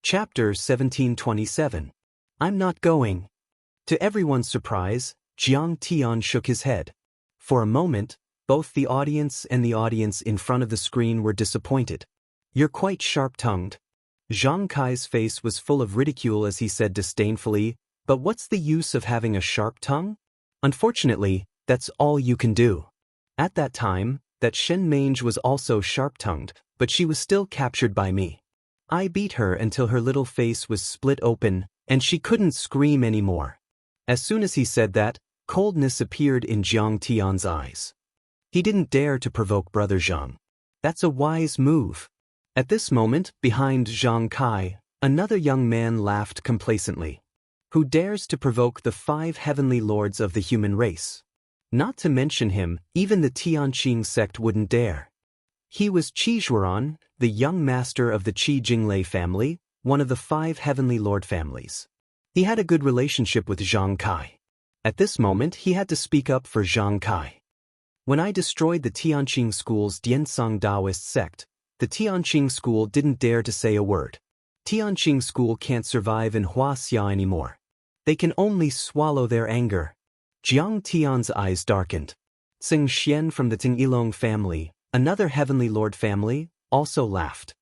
Chapter 1727. I'm not going. To everyone's surprise, Jiang Tian shook his head. For a moment, both the audience and the audience in front of the screen were disappointed. You're quite sharp-tongued. Zhang Kai's face was full of ridicule as he said disdainfully, but what's the use of having a sharp tongue? Unfortunately, that's all you can do. At that time, that Shen Mange was also sharp-tongued, but she was still captured by me. I beat her until her little face was split open, and she couldn't scream anymore. As soon as he said that, coldness appeared in Jiang Tian's eyes. He didn't dare to provoke Brother Zhang. That's a wise move. At this moment, behind Zhang Kai, another young man laughed complacently. Who dares to provoke the 5 heavenly lords of the human race? Not to mention him, even the Tianqing sect wouldn't dare. He was Qi Zhuoran, the young master of the Qi Jinglei family, one of the 5 heavenly lord families. He had a good relationship with Zhang Kai. At this moment, he had to speak up for Zhang Kai. When I destroyed the Tianqing school's Diansang Taoist sect, the Tianqing school didn't dare to say a word. Tianqing school can't survive in Wuxia anymore. They can only swallow their anger. Jiang Tian's eyes darkened. Xing Xian from the Ting family, another heavenly lord family, also laughed.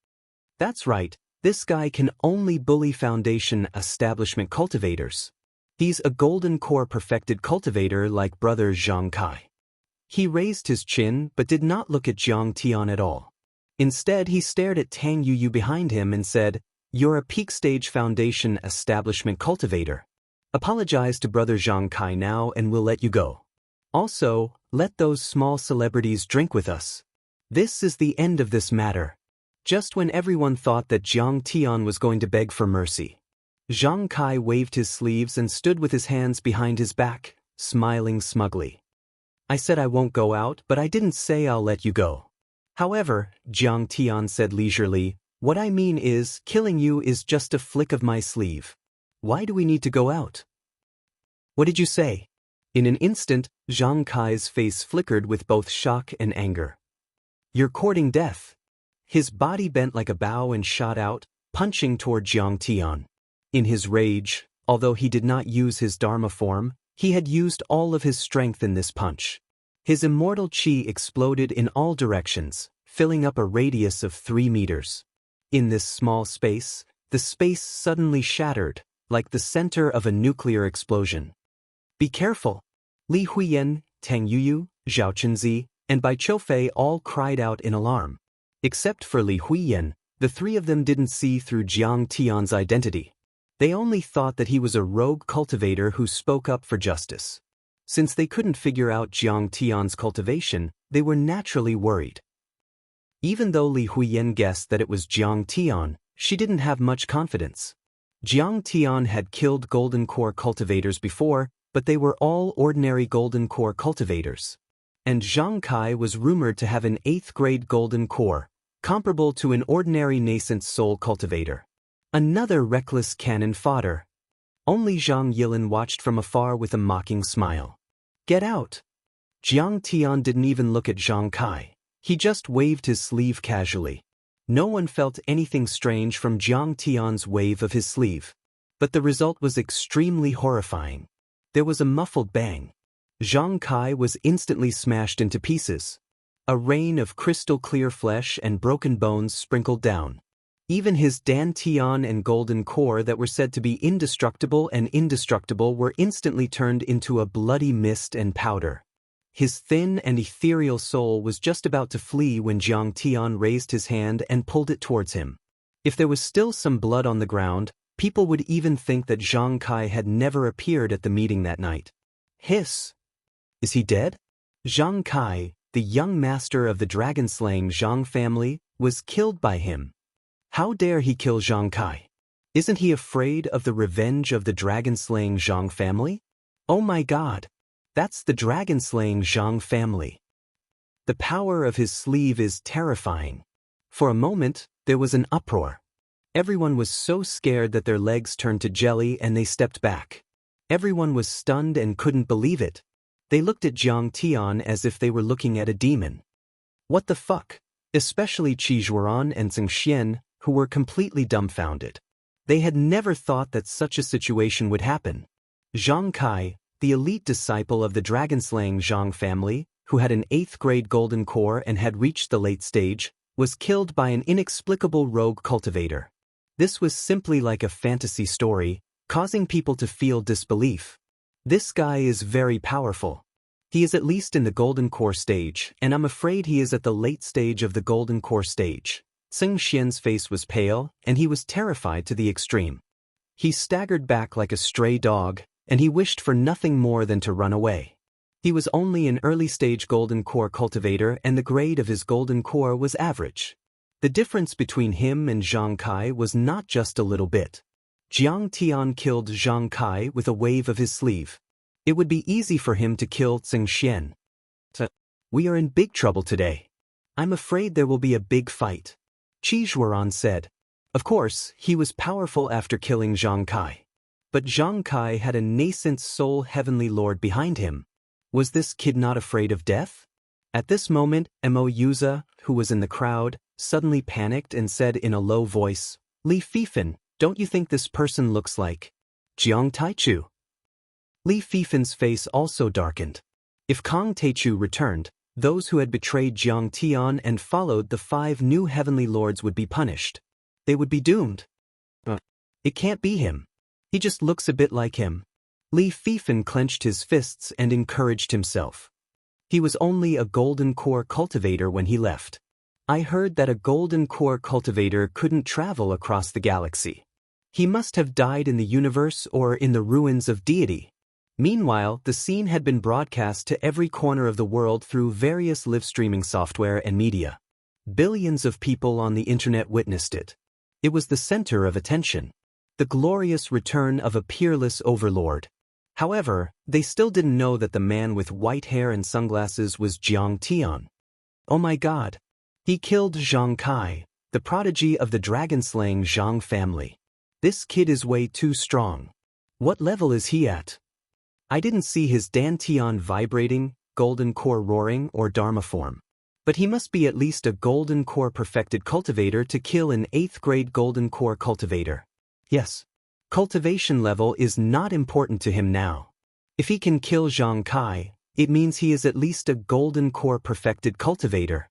That's right, this guy can only bully Foundation establishment cultivators. He's a golden core perfected cultivator like brother Zhang Kai. He raised his chin but did not look at Jiang Tian at all. Instead, he stared at Tang Yuyu behind him and said, "You're a peak stage Foundation establishment cultivator. Apologize to brother Zhang Kai now and we'll let you go. Also, let those small celebrities drink with us. This is the end of this matter." Just when everyone thought that Jiang Tian was going to beg for mercy, Zhang Kai waved his sleeves and stood with his hands behind his back, smiling smugly. "I said I won't go out, but I didn't say I'll let you go. However," Jiang Tian said leisurely, "what I mean is, killing you is just a flick of my sleeve. Why do we need to go out?" "What did you say?" In an instant, Zhang Kai's face flickered with both shock and anger. "You're courting death." His body bent like a bow and shot out, punching toward Jiang Tian. In his rage, although he did not use his Dharma form, he had used all of his strength in this punch. His immortal qi exploded in all directions, filling up a radius of 3 meters. In this small space, the space suddenly shattered, like the center of a nuclear explosion. "Be careful!" Li Huiyan, Tang Yuyu, Zhao Chenzi, and Bai Choufei all cried out in alarm. Except for Li Huiyan, the 3 of them didn't see through Jiang Tian's identity. They only thought that he was a rogue cultivator who spoke up for justice. Since they couldn't figure out Jiang Tian's cultivation, they were naturally worried. Even though Li Huiyan guessed that it was Jiang Tian, she didn't have much confidence. Jiang Tian had killed golden core cultivators before, but they were all ordinary golden core cultivators. And Zhang Kai was rumored to have an 8th grade golden core, comparable to an ordinary nascent soul cultivator. Another reckless cannon fodder. Only Zhang Yilin watched from afar with a mocking smile. "Get out!" Jiang Tian didn't even look at Zhang Kai. He just waved his sleeve casually. No one felt anything strange from Jiang Tian's wave of his sleeve. But the result was extremely horrifying. There was a muffled bang. Zhang Kai was instantly smashed into pieces. A rain of crystal-clear flesh and broken bones sprinkled down. Even his dantian and golden core that were said to be indestructible were instantly turned into a bloody mist and powder. His thin and ethereal soul was just about to flee when Jiang Tian raised his hand and pulled it towards him. If there was still some blood on the ground, people would even think that Zhang Kai had never appeared at the meeting that night. Hiss! Is he dead? Zhang Kai, the young master of the dragon-slaying Zhang family, was killed by him. How dare he kill Zhang Kai? Isn't he afraid of the revenge of the dragon-slaying Zhang family? Oh my god! That's the dragon-slaying Zhang family. The power of his sleeve is terrifying. For a moment, there was an uproar. Everyone was so scared that their legs turned to jelly and they stepped back. Everyone was stunned and couldn't believe it. They looked at Jiang Tian as if they were looking at a demon. What the fuck? Especially Qi Zhuoran and Xing Xian, who were completely dumbfounded. They had never thought that such a situation would happen. Zhang Kai, the elite disciple of the dragon-slaying Zhang family, who had an 8th grade golden core and had reached the late stage, was killed by an inexplicable rogue cultivator. This was simply like a fantasy story, causing people to feel disbelief. This guy is very powerful. He is at least in the golden core stage, and I'm afraid he is at the late stage of the golden core stage. Xing Xian's face was pale, and he was terrified to the extreme. He staggered back like a stray dog, and he wished for nothing more than to run away. He was only an early-stage golden core cultivator, and the grade of his golden core was average. The difference between him and Zhang Kai was not just a little bit. Jiang Tian killed Zhang Kai with a wave of his sleeve. It would be easy for him to kill Xing Xian. We are in big trouble today. I'm afraid there will be a big fight. Qi Zhuoran said. Of course, he was powerful after killing Zhang Kai. But Zhang Kai had a nascent soul heavenly lord behind him. Was this kid not afraid of death? At this moment, Mo Yuza, who was in the crowd, suddenly panicked and said in a low voice, Li Fifan, don't you think this person looks like Jiang Taichu? Li Fifan's face also darkened. If Kang Taichu returned, those who had betrayed Jiang Tian and followed the 5 new heavenly lords would be punished. They would be doomed. It can't be him. He just looks a bit like him. Li Fifan clenched his fists and encouraged himself. He was only a golden core cultivator when he left. I heard that a golden core cultivator couldn't travel across the galaxy. He must have died in the universe or in the ruins of deity. Meanwhile, the scene had been broadcast to every corner of the world through various live-streaming software and media. Billions of people on the internet witnessed it. It was the center of attention. The glorious return of a peerless overlord. However, they still didn't know that the man with white hair and sunglasses was Jiang Tian. Oh my god. He killed Zhang Kai, the prodigy of the dragon-slaying Zhang family. This kid is way too strong. What level is he at? I didn't see his dantian vibrating, golden core roaring, or dharma form. But he must be at least a golden core perfected cultivator to kill an 8th grade golden core cultivator. Yes. Cultivation level is not important to him now. If he can kill Zhang Kai, it means he is at least a golden core perfected cultivator.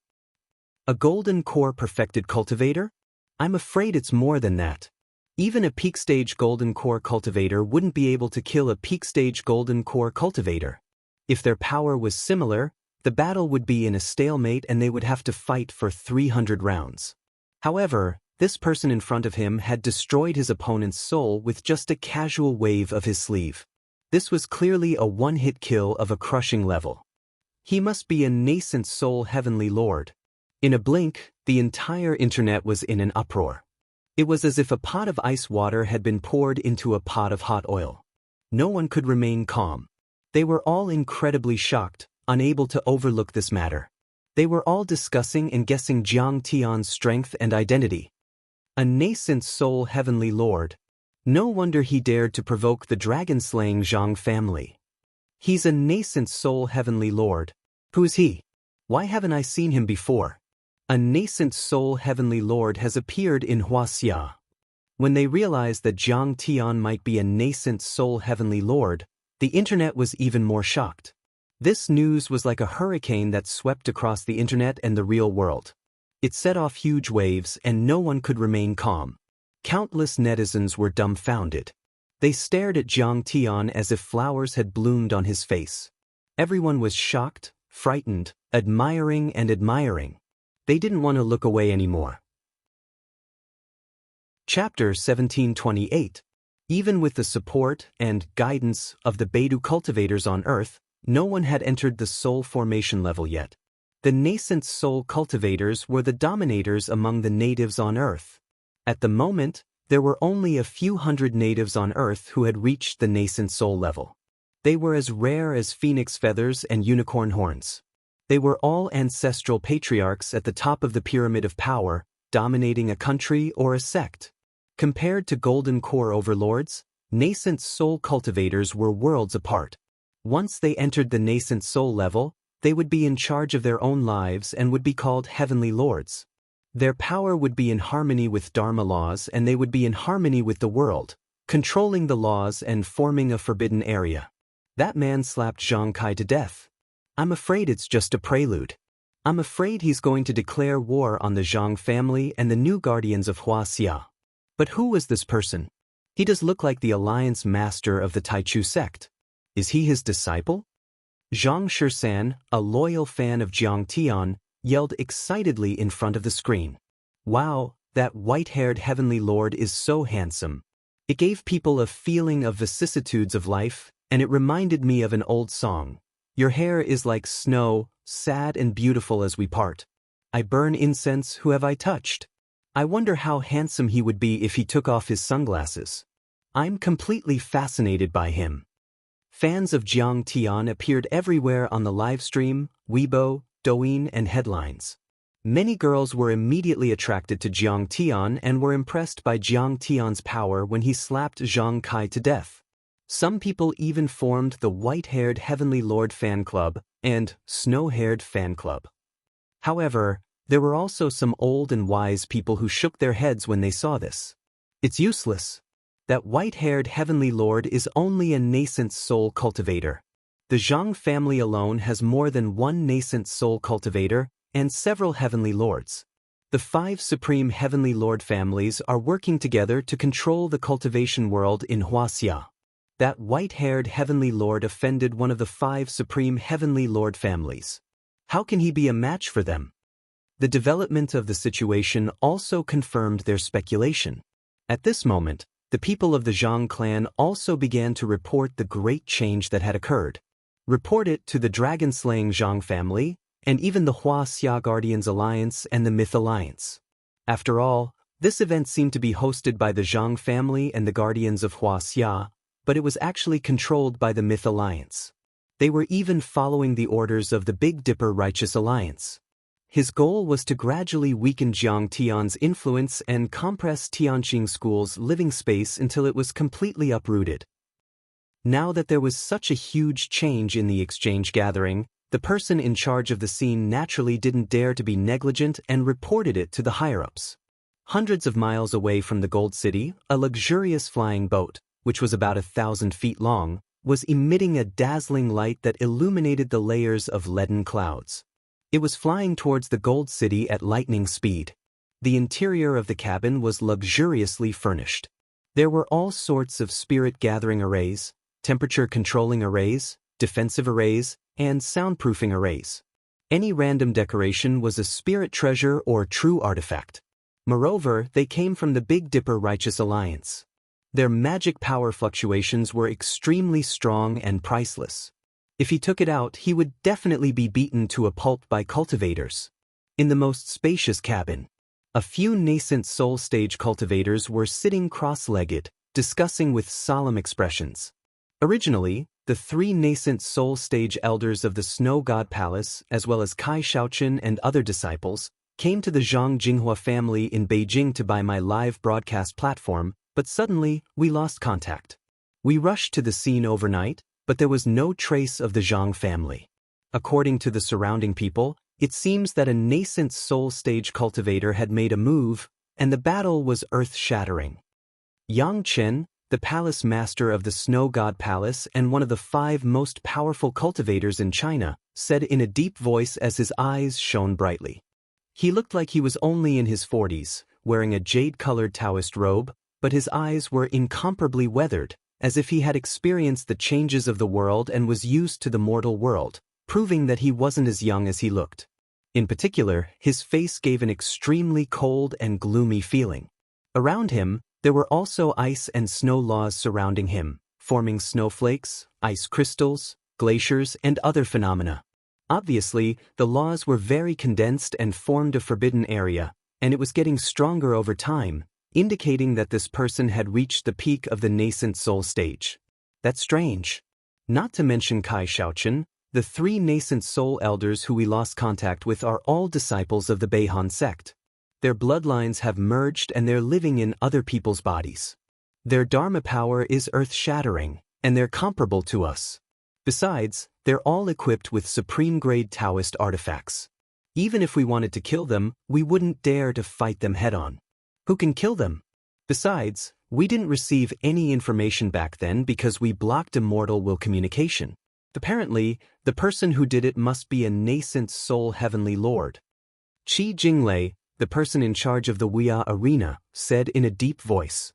A golden core perfected cultivator? I'm afraid it's more than that. Even a peak stage golden core cultivator wouldn't be able to kill a peak stage golden core cultivator. If their power was similar, the battle would be in a stalemate and they would have to fight for 300 rounds. However, this person in front of him had destroyed his opponent's soul with just a casual wave of his sleeve. This was clearly a one-hit kill of a crushing level. He must be a nascent soul heavenly lord. In a blink, the entire internet was in an uproar. It was as if a pot of ice water had been poured into a pot of hot oil. No one could remain calm. They were all incredibly shocked, unable to overlook this matter. They were all discussing and guessing Jiang Tian's strength and identity. A nascent soul heavenly lord. No wonder he dared to provoke the dragon-slaying Zhang family. He's a nascent soul heavenly lord. Who is he? Why haven't I seen him before? A nascent soul heavenly lord has appeared in Wuxia. When they realized that Jiang Tian might be a nascent soul heavenly lord, the internet was even more shocked. This news was like a hurricane that swept across the internet and the real world. It set off huge waves and no one could remain calm. Countless netizens were dumbfounded. They stared at Jiang Tian as if flowers had bloomed on his face. Everyone was shocked, frightened, admiring and admiring. They didn't want to look away anymore. Chapter 1728. Even with the support and guidance of the Beidou cultivators on Earth, no one had entered the soul formation level yet. The nascent soul cultivators were the dominators among the natives on Earth. At the moment, there were only a few hundred natives on Earth who had reached the nascent soul level. They were as rare as phoenix feathers and unicorn horns. They were all ancestral patriarchs at the top of the pyramid of power, dominating a country or a sect. Compared to golden core overlords, nascent soul cultivators were worlds apart. Once they entered the nascent soul level, they would be in charge of their own lives and would be called heavenly lords. Their power would be in harmony with Dharma laws, and they would be in harmony with the world, controlling the laws and forming a forbidden area. That man slapped Zhang Kai to death. I'm afraid it's just a prelude. I'm afraid he's going to declare war on the Zhang family and the new guardians of Wuxia. But who was this person? He does look like the alliance master of the Taichu sect. Is he his disciple? Zhang Shisan, a loyal fan of Jiang Tian, yelled excitedly in front of the screen. Wow, that white-haired heavenly lord is so handsome. It gave people a feeling of vicissitudes of life, and it reminded me of an old song. Your hair is like snow, sad and beautiful as we part. I burn incense, who have I touched? I wonder how handsome he would be if he took off his sunglasses. I'm completely fascinated by him. Fans of Jiang Tian appeared everywhere on the livestream, Weibo, Douyin, and headlines. Many girls were immediately attracted to Jiang Tian and were impressed by Jiang Tian's power when he slapped Zhang Kai to death. Some people even formed the White-Haired Heavenly Lord fan club and Snow-Haired fan club. However, there were also some old and wise people who shook their heads when they saw this. It's useless. That white-haired heavenly lord is only a nascent soul cultivator. The Zhang family alone has more than one nascent soul cultivator and several heavenly lords. The 5 supreme heavenly lord families are working together to control the cultivation world in Wuxia. That white-haired heavenly lord offended one of the 5 supreme heavenly lord families. How can he be a match for them? The development of the situation also confirmed their speculation. At this moment, the people of the Zhang clan also began to report the great change that had occurred. Report it to the dragon-slaying Zhang family, and even the Wuxia Guardians Alliance and the Myth Alliance. After all, this event seemed to be hosted by the Zhang family and the Guardians of Wuxia, but it was actually controlled by the Myth Alliance. They were even following the orders of the Big Dipper Righteous Alliance. His goal was to gradually weaken Jiang Tian's influence and compress Tianqing School's living space until it was completely uprooted. Now that there was such a huge change in the exchange gathering, the person in charge of the scene naturally didn't dare to be negligent and reported it to the higher-ups. Hundreds of miles away from the Gold City, a luxurious flying boat, which was about 1,000 feet long, was emitting a dazzling light that illuminated the layers of leaden clouds. It was flying towards the Gold City at lightning speed. The interior of the cabin was luxuriously furnished. There were all sorts of spirit-gathering arrays, temperature-controlling arrays, defensive arrays, and soundproofing arrays. Any random decoration was a spirit treasure or true artifact. Moreover, they came from the Big Dipper Righteous Alliance. Their magic power fluctuations were extremely strong and priceless. If he took it out, he would definitely be beaten to a pulp by cultivators. In the most spacious cabin, a few nascent soul stage cultivators were sitting cross-legged, discussing with solemn expressions. Originally, the 3 nascent soul stage elders of the Snow God Palace, as well as Kai Shaochen and other disciples, came to the Zhang Jinghua family in Beijing to buy my live broadcast platform, but suddenly, we lost contact. We rushed to the scene overnight, but there was no trace of the Zhang family. According to the surrounding people, it seems that a nascent soul stage cultivator had made a move, and the battle was earth-shattering. Yang Chen, the palace master of the Snow God Palace and one of the 5 most powerful cultivators in China, said in a deep voice as his eyes shone brightly. He looked like he was only in his 40s, wearing a jade-colored Taoist robe, but his eyes were incomparably weathered, as if he had experienced the changes of the world and was used to the mortal world, proving that he wasn't as young as he looked. In particular, his face gave an extremely cold and gloomy feeling. Around him, there were also ice and snow laws surrounding him, forming snowflakes, ice crystals, glaciers, and other phenomena. Obviously, the laws were very condensed and formed a forbidden area, and it was getting stronger over time, indicating that this person had reached the peak of the nascent soul stage. That's strange. Not to mention Kai Shaochen, the 3 nascent soul elders who we lost contact with are all disciples of the Beihan sect. Their bloodlines have merged and they're living in other people's bodies. Their Dharma power is earth-shattering, and they're comparable to us. Besides, they're all equipped with supreme-grade Taoist artifacts. Even if we wanted to kill them, we wouldn't dare to fight them head-on. Who can kill them? Besides, we didn't receive any information back then because we blocked immortal will communication. Apparently, the person who did it must be a nascent soul heavenly lord. Qi Jinglei, the person in charge of the Wuya arena, said in a deep voice.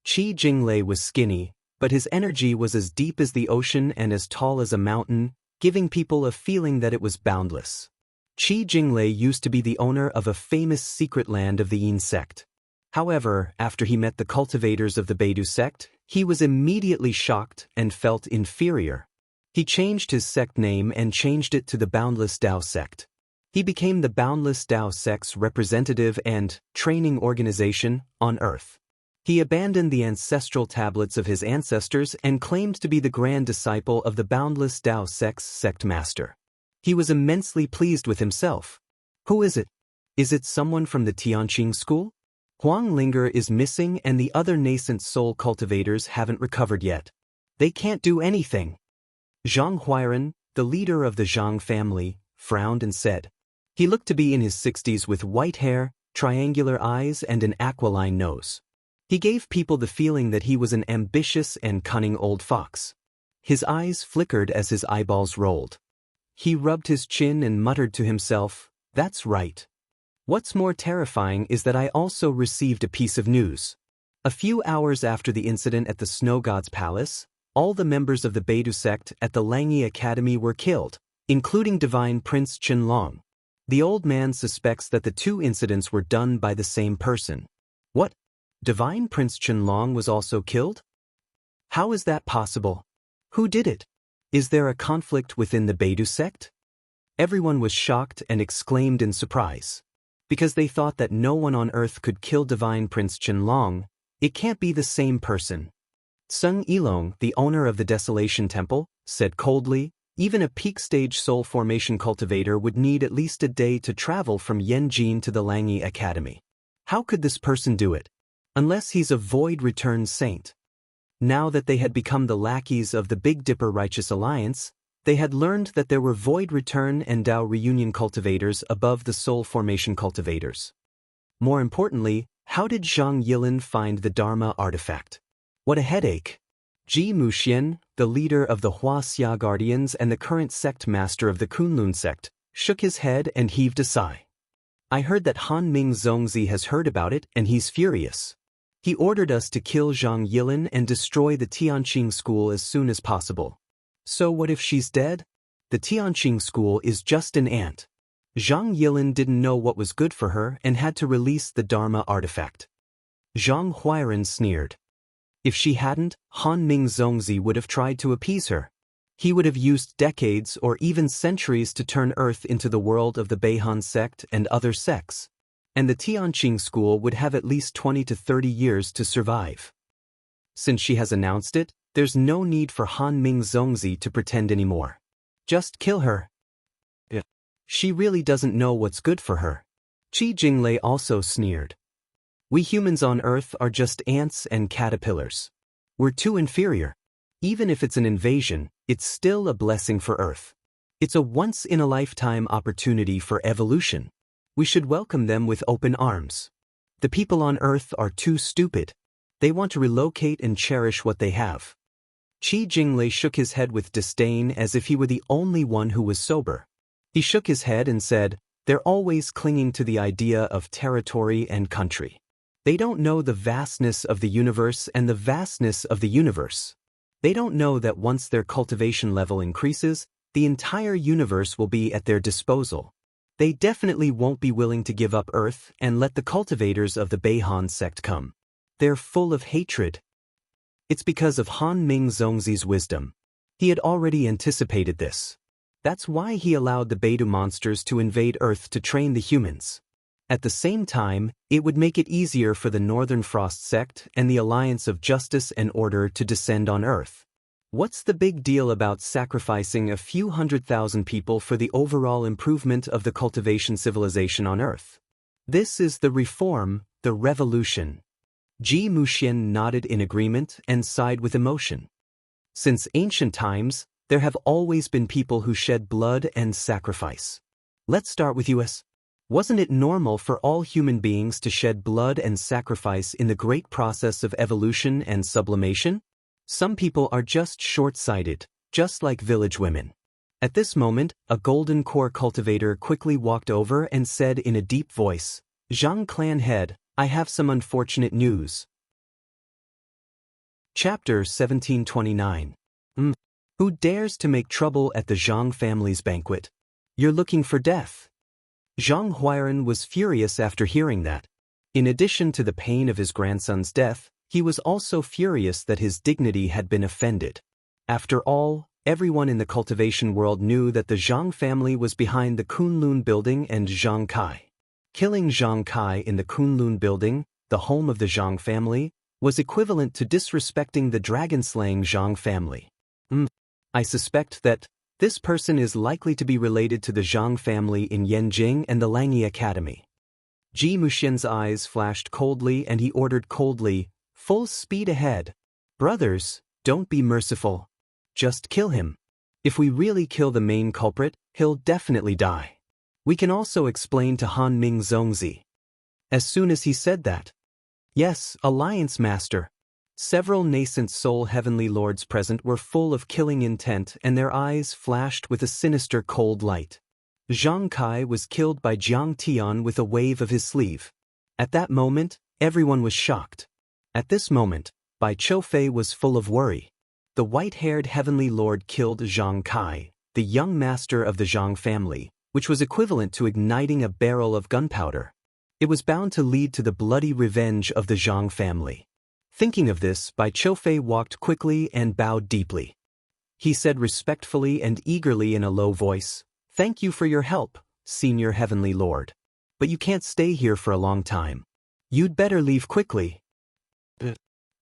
Qi Jinglei was skinny, but his energy was as deep as the ocean and as tall as a mountain, giving people a feeling that it was boundless. Qi Jinglei used to be the owner of a famous secret land of the Yin sect. However, after he met the cultivators of the Beidou sect, he was immediately shocked and felt inferior. He changed his sect name and changed it to the Boundless Tao sect. He became the Boundless Tao sect's representative and training organization on Earth. He abandoned the ancestral tablets of his ancestors and claimed to be the grand disciple of the Boundless Tao sect's sect master. He was immensely pleased with himself. Who is it? Is it someone from the Tianqing school? Wang Lin is missing and the other nascent soul cultivators haven't recovered yet. They can't do anything. Zhang Huairan, the leader of the Zhang family, frowned and said. He looked to be in his 60s with white hair, triangular eyes and an aquiline nose. He gave people the feeling that he was an ambitious and cunning old fox. His eyes flickered as his eyeballs rolled. He rubbed his chin and muttered to himself, "That's right. What's more terrifying is that I also received a piece of news. A few hours after the incident at the Snow God's Palace, all the members of the Beidou sect at the Langyi Academy were killed, including Divine Prince Qinlong. The old man suspects that the two incidents were done by the same person." What? Divine Prince Qinlong was also killed? How is that possible? Who did it? Is there a conflict within the Beidou sect? Everyone was shocked and exclaimed in surprise. Because they thought that no one on earth could kill Divine Prince Qinlong, it can't be the same person. Sung Yilong, the owner of the Desolation Temple, said coldly, even a peak-stage soul formation cultivator would need at least a day to travel from Yanjin to the Langyi Academy. How could this person do it? Unless he's a void return saint. Now that they had become the lackeys of the Big Dipper Righteous Alliance, they had learned that there were void return and Tao reunion cultivators above the soul formation cultivators. More importantly, how did Zhang Yilin find the Dharma artifact? What a headache. Ji Muxian, the leader of the Huaxia Guardians and the current sect master of the Kunlun sect, shook his head and heaved a sigh. I heard that Han Ming Zongzi has heard about it and he's furious. He ordered us to kill Zhang Yilin and destroy the Tianqing school as soon as possible. So what if she's dead? The Tianqing school is just an ant. Zhang Yilin didn't know what was good for her and had to release the Dharma artifact. Zhang Huairan sneered. If she hadn't, Han Ming Zongzi would have tried to appease her. He would have used decades or even centuries to turn Earth into the world of the Beihan sect and other sects. And the Tianqing school would have at least 20 to 30 years to survive. Since she has announced it, there's no need for Han Ming Zongzi to pretend anymore. Just kill her. Yeah. She really doesn't know what's good for her. Qi Jinglei also sneered. We humans on Earth are just ants and caterpillars. We're too inferior. Even if it's an invasion, it's still a blessing for Earth. It's a once-in-a-lifetime opportunity for evolution. We should welcome them with open arms. The people on Earth are too stupid. They want to relocate and cherish what they have. Qi Jinglei shook his head with disdain as if he were the only one who was sober. He shook his head and said, they're always clinging to the idea of territory and country. They don't know the vastness of the universe and the vastness of the universe. They don't know that once their cultivation level increases, the entire universe will be at their disposal. They definitely won't be willing to give up Earth and let the cultivators of the Beihan sect come. They're full of hatred. It's because of Han Ming Zongzi's wisdom. He had already anticipated this. That's why he allowed the Beidou monsters to invade Earth to train the humans. At the same time, it would make it easier for the Northern Frost sect and the Alliance of Justice and Order to descend on Earth. What's the big deal about sacrificing a few 100,000 people for the overall improvement of the cultivation civilization on Earth? This is the reform, the revolution. Ji Muxian nodded in agreement and sighed with emotion. Since ancient times, there have always been people who shed blood and sacrifice. Let's start with us. Wasn't it normal for all human beings to shed blood and sacrifice in the great process of evolution and sublimation? Some people are just short-sighted, just like village women. At this moment, a golden core cultivator quickly walked over and said in a deep voice, "Zhang clan head, I have some unfortunate news." Chapter 1729. Who dares to make trouble at the Zhang family's banquet? You're looking for death. Zhang Huairan was furious after hearing that. In addition to the pain of his grandson's death, he was also furious that his dignity had been offended. After all, everyone in the cultivation world knew that the Zhang family was behind the Kunlun building and Zhang Kai. Killing Zhang Kai in the Kunlun building, the home of the Zhang family, was equivalent to disrespecting the dragon-slaying Zhang family. I suspect that this person is likely to be related to the Zhang family in Yanjing and the Langyi Academy. Ji Muxian's eyes flashed coldly and he ordered coldly, "Full speed ahead. Brothers, don't be merciful. Just kill him. If we really kill the main culprit, he'll definitely die. We can also explain to Han Ming Zongzi." As soon as he said that, "Yes, Alliance Master." Several nascent soul heavenly lords present were full of killing intent and their eyes flashed with a sinister cold light. Zhang Kai was killed by Jiang Tian with a wave of his sleeve. At that moment, everyone was shocked. At this moment, Bai Choufei was full of worry. The white-haired heavenly lord killed Zhang Kai, the young master of the Zhang family, which was equivalent to igniting a barrel of gunpowder. It was bound to lead to the bloody revenge of the Zhang family. Thinking of this, Bai Choufei walked quickly and bowed deeply. He said respectfully and eagerly in a low voice, "Thank you for your help, Senior Heavenly Lord. But you can't stay here for a long time. You'd better leave quickly."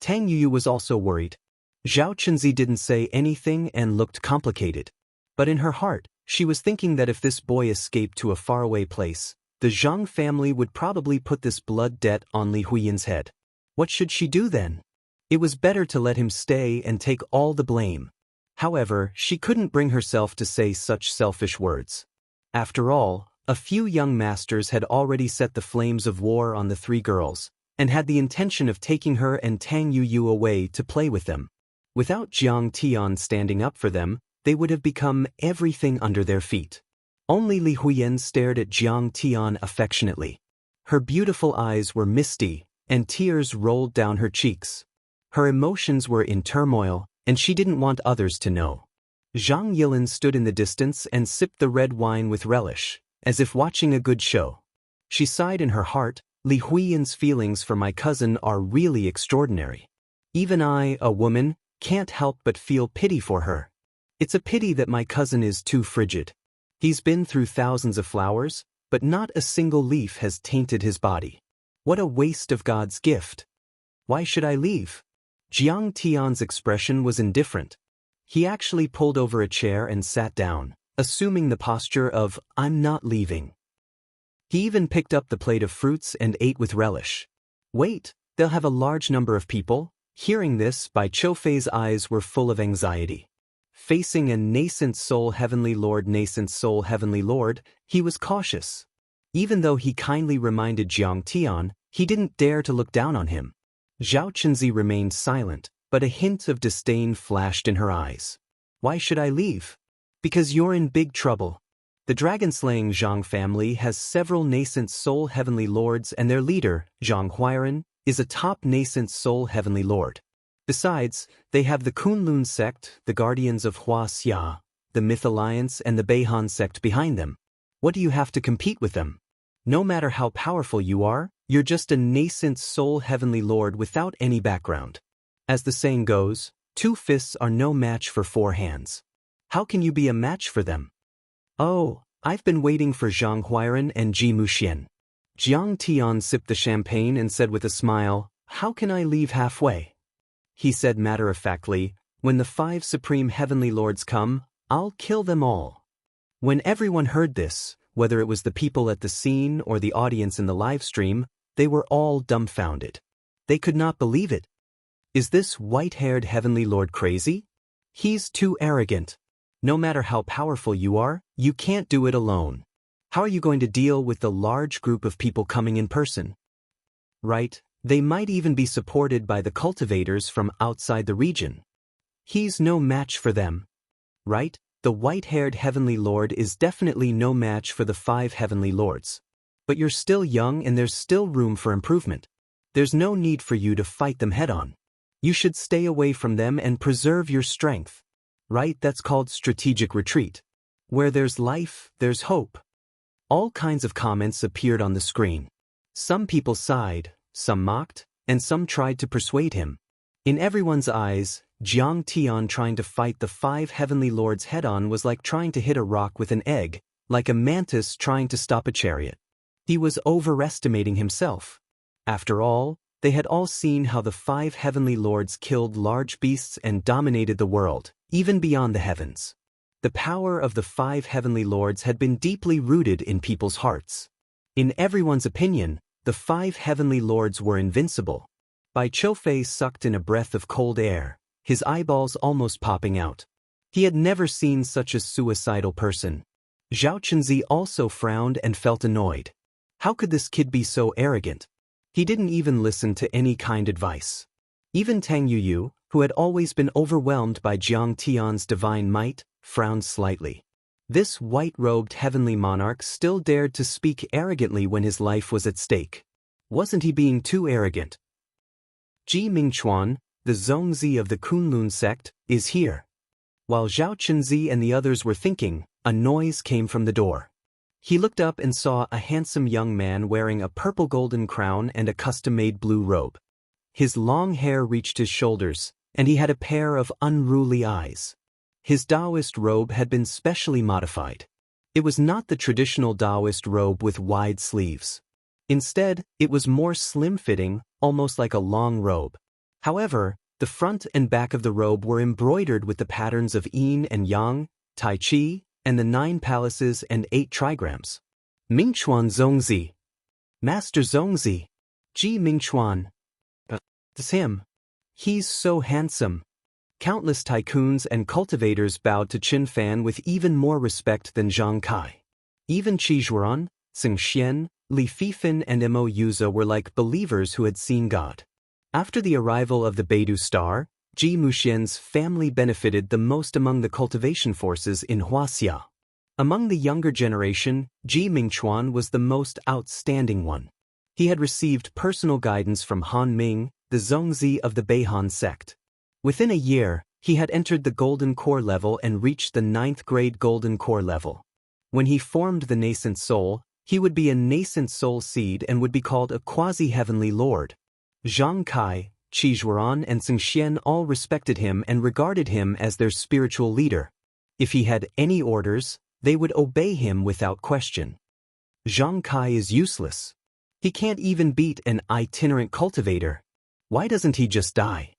Tang Yuyu was also worried. Zhao Chunzi didn't say anything and looked complicated. But in her heart, she was thinking that if this boy escaped to a faraway place, the Zhang family would probably put this blood debt on Li Huiyin's head. What should she do then? It was better to let him stay and take all the blame. However, she couldn't bring herself to say such selfish words. After all, a few young masters had already set the flames of war on the three girls, and had the intention of taking her and Tang Yuyu away to play with them. Without Jiang Tian standing up for them, they would have become everything under their feet. Only Li Huiyan stared at Jiang Tian affectionately. Her beautiful eyes were misty, and tears rolled down her cheeks. Her emotions were in turmoil, and she didn't want others to know. Zhang Yilin stood in the distance and sipped the red wine with relish, as if watching a good show. She sighed in her heart, "Li Huiyan's feelings for my cousin are really extraordinary. Even I, a woman, can't help but feel pity for her. It's a pity that my cousin is too frigid. He's been through thousands of flowers, but not a single leaf has tainted his body. What a waste of God's gift. Why should I leave?" Jiang Tian's expression was indifferent. He actually pulled over a chair and sat down, assuming the posture of, "I'm not leaving." He even picked up the plate of fruits and ate with relish. "Wait, they'll have a large number of people." Hearing this, Bai Choufei's eyes were full of anxiety. Facing a nascent soul heavenly lord, he was cautious. Even though he kindly reminded Jiang Tian, he didn't dare to look down on him. Zhao Chunzi remained silent, but a hint of disdain flashed in her eyes. "Why should I leave?" "Because you're in big trouble. The dragon-slaying Zhang family has several nascent soul heavenly lords and their leader, Zhang Huairan, is a top nascent soul heavenly lord. Besides, they have the Kunlun sect, the guardians of Huaxia, the Myth Alliance and the Beihan sect behind them. What do you have to compete with them? No matter how powerful you are, you're just a nascent soul heavenly lord without any background. As the saying goes, 2 fists are no match for 4 hands. How can you be a match for them?" "Oh, I've been waiting for Zhang Huairan and Ji Muxian." Jiang Tian sipped the champagne and said with a smile, "How can I leave halfway?" He said matter-of-factly, "When the 5 supreme heavenly lords come, I'll kill them all." When everyone heard this, whether it was the people at the scene or the audience in the live stream, they were all dumbfounded. They could not believe it. Is this white-haired heavenly lord crazy? He's too arrogant. No matter how powerful you are, you can't do it alone. How are you going to deal with the large group of people coming in person? Right, they might even be supported by the cultivators from outside the region. He's no match for them. Right, the white-haired heavenly lord is definitely no match for the 5 heavenly lords. But you're still young and there's still room for improvement. There's no need for you to fight them head-on. You should stay away from them and preserve your strength. Right, that's called strategic retreat. Where there's life, there's hope. All kinds of comments appeared on the screen. Some people sighed, some mocked, and some tried to persuade him. In everyone's eyes, Jiang Tian trying to fight the 5 heavenly lords head-on was like trying to hit a rock with an egg, like a mantis trying to stop a chariot. He was overestimating himself. After all, they had all seen how the 5 heavenly lords killed large beasts and dominated the world, even beyond the heavens. The power of the 5 heavenly lords had been deeply rooted in people's hearts. In everyone's opinion, the 5 heavenly lords were invincible. Bai Qiufei sucked in a breath of cold air, his eyeballs almost popping out. He had never seen such a suicidal person. Zhao Chunzi also frowned and felt annoyed. How could this kid be so arrogant? He didn't even listen to any kind advice. Even Tang Yuyu, who had always been overwhelmed by Jiang Tian's divine might, frowned slightly. This white-robed heavenly monarch still dared to speak arrogantly when his life was at stake. Wasn't he being too arrogant? Ji Mingchuan, the Zongzi of the Kunlun sect, is here. While Zhao Chunzi and the others were thinking, a noise came from the door. He looked up and saw a handsome young man wearing a purple golden crown and a custom-made blue robe. His long hair reached his shoulders, and he had a pair of unruly eyes. His Taoist robe had been specially modified. It was not the traditional Taoist robe with wide sleeves. Instead, it was more slim-fitting, almost like a long robe. However, the front and back of the robe were embroidered with the patterns of Yin and Yang, Tai Chi, and the 9 palaces and 8 trigrams. Mingchuan Zongzi. Master Zongzi. Ji Mingchuan. It's him. He's so handsome. Countless tycoons and cultivators bowed to Qin Fan with even more respect than Zhang Kai. Even Qi Zhuan, Xing Xian, Li Fifan and Mo Yuza were like believers who had seen God. After the arrival of the Beidou star, Ji Muxian's family benefited the most among the cultivation forces in Huaxia. Among the younger generation, Ji Mingchuan was the most outstanding one. He had received personal guidance from Han Ming, the Zongzi of the Beihan sect. Within a year, he had entered the Golden Core level and reached the 9th grade Golden Core level. When he formed the nascent soul, he would be a nascent soul seed and would be called a quasi-heavenly lord. Zhang Kai, Qi Zhuan and Xing Xian all respected him and regarded him as their spiritual leader. If he had any orders, they would obey him without question. Zhang Kai is useless. He can't even beat an itinerant cultivator. Why doesn't he just die?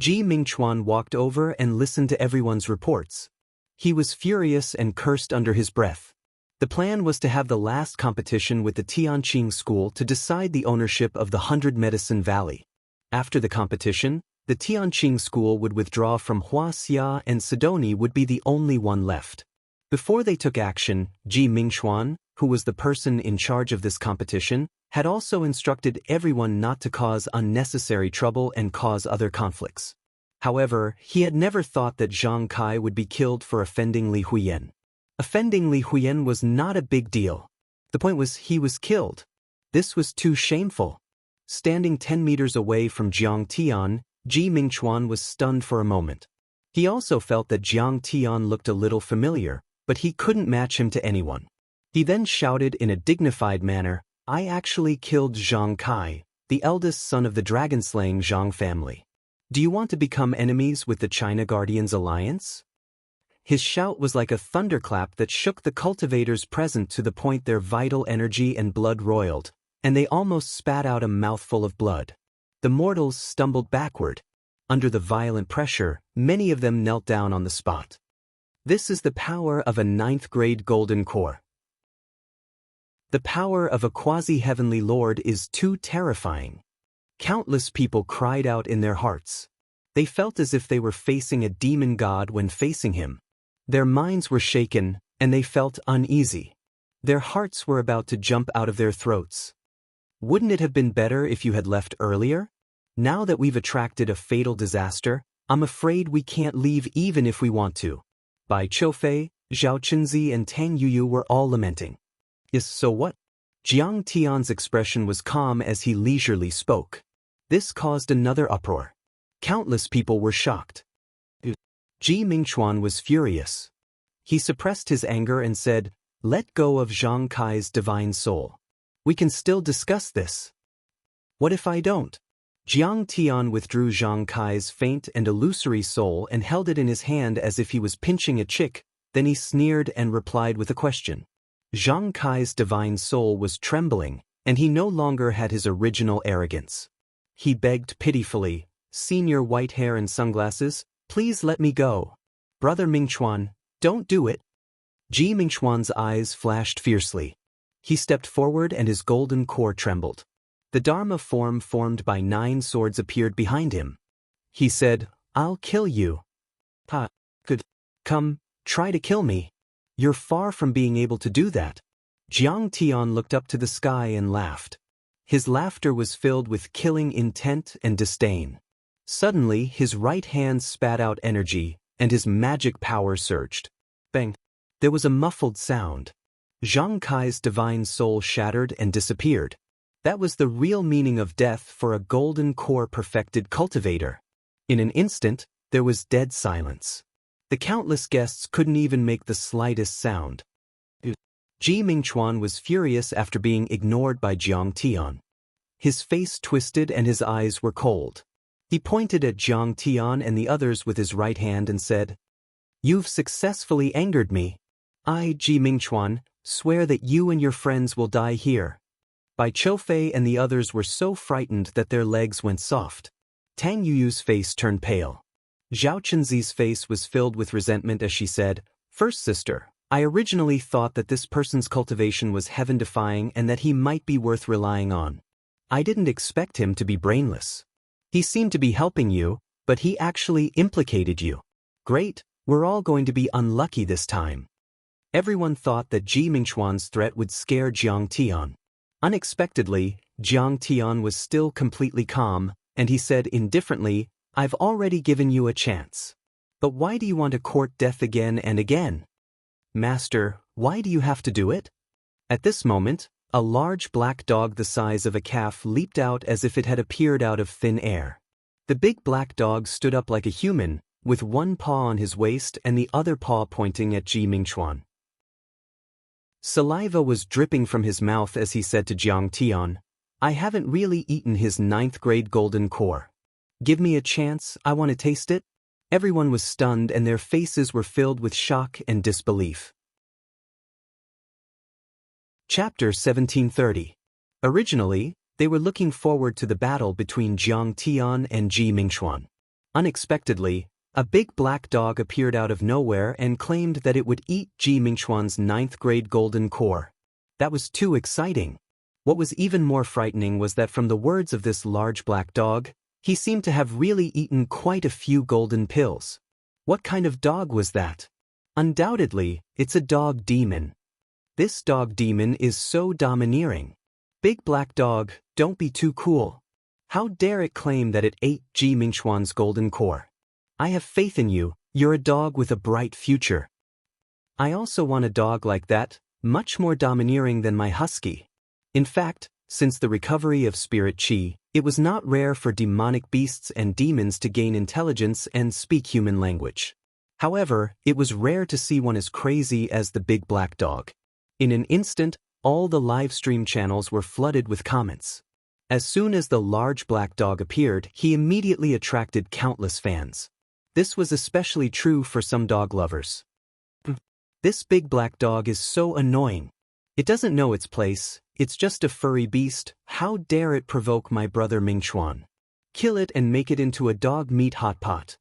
Ji Mingchuan walked over and listened to everyone's reports. He was furious and cursed under his breath. The plan was to have the last competition with the Tianqing school to decide the ownership of the 100 Medicine Valley. After the competition, the Tianqing school would withdraw from Huaxia and Sidoni would be the only one left. Before they took action, Ji Mingchuan, who was the person in charge of this competition, had also instructed everyone not to cause unnecessary trouble and cause other conflicts. However, he had never thought that Zhang Kai would be killed for offending Li Huyen. Offending Li Huyen was not a big deal. The point was he was killed. This was too shameful. Standing 10 meters away from Jiang Tian, Ji Mingchuan was stunned for a moment. He also felt that Jiang Tian looked a little familiar, but he couldn't match him to anyone. He then shouted in a dignified manner, "I actually killed Zhang Kai, the eldest son of the dragon-slaying Zhang family. Do you want to become enemies with the China Guardians Alliance?" His shout was like a thunderclap that shook the cultivators present to the point their vital energy and blood roiled, and they almost spat out a mouthful of blood. The mortals stumbled backward. Under the violent pressure, many of them knelt down on the spot. This is the power of a 9th grade golden core. The power of a quasi-heavenly lord is too terrifying. Countless people cried out in their hearts. They felt as if they were facing a demon god when facing him. Their minds were shaken, and they felt uneasy. Their hearts were about to jump out of their throats. Wouldn't it have been better if you had left earlier? Now that we've attracted a fatal disaster, I'm afraid we can't leave even if we want to. Bai Qiufei, Zhao Chenzi and Tang Yuyu were all lamenting. Yes, so what? Jiang Tian's expression was calm as he leisurely spoke. This caused another uproar. Countless people were shocked. Ji Mingchuan was furious. He suppressed his anger and said, "Let go of Zhang Kai's divine soul. We can still discuss this." "What if I don't?" Jiang Tian withdrew Zhang Kai's faint and illusory soul and held it in his hand as if he was pinching a chick, then he sneered and replied with a question. Zhang Kai's divine soul was trembling, and he no longer had his original arrogance. He begged pitifully, "Senior white hair and sunglasses, please let me go. Brother Mingchuan, don't do it." Ji Mingchuan's eyes flashed fiercely. He stepped forward and his golden core trembled. The Dharma form formed by 9 swords appeared behind him. He said, "I'll kill you." "Ha, good. Come, try to kill me. You're far from being able to do that." Jiang Tian looked up to the sky and laughed. His laughter was filled with killing intent and disdain. Suddenly, his right hand spat out energy, and his magic power surged. Bang! There was a muffled sound. Zhang Kai's divine soul shattered and disappeared. That was the real meaning of death for a golden core perfected cultivator. In an instant, there was dead silence. The countless guests couldn't even make the slightest sound. Ji Mingchuan was furious after being ignored by Jiang Tian. His face twisted and his eyes were cold. He pointed at Jiang Tian and the others with his right hand and said, "You've successfully angered me. I, Ji Mingchuan, swear that you and your friends will die here." Bai Qiufei and the others were so frightened that their legs went soft. Tang Yuyu's face turned pale. Zhao Chenzi's face was filled with resentment as she said, "First sister, I originally thought that this person's cultivation was heaven-defying and that he might be worth relying on. I didn't expect him to be brainless. He seemed to be helping you, but he actually implicated you. Great, we're all going to be unlucky this time." Everyone thought that Ji Mingchuan's threat would scare Jiang Tian. Unexpectedly, Jiang Tian was still completely calm, and he said indifferently, "I've already given you a chance. But why do you want to court death again and again? Master, why do you have to do it?" At this moment, a large black dog the size of a calf leaped out as if it had appeared out of thin air. The big black dog stood up like a human, with one paw on his waist and the other paw pointing at Ji Mingchuan. Saliva was dripping from his mouth as he said to Jiang Tian, "I haven't really eaten his 9th grade golden core. Give me a chance, I want to taste it." Everyone was stunned and their faces were filled with shock and disbelief. Chapter 1730. Originally, they were looking forward to the battle between Jiang Tian and Ji Mingchuan. Unexpectedly, a big black dog appeared out of nowhere and claimed that it would eat Ji Mingchuan's 9th grade golden core. That was too exciting. What was even more frightening was that from the words of this large black dog, he seemed to have really eaten quite a few golden pills. What kind of dog was that? Undoubtedly, it's a dog demon. This dog demon is so domineering. Big black dog, don't be too cool. How dare it claim that it ate Ji Mingchuan's golden core? I have faith in you, you're a dog with a bright future. I also want a dog like that, much more domineering than my husky. In fact, since the recovery of spirit chi, it was not rare for demonic beasts and demons to gain intelligence and speak human language. However, it was rare to see one as crazy as the big black dog. In an instant, all the live stream channels were flooded with comments. As soon as the large black dog appeared, he immediately attracted countless fans. This was especially true for some dog lovers. This big black dog is so annoying. It doesn't know its place, it's just a furry beast. How dare it provoke my brother Mingchuan? Kill it and make it into a dog meat hot pot.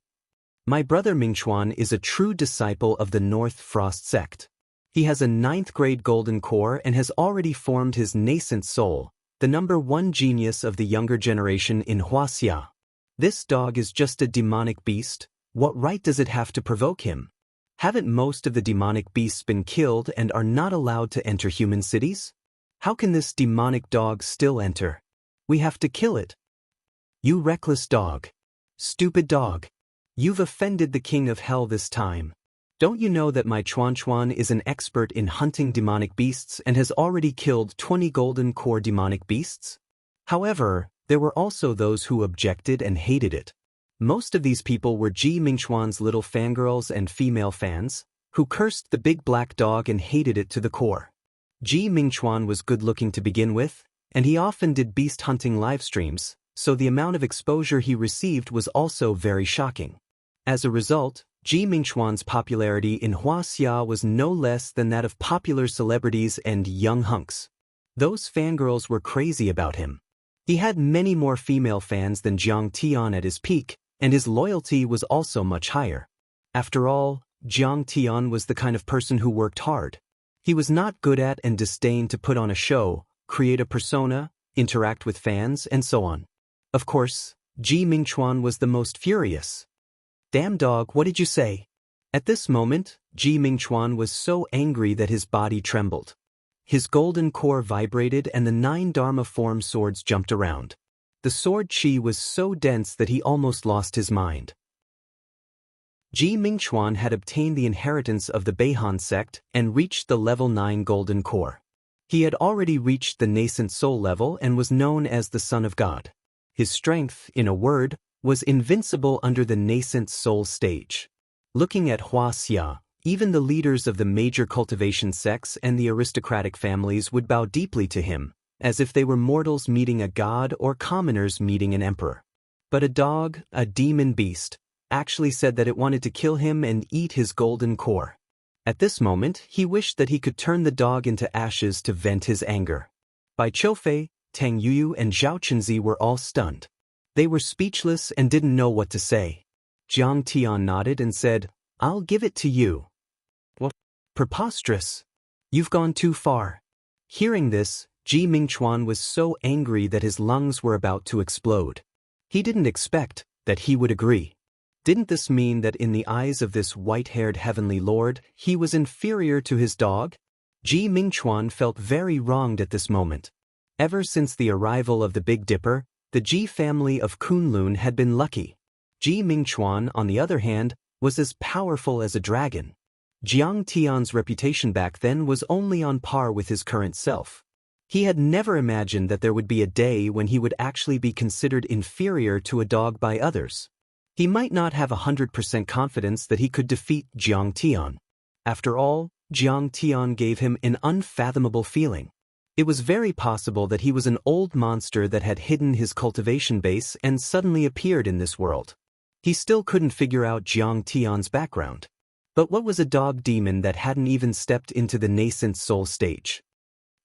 My brother Mingchuan is a true disciple of the North Frost sect. He has a 9th grade golden core and has already formed his nascent soul, the #1 genius of the younger generation in Wuxia. This dog is just a demonic beast. What right does it have to provoke him? Haven't most of the demonic beasts been killed and are not allowed to enter human cities? How can this demonic dog still enter? We have to kill it. You reckless dog. Stupid dog. You've offended the king of hell this time. Don't you know that my Chuan is an expert in hunting demonic beasts and has already killed 20 golden core demonic beasts? However, there were also those who objected and hated it. Most of these people were Ji Mingchuan's little fangirls and female fans, who cursed the big black dog and hated it to the core. Ji Mingchuan was good-looking to begin with, and he often did beast hunting live streams, so the amount of exposure he received was also very shocking. As a result, Ji Mingchuan's popularity in Wuxia was no less than that of popular celebrities and young hunks. Those fangirls were crazy about him. He had many more female fans than Jiang Tian at his peak, and his loyalty was also much higher. After all, Jiang Tian was the kind of person who worked hard. He was not good at and disdained to put on a show, create a persona, interact with fans, and so on. Of course, Ji Mingchuan was the most furious. Damn dog, what did you say? At this moment, Ji Mingchuan was so angry that his body trembled. His golden core vibrated and the 9 Dharma form swords jumped around. The sword chi was so dense that he almost lost his mind. Ji Mingchuan had obtained the inheritance of the Beihan sect and reached the level 9 golden core. He had already reached the nascent soul level and was known as the Son of God. His strength, in a word, was invincible under the nascent soul stage. Looking at Wuxia, even the leaders of the major cultivation sects and the aristocratic families would bow deeply to him, as if they were mortals meeting a god or commoners meeting an emperor. But a dog, a demon beast, actually said that it wanted to kill him and eat his golden core. At this moment, he wished that he could turn the dog into ashes to vent his anger. Bai Qiufei, Tang Yuyu, and Zhao Qinzi were all stunned. They were speechless and didn't know what to say. Jiang Tian nodded and said, "I'll give it to you." What? Preposterous. You've gone too far. Hearing this, Ji Mingchuan was so angry that his lungs were about to explode. He didn't expect that he would agree. Didn't this mean that in the eyes of this white-haired heavenly lord, he was inferior to his dog? Ji Mingchuan felt very wronged at this moment. Ever since the arrival of the Big Dipper, the Ji family of Kunlun had been lucky. Ji Mingchuan, on the other hand, was as powerful as a dragon. Jiang Tian's reputation back then was only on par with his current self. He had never imagined that there would be a day when he would actually be considered inferior to a dog by others. He might not have 100% confidence that he could defeat Jiang Tian. After all, Jiang Tian gave him an unfathomable feeling. It was very possible that he was an old monster that had hidden his cultivation base and suddenly appeared in this world. He still couldn't figure out Jiang Tian's background. But what was a dog demon that hadn't even stepped into the nascent soul stage?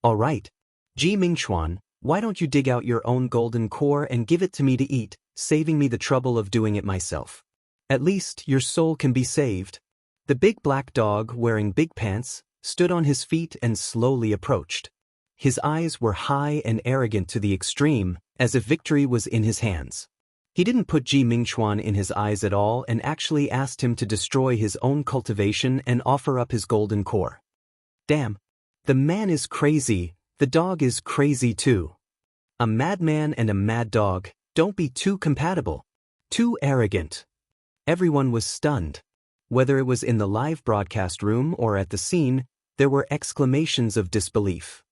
All right, Ji Mingchuan, why don't you dig out your own golden core and give it to me to eat, saving me the trouble of doing it myself? At least your soul can be saved. The big black dog, wearing big pants, stood on his feet and slowly approached. His eyes were high and arrogant to the extreme, as if victory was in his hands. He didn't put Ji Mingchuan in his eyes at all and actually asked him to destroy his own cultivation and offer up his golden core. Damn, the man is crazy, the dog is crazy too. A madman and a mad dog, don't be too compatible. Too arrogant. Everyone was stunned. Whether it was in the live broadcast room or at the scene, there were exclamations of disbelief.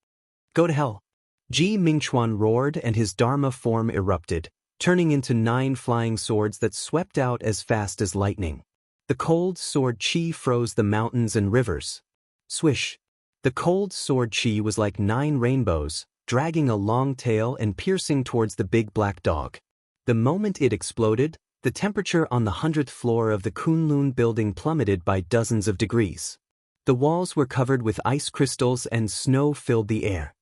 Go to hell. Ji Mingchuan roared and his Dharma form erupted, turning into 9 flying swords that swept out as fast as lightning. The cold sword chi froze the mountains and rivers. Swish. The cold sword chi was like 9 rainbows, dragging a long tail and piercing towards the big black dog. The moment it exploded, the temperature on the 100th floor of the Kunlun building plummeted by dozens of degrees. The walls were covered with ice crystals and snow filled the air.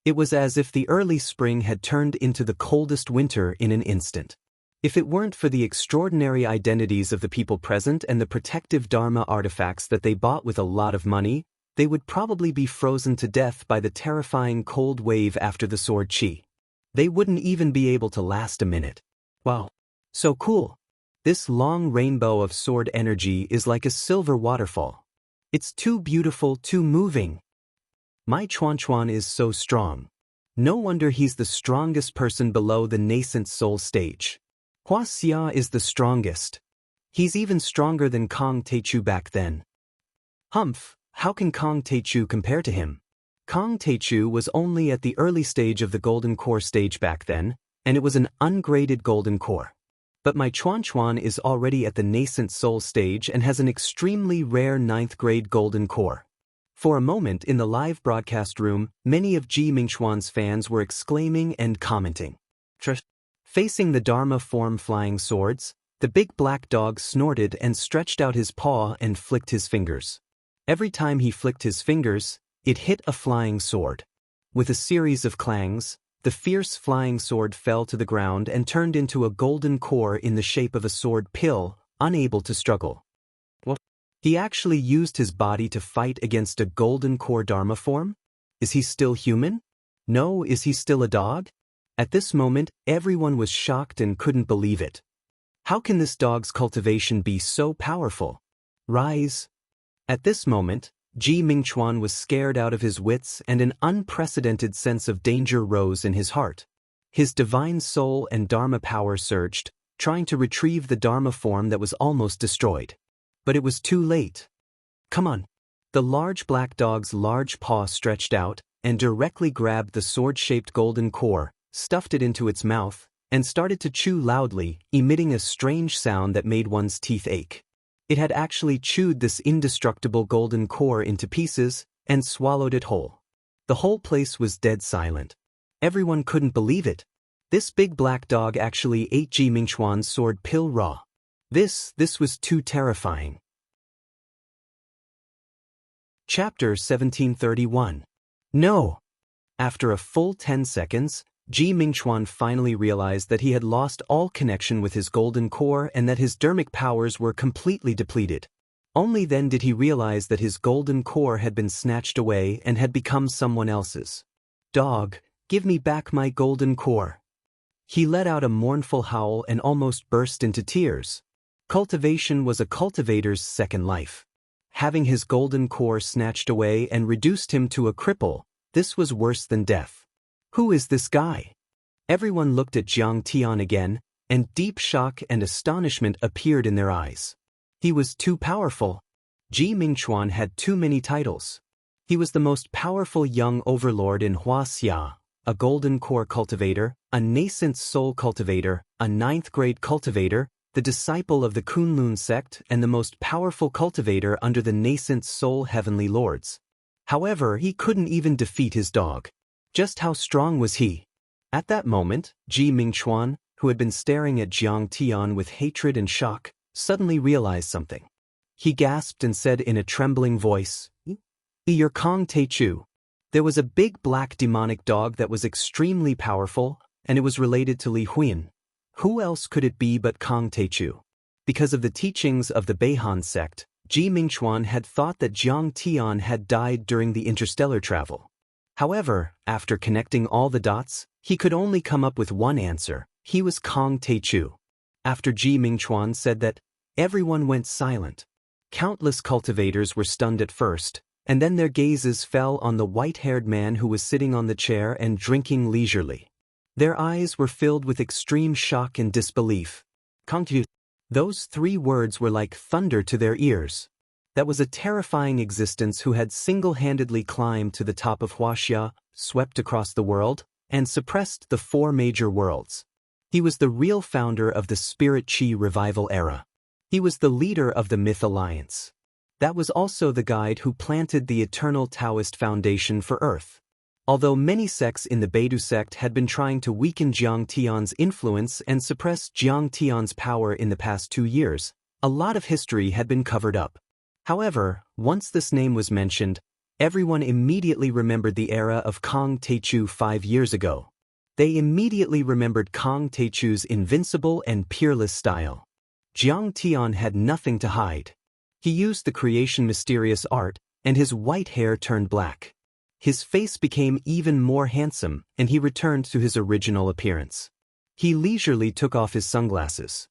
It was as if the early spring had turned into the coldest winter in an instant. If it weren't for the extraordinary identities of the people present and the protective Dharma artifacts that they bought with a lot of money, they would probably be frozen to death by the terrifying cold wave after the sword chi. They wouldn't even be able to last a minute. Wow. So cool. This long rainbow of sword energy is like a silver waterfall. It's too beautiful, too moving. My Chuan is so strong. No wonder he's the strongest person below the nascent soul stage. Wuxia is the strongest. He's even stronger than Kong Teichu back then. Humph, how can Kong Teichu compare to him? Kong Teichu was only at the early stage of the golden core stage back then, and it was an ungraded golden core. But my Chuan is already at the nascent soul stage and has an extremely rare 9th grade golden core. For a moment in the live broadcast room, many of Ji Mingxuan's fans were exclaiming and commenting. Facing the Dharma form flying swords, the big black dog snorted and stretched out his paw and flicked his fingers. Every time he flicked his fingers, it hit a flying sword. With a series of clangs, the fierce flying sword fell to the ground and turned into a golden core in the shape of a sword pill, unable to struggle. What? He actually used his body to fight against a golden core Dharma form? Is he still human? No, is he still a dog? At this moment, everyone was shocked and couldn't believe it. How can this dog's cultivation be so powerful? Rise. At this moment, Ji Mingxuan was scared out of his wits and an unprecedented sense of danger rose in his heart. His divine soul and Dharma power surged, trying to retrieve the Dharma form that was almost destroyed. But it was too late. Come on. The large black dog's large paw stretched out and directly grabbed the sword-shaped golden core, stuffed it into its mouth, and started to chew loudly, emitting a strange sound that made one's teeth ache. It had actually chewed this indestructible golden core into pieces and swallowed it whole. The whole place was dead silent. Everyone couldn't believe it. This big black dog actually ate Ji Mingxuan's sword pill raw. This was too terrifying. Chapter 1731. No! After a full 10 seconds, Ji Mingxuan finally realized that he had lost all connection with his golden core and that his dermic powers were completely depleted. Only then did he realize that his golden core had been snatched away and had become someone else's. Dog, give me back my golden core. He let out a mournful howl and almost burst into tears. Cultivation was a cultivator's second life. Having his golden core snatched away and reduced him to a cripple, this was worse than death. Who is this guy? Everyone looked at Jiang Tian again, and deep shock and astonishment appeared in their eyes. He was too powerful. Ji Mingxuan had too many titles. He was the most powerful young overlord in Wuxia, a golden core cultivator, a nascent soul cultivator, a 9th grade cultivator, the disciple of the Kunlun sect and the most powerful cultivator under the nascent soul heavenly lords. However, he couldn't even defeat his dog. Just how strong was he? At that moment, Ji Mingxuan, who had been staring at Jiang Tian with hatred and shock, suddenly realized something. He gasped and said in a trembling voice, "You're Kong Teichu." There was a big black demonic dog that was extremely powerful, and it was related to Li Huan. Who else could it be but Kong Teichu? Because of the teachings of the Beihan sect, Ji Mingxuan had thought that Jiang Tian had died during the interstellar travel. However, after connecting all the dots, he could only come up with one answer. He was Kong Teichu. After Ji Mingxuan said that, everyone went silent. Countless cultivators were stunned at first, and then their gazes fell on the white-haired man who was sitting on the chair and drinking leisurely. Their eyes were filled with extreme shock and disbelief. Cultivate. Those 3 words were like thunder to their ears. That was a terrifying existence who had single-handedly climbed to the top of Wuxia, swept across the world, and suppressed the 4 major worlds. He was the real founder of the Spirit Qi revival era. He was the leader of the Myth Alliance. That was also the guide who planted the eternal Taoist foundation for Earth. Although many sects in the Beidu sect had been trying to weaken Jiang Tian's influence and suppress Jiang Tian's power in the past 2 years, a lot of history had been covered up. However, once this name was mentioned, everyone immediately remembered the era of Kong Teichu 5 years ago. They immediately remembered Kong Teichu's invincible and peerless style. Jiang Tian had nothing to hide. He used the creation mysterious art, and his white hair turned black. His face became even more handsome, and he returned to his original appearance. He leisurely took off his sunglasses.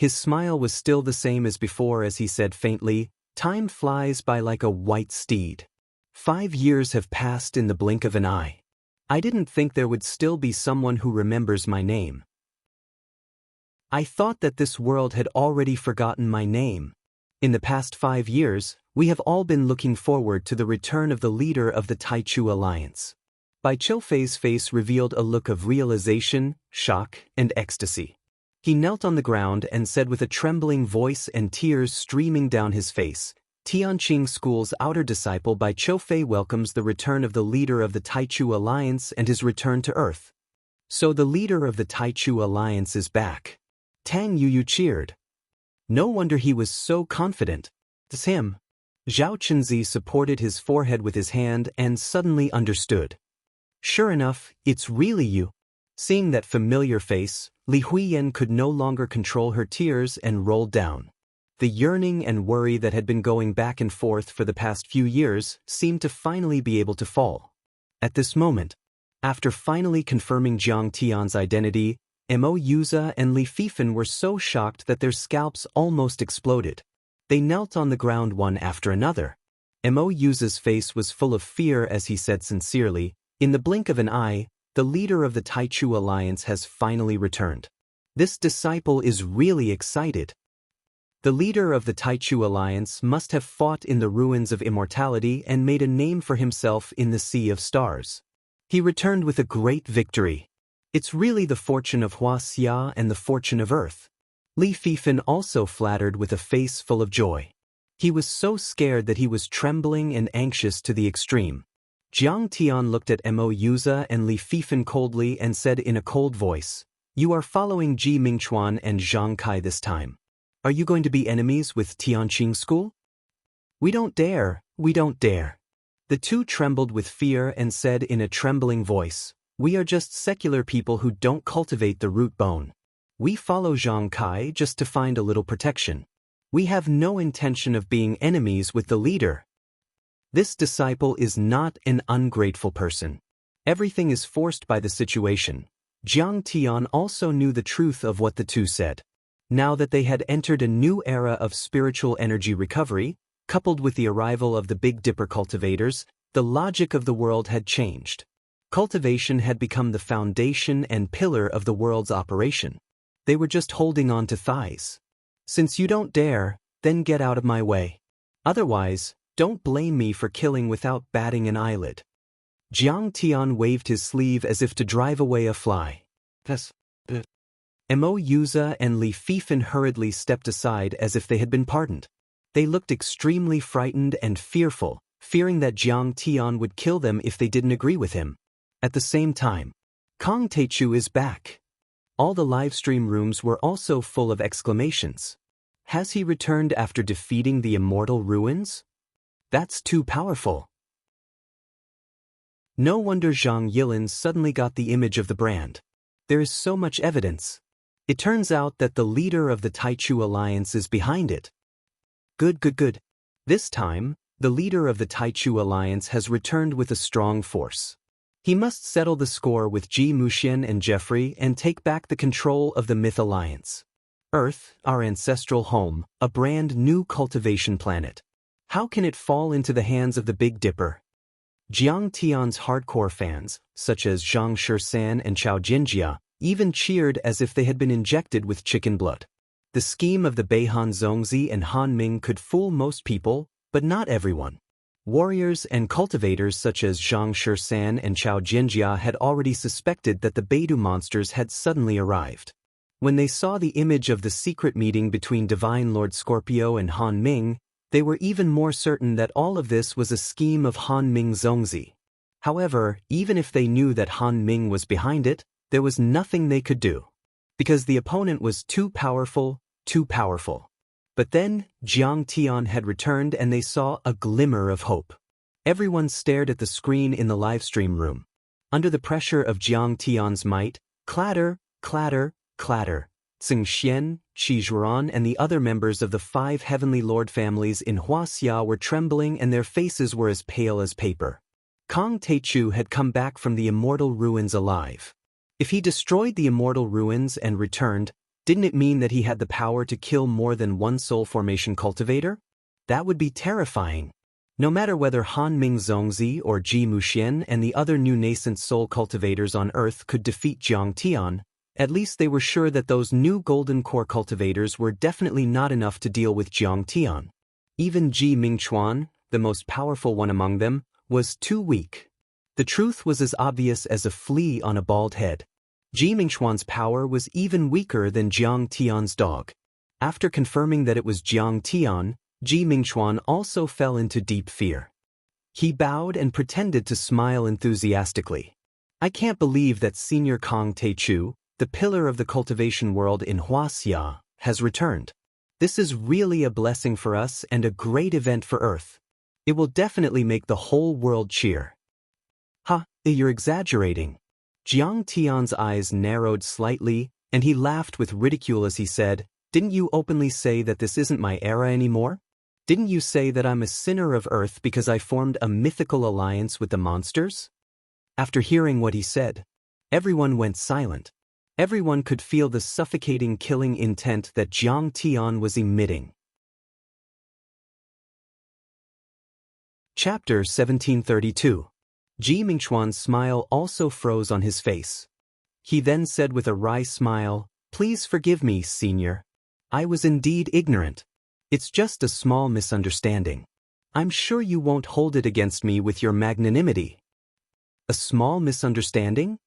His smile was still the same as before as he said faintly, "Time flies by like a white steed. 5 years have passed in the blink of an eye. I didn't think there would still be someone who remembers my name. I thought that this world had already forgotten my name. In the past 5 years, we have all been looking forward to the return of the leader of the Taichu Alliance." Bai Qiufei's face revealed a look of realization, shock, and ecstasy. He knelt on the ground and said with a trembling voice and tears streaming down his face, "Tianqing School's outer disciple Bai Qiufei welcomes the return of the leader of the Taichu Alliance and his return to Earth." So the leader of the Taichu Alliance is back. Tang Yuyu cheered. No wonder he was so confident. It's him. Zhao Chenzi supported his forehead with his hand and suddenly understood. Sure enough, it's really you. Seeing that familiar face, Li Huiyan could no longer control her tears and rolled down. The yearning and worry that had been going back and forth for the past few years seemed to finally be able to fall. At this moment, after finally confirming Jiang Tian's identity, Mo Yuza and Li Fifan were so shocked that their scalps almost exploded. They knelt on the ground one after another. Mo Yuza's face was full of fear as he said sincerely, "In the blink of an eye, the leader of the Taichu Alliance has finally returned. This disciple is really excited." The leader of the Taichu Alliance must have fought in the ruins of immortality and made a name for himself in the Sea of Stars. He returned with a great victory. It's really the fortune of Wuxia and the fortune of Earth. Li Fifan also flattered with a face full of joy. He was so scared that he was trembling and anxious to the extreme. Jiang Tian looked at Mo Yuza and Li Fifan coldly and said in a cold voice, "You are following Ji Mingchuan and Zhang Kai this time. Are you going to be enemies with Tianqing School?" We don't dare. The two trembled with fear and said in a trembling voice, "We are just secular people who don't cultivate the root bone. We follow Zhang Kai just to find a little protection. We have no intention of being enemies with the leader. This disciple is not an ungrateful person. Everything is forced by the situation." Jiang Tian also knew the truth of what the two said. Now that they had entered a new era of spiritual energy recovery, coupled with the arrival of the Big Dipper cultivators, the logic of the world had changed. Cultivation had become the foundation and pillar of the world's operation. They were just holding on to thighs. Since you don't dare, then get out of my way. Otherwise, don't blame me for killing without batting an eyelid. Jiang Tian waved his sleeve as if to drive away a fly. Mo Yuza and Li Fifan hurriedly stepped aside as if they had been pardoned. They looked extremely frightened and fearful, fearing that Jiang Tian would kill them if they didn't agree with him. At the same time, Kong Taichu is back. All the livestream rooms were also full of exclamations. Has he returned after defeating the immortal ruins? That's too powerful. No wonder Zhang Yilin suddenly got the image of the brand. There is so much evidence. It turns out that the leader of the Taichu Alliance is behind it. Good. This time, the leader of the Taichu Alliance has returned with a strong force. He must settle the score with Ji Muxian and Jeffrey and take back the control of the Myth Alliance. Earth, our ancestral home, a brand new cultivation planet. How can it fall into the hands of the Big Dipper? Jiang Tian's hardcore fans, such as Zhang Shisan and Chao Jinjia, even cheered as if they had been injected with chicken blood. The scheme of the Beihan Zongzi and Han Ming could fool most people, but not everyone. Warriors and cultivators such as Zhang Shisan and Chao Jinjia had already suspected that the Beidou monsters had suddenly arrived. When they saw the image of the secret meeting between Divine Lord Scorpio and Han Ming, they were even more certain that all of this was a scheme of Han Ming Zongzi. However, even if they knew that Han Ming was behind it, there was nothing they could do. Because the opponent was too powerful. But then, Jiang Tian had returned and they saw a glimmer of hope. Everyone stared at the screen in the livestream room. Under the pressure of Jiang Tian's might, clatter, Tsing Xian, Qi Zhuan and the other members of the 5 Heavenly Lord families in Huaxia were trembling and their faces were as pale as paper. Kong Taichu had come back from the immortal ruins alive. If he destroyed the immortal ruins and returned, Didn't it mean that he had the power to kill more than one soul formation cultivator? That would be terrifying. No matter whether Han Ming Zongzi or Ji Muxian and the other new nascent soul cultivators on Earth could defeat Jiang Tian, at least they were sure that those new golden core cultivators were definitely not enough to deal with Jiang Tian. Even Ji Mingchuan, the most powerful one among them, was too weak. The truth was as obvious as a flea on a bald head. Ji Mingchuan's power was even weaker than Jiang Tian's dog. After confirming that it was Jiang Tian, Ji Mingchuan also fell into deep fear. He bowed and pretended to smile enthusiastically. I can't believe that Senior Kong Teichu, the pillar of the cultivation world in Wuxia, has returned. This is really a blessing for us and a great event for Earth. It will definitely make the whole world cheer. Ha, you're exaggerating. Jiang Tian's eyes narrowed slightly, and he laughed with ridicule as he said, "Didn't you openly say that this isn't my era anymore? Didn't you say that I'm a sinner of Earth because I formed a mythical alliance with the monsters?" After hearing what he said, everyone went silent. Everyone could feel the suffocating killing intent that Jiang Tian was emitting. Chapter 1732. Ji Mingchuan's smile also froze on his face. He then said with a wry smile, "Please forgive me, Senior. I was indeed ignorant. It's just a small misunderstanding. I'm sure you won't hold it against me with your magnanimity." A small misunderstanding?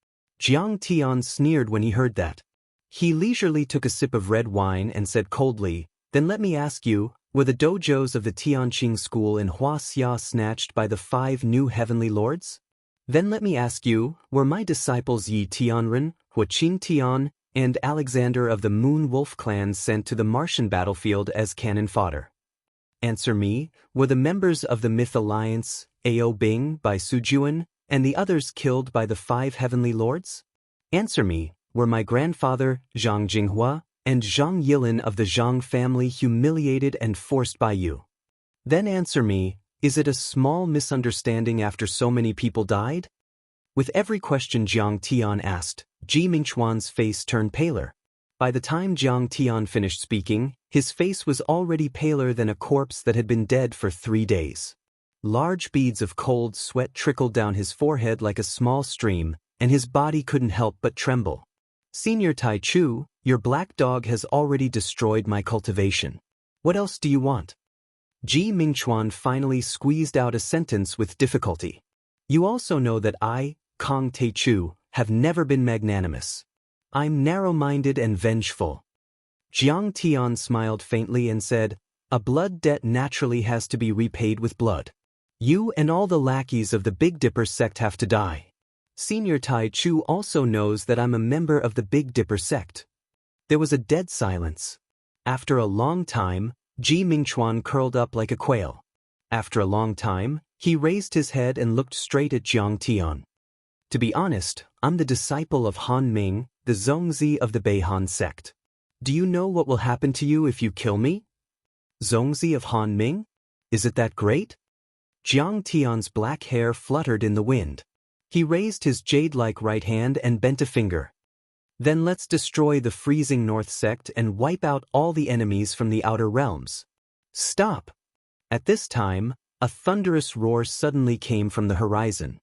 Jiang Tian sneered when he heard that. He leisurely took a sip of red wine and said coldly, "Then let me ask you, were the dojos of the Tianqing school in Wuxia snatched by the 5 new heavenly lords? Then let me ask you, were my disciples Yi Tianren, Huaqin Tian, and Alexander of the Moon Wolf clan sent to the Martian battlefield as cannon fodder? Answer me, were the members of the Myth Alliance, Ao Bing by Sujuan, and the others killed by the 5 heavenly lords? Answer me, were my grandfather, Zhang Jinghua, and Zhang Yilin of the Zhang family humiliated and forced by you? Then answer me, is it a small misunderstanding after so many people died?" With every question Jiang Tian asked, Ji Mingchuan's face turned paler. By the time Jiang Tian finished speaking, his face was already paler than a corpse that had been dead for 3 days. Large beads of cold sweat trickled down his forehead like a small stream, and his body couldn't help but tremble. "Senior Taichu, your black dog has already destroyed my cultivation. What else do you want?" Ji Mingchuan finally squeezed out a sentence with difficulty. "You also know that I, Kong Teichu, have never been magnanimous. I'm narrow-minded and vengeful." Jiang Tian smiled faintly and said, "A blood debt naturally has to be repaid with blood. You and all the lackeys of the Big Dipper sect have to die. Senior Taichu also knows that I'm a member of the Big Dipper sect." There was a dead silence. After a long time, Ji Mingchuan curled up like a quail. After a long time, he raised his head and looked straight at Jiang Tian. "To be honest, I'm the disciple of Han Ming, the Zongzi of the Beihan sect. Do you know what will happen to you if you kill me?" "Zongzi of Han Ming? Is it that great?" Jiang Tian's black hair fluttered in the wind. He raised his jade-like right hand and bent a finger. "Then let's destroy the freezing North sect and wipe out all the enemies from the outer realms." "Stop!" At this time, a thunderous roar suddenly came from the horizon.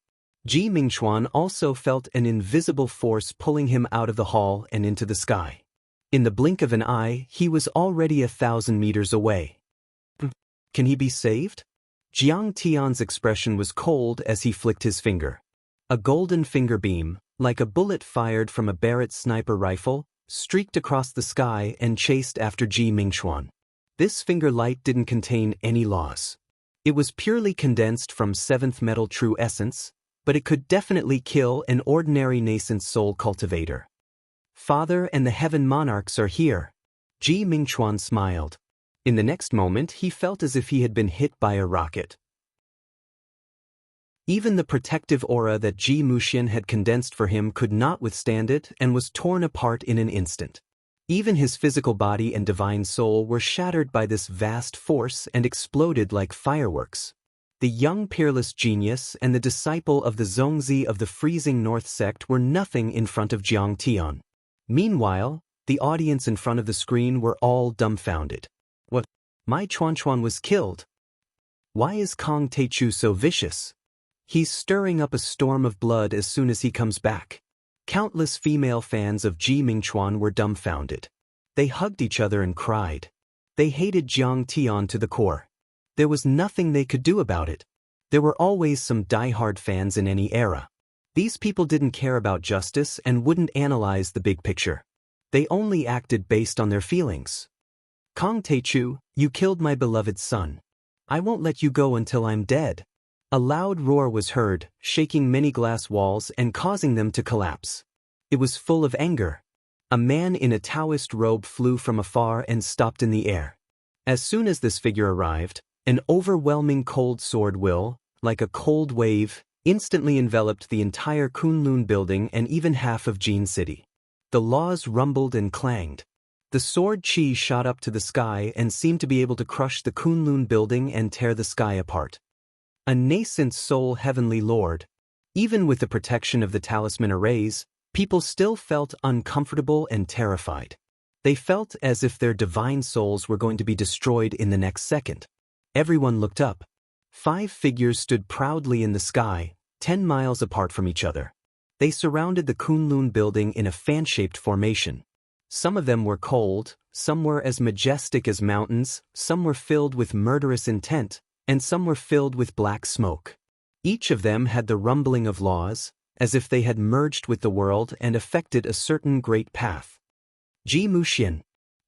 Ji Mingchuan also felt an invisible force pulling him out of the hall and into the sky. In the blink of an eye, he was already 1,000 meters away. Can he be saved? Jiang Tian's expression was cold as he flicked his finger. A golden finger beam, like a bullet fired from a Barrett sniper rifle, streaked across the sky and chased after Ji Mingchuan. This finger light didn't contain any laws. It was purely condensed from 7th metal true essence, but it could definitely kill an ordinary nascent soul cultivator. "Father and the heaven monarchs are here." Ji Mingchuan smiled. In the next moment, he felt as if he had been hit by a rocket. Even the protective aura that Ji Muxian had condensed for him could not withstand it and was torn apart in an instant. Even his physical body and divine soul were shattered by this vast force and exploded like fireworks. The young peerless genius and the disciple of the Zongzi of the freezing North sect were nothing in front of Jiang Tian. Meanwhile, The audience in front of the screen were all dumbfounded. What? My Chuan was killed? Why is Kong Taechu so vicious? He's stirring up a storm of blood as soon as he comes back. Countless female fans of Ji Mingchuan were dumbfounded. They hugged each other and cried. They hated Jiang Tian to the core. There was nothing they could do about it. There were always some die-hard fans in any era. These people didn't care about justice and wouldn't analyze the big picture. They only acted based on their feelings. Kong Taechu, you killed my beloved son. I won't let you go until I'm dead. A loud roar was heard, shaking many glass walls and causing them to collapse. It was full of anger. A man in a Taoist robe flew from afar and stopped in the air. As soon as this figure arrived, an overwhelming cold sword will, like a cold wave, instantly enveloped the entire Kunlun building and even half of Jin City. The laws rumbled and clanged. The sword chi shot up to the sky and seemed to be able to crush the Kunlun building and tear the sky apart. A nascent soul heavenly lord. Even with the protection of the talisman arrays, people still felt uncomfortable and terrified. They felt as if their divine souls were going to be destroyed in the next second. Everyone looked up. 5 figures stood proudly in the sky, 10 miles apart from each other. They surrounded the Kunlun building in a fan-shaped formation. Some of them were cold, some were as majestic as mountains, some were filled with murderous intent, and some were filled with black smoke. Each of them had the rumbling of laws, as if they had merged with the world and affected a certain great path. Ji Muxian,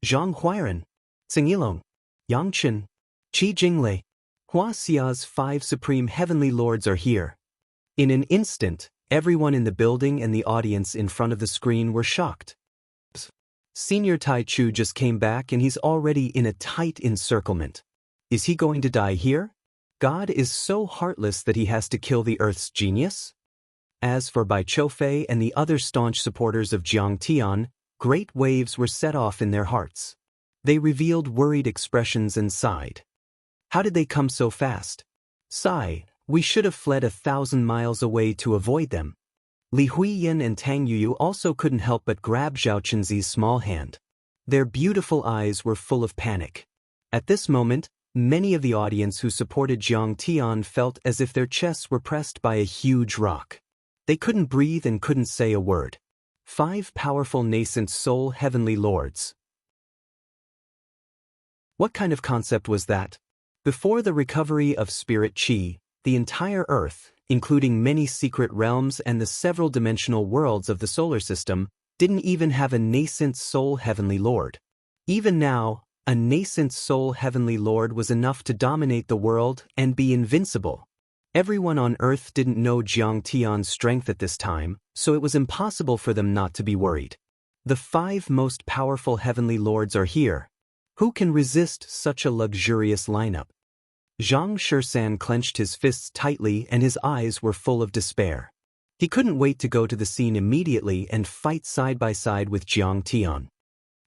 Zhang Huairan, Tsing Yilong, Yang Chen, Qi Jinglei, Hua Xia's 5 supreme heavenly lords are here. In an instant, everyone in the building and the audience in front of the screen were shocked. Senior Tai Chu just came back and he's already in a tight encirclement. Is he going to die here? God is so heartless that he has to kill the Earth's genius? As for Bai Choufei and the other staunch supporters of Jiang Tian, great waves were set off in their hearts. They revealed worried expressions and sighed. How did they come so fast? Sigh, we should have fled 1,000 miles away to avoid them. Li Huiyin and Tang Yuyu also couldn't help but grab Zhao Chenzi's small hand. Their beautiful eyes were full of panic. At this moment, many of the audience who supported Jiang Tian felt as if their chests were pressed by a huge rock. They couldn't breathe and couldn't say a word. 5 powerful nascent soul heavenly lords. What kind of concept was that? Before the recovery of spirit chi, the entire Earth, including many secret realms and the several dimensional worlds of the solar system, didn't even have a nascent soul heavenly lord. Even now, a nascent soul heavenly lord was enough to dominate the world and be invincible. Everyone on Earth didn't know Jiang Tian's strength at this time, so it was impossible for them not to be worried. The 5 most powerful heavenly lords are here. Who can resist such a luxurious lineup? Zhang Shursan clenched his fists tightly and his eyes were full of despair. He couldn't wait to go to the scene immediately and fight side by side with Jiang Tian.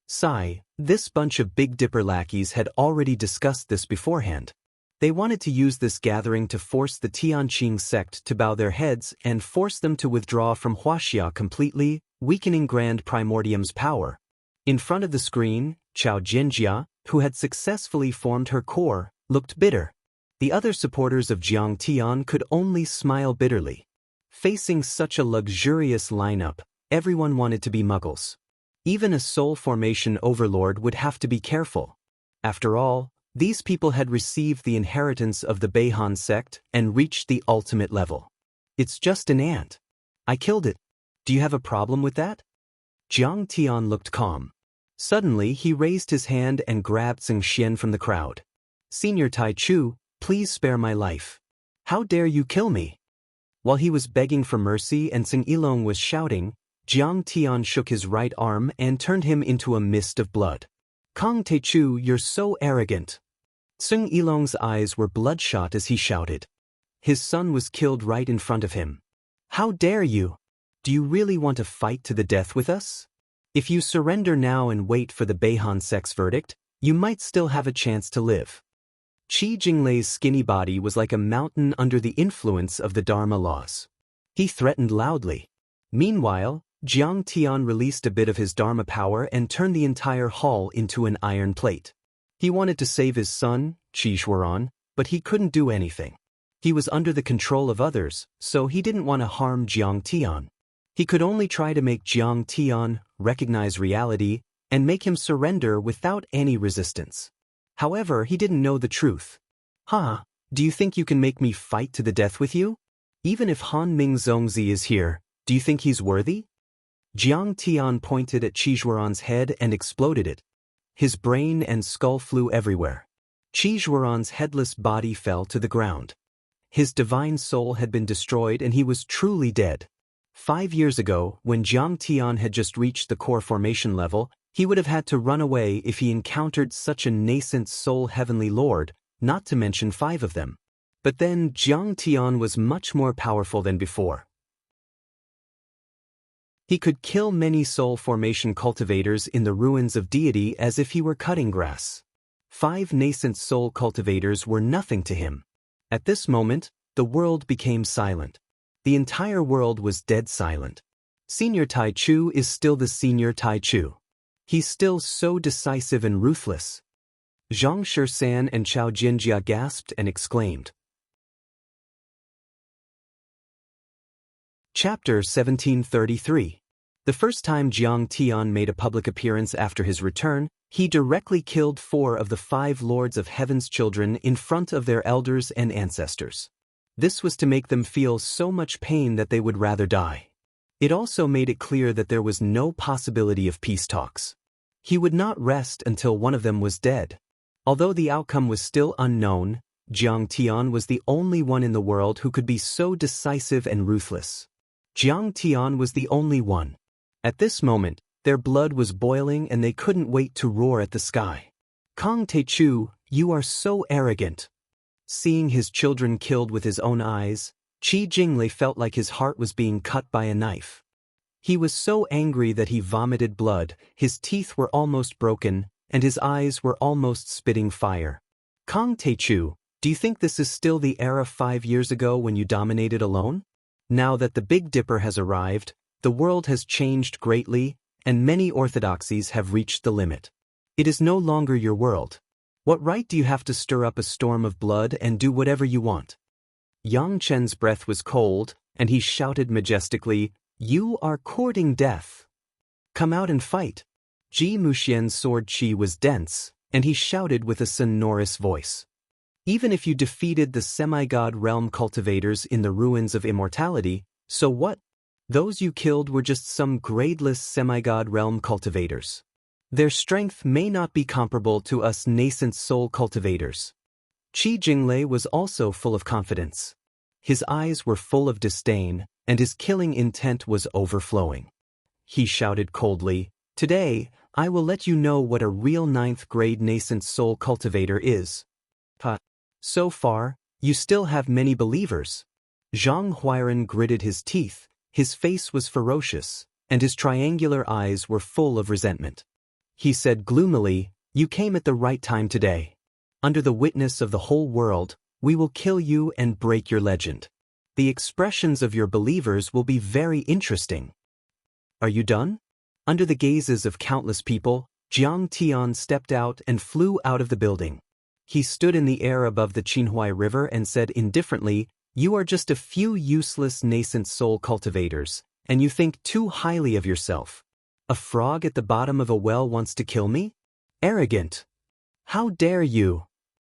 Sigh, this bunch of Big Dipper lackeys had already discussed this beforehand. They wanted to use this gathering to force the Tianqing sect to bow their heads and force them to withdraw from Huaxia completely, weakening Grand Primordium's power. In front of the screen, Chao Jinjia, who had successfully formed her core, looked bitter. The other supporters of Jiang Tian could only smile bitterly. Facing such a luxurious lineup, everyone wanted to be muggles. Even a soul formation overlord would have to be careful. After all, these people had received the inheritance of the Beihan sect and reached the ultimate level. It's just an ant. I killed it. Do you have a problem with that? Jiang Tian looked calm. Suddenly he raised his hand and grabbed Tseng Xian from the crowd. Senior Tai Chu, please spare my life. How dare you kill me? While he was begging for mercy and Tseng Yilong was shouting, Jiang Tian shook his right arm and turned him into a mist of blood. Kong Taechu, you're so arrogant. Tseng Yilong's eyes were bloodshot as he shouted. His son was killed right in front of him. How dare you? Do you really want to fight to the death with us? If you surrender now and wait for the Beihan sect's verdict, you might still have a chance to live. Qi Jinglei's skinny body was like a mountain under the influence of the Dharma laws. He threatened loudly. Meanwhile, Jiang Tian released a bit of his Dharma power and turned the entire hall into an iron plate. He wanted to save his son, Qi Shuoran, but he couldn't do anything. He was under the control of others, so he didn't want to harm Jiang Tian. He could only try to make Jiang Tian recognize reality and make him surrender without any resistance. However, he didn't know the truth. Do you think you can make me fight to the death with you? Even if Han Ming Zongzi is here, do you think he's worthy? Jiang Tian pointed at Qi Shuoran's head and exploded it. His brain and skull flew everywhere. Qi Shuoran's headless body fell to the ground. His divine soul had been destroyed and he was truly dead. 5 years ago, when Jiang Tian had just reached the core formation level, he would have had to run away if he encountered such a nascent soul heavenly lord, not to mention 5 of them. But then Jiang Tian was much more powerful than before. He could kill many soul formation cultivators in the ruins of deity as if he were cutting grass. 5 nascent soul cultivators were nothing to him. At this moment, the world became silent. The entire world was dead silent. Senior Tai Chu is still the Senior Tai Chu. He's still so decisive and ruthless. Zhang Shisan and Chao Jinjia gasped and exclaimed. Chapter 1733. The first time Jiang Tian made a public appearance after his return, he directly killed 4 of the 5 lords of heaven's children in front of their elders and ancestors. This was to make them feel so much pain that they would rather die. It also made it clear that there was no possibility of peace talks. He would not rest until one of them was dead. Although the outcome was still unknown, Jiang Tian was the only one in the world who could be so decisive and ruthless. Jiang Tian was the only one. At this moment, their blood was boiling and they couldn't wait to roar at the sky. Kong Teichu, you are so arrogant. Seeing his children killed with his own eyes, Qi Jinglei felt like his heart was being cut by a knife. He was so angry that he vomited blood, his teeth were almost broken, and his eyes were almost spitting fire. Kong Teichu, do you think this is still the era 5 years ago when you dominated alone? Now that the Big Dipper has arrived, the world has changed greatly, and many orthodoxies have reached the limit. It is no longer your world. What right do you have to stir up a storm of blood and do whatever you want? Yang Chen's breath was cold, and he shouted majestically, "You are courting death. Come out and fight." Ji Muxian's sword qi was dense, and he shouted with a sonorous voice. Even if you defeated the semi-god realm cultivators in the ruins of immortality, so what? Those you killed were just some gradeless semi-god realm cultivators. Their strength may not be comparable to us nascent soul cultivators. Qi Jinglei was also full of confidence. His eyes were full of disdain, and his killing intent was overflowing. He shouted coldly, "Today, I will let you know what a real 9th grade nascent soul cultivator is." So far, you still have many believers. Zhang Huairan gritted his teeth, his face was ferocious, and his triangular eyes were full of resentment. He said gloomily, "You came at the right time today. Under the witness of the whole world, we will kill you and break your legend. The expressions of your believers will be very interesting." Are you done? Under the gazes of countless people, Jiang Tian stepped out and flew out of the building. He stood in the air above the Qinhuai River and said indifferently, "You are just a few useless nascent soul cultivators, and you think too highly of yourself. A frog at the bottom of a well wants to kill me? Arrogant! How dare you?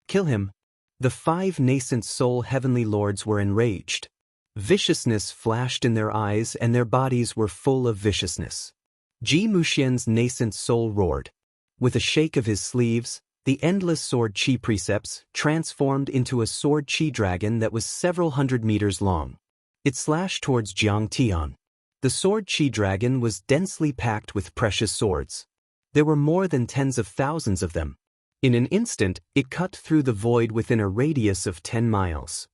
Kill him." The 5 nascent soul heavenly lords were enraged. Viciousness flashed in their eyes and their bodies were full of viciousness. Ji Muxian's nascent soul roared. With a shake of his sleeves, the endless sword chi precepts transformed into a sword chi dragon that was several hundred meters long. It slashed towards Jiang Tian. The sword chi dragon was densely packed with precious swords. There were more than tens of thousands of them. In an instant, it cut through the void within a radius of 10 miles.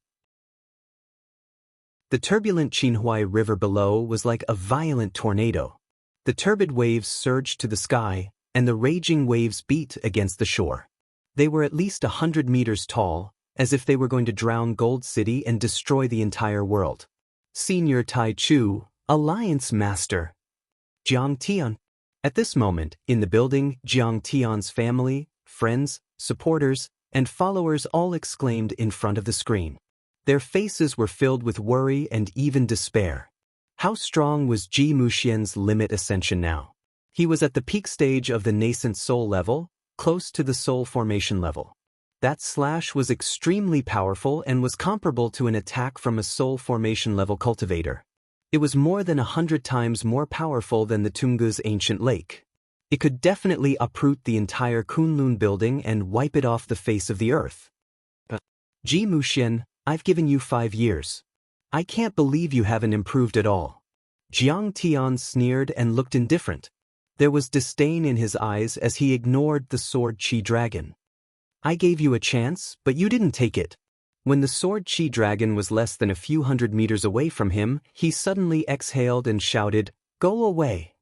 The turbulent Qinhuai River below was like a violent tornado. The turbid waves surged to the sky, and the raging waves beat against the shore. They were at least 100 meters tall, as if they were going to drown Gold City and destroy the entire world. Senior Tai Chu, Alliance Master. Jiang Tian. At this moment, in the building, Jiang Tian's family, friends, supporters, and followers all exclaimed in front of the screen. Their faces were filled with worry and even despair. How strong was Ji Muxian's limit ascension now? He was at the peak stage of the nascent soul level, close to the soul formation level. That slash was extremely powerful and was comparable to an attack from a soul formation level cultivator. It was more than 100 times more powerful than the Tungu's ancient lake. It could definitely uproot the entire Kunlun building and wipe it off the face of the earth. Ji Muxian, I've given you 5 years. I can't believe you haven't improved at all. Jiang Tian sneered and looked indifferent. There was disdain in his eyes as he ignored the sword Chi dragon. I gave you a chance, but you didn't take it. When the sword Chi dragon was less than a few hundred meters away from him, he suddenly exhaled and shouted, "Go away."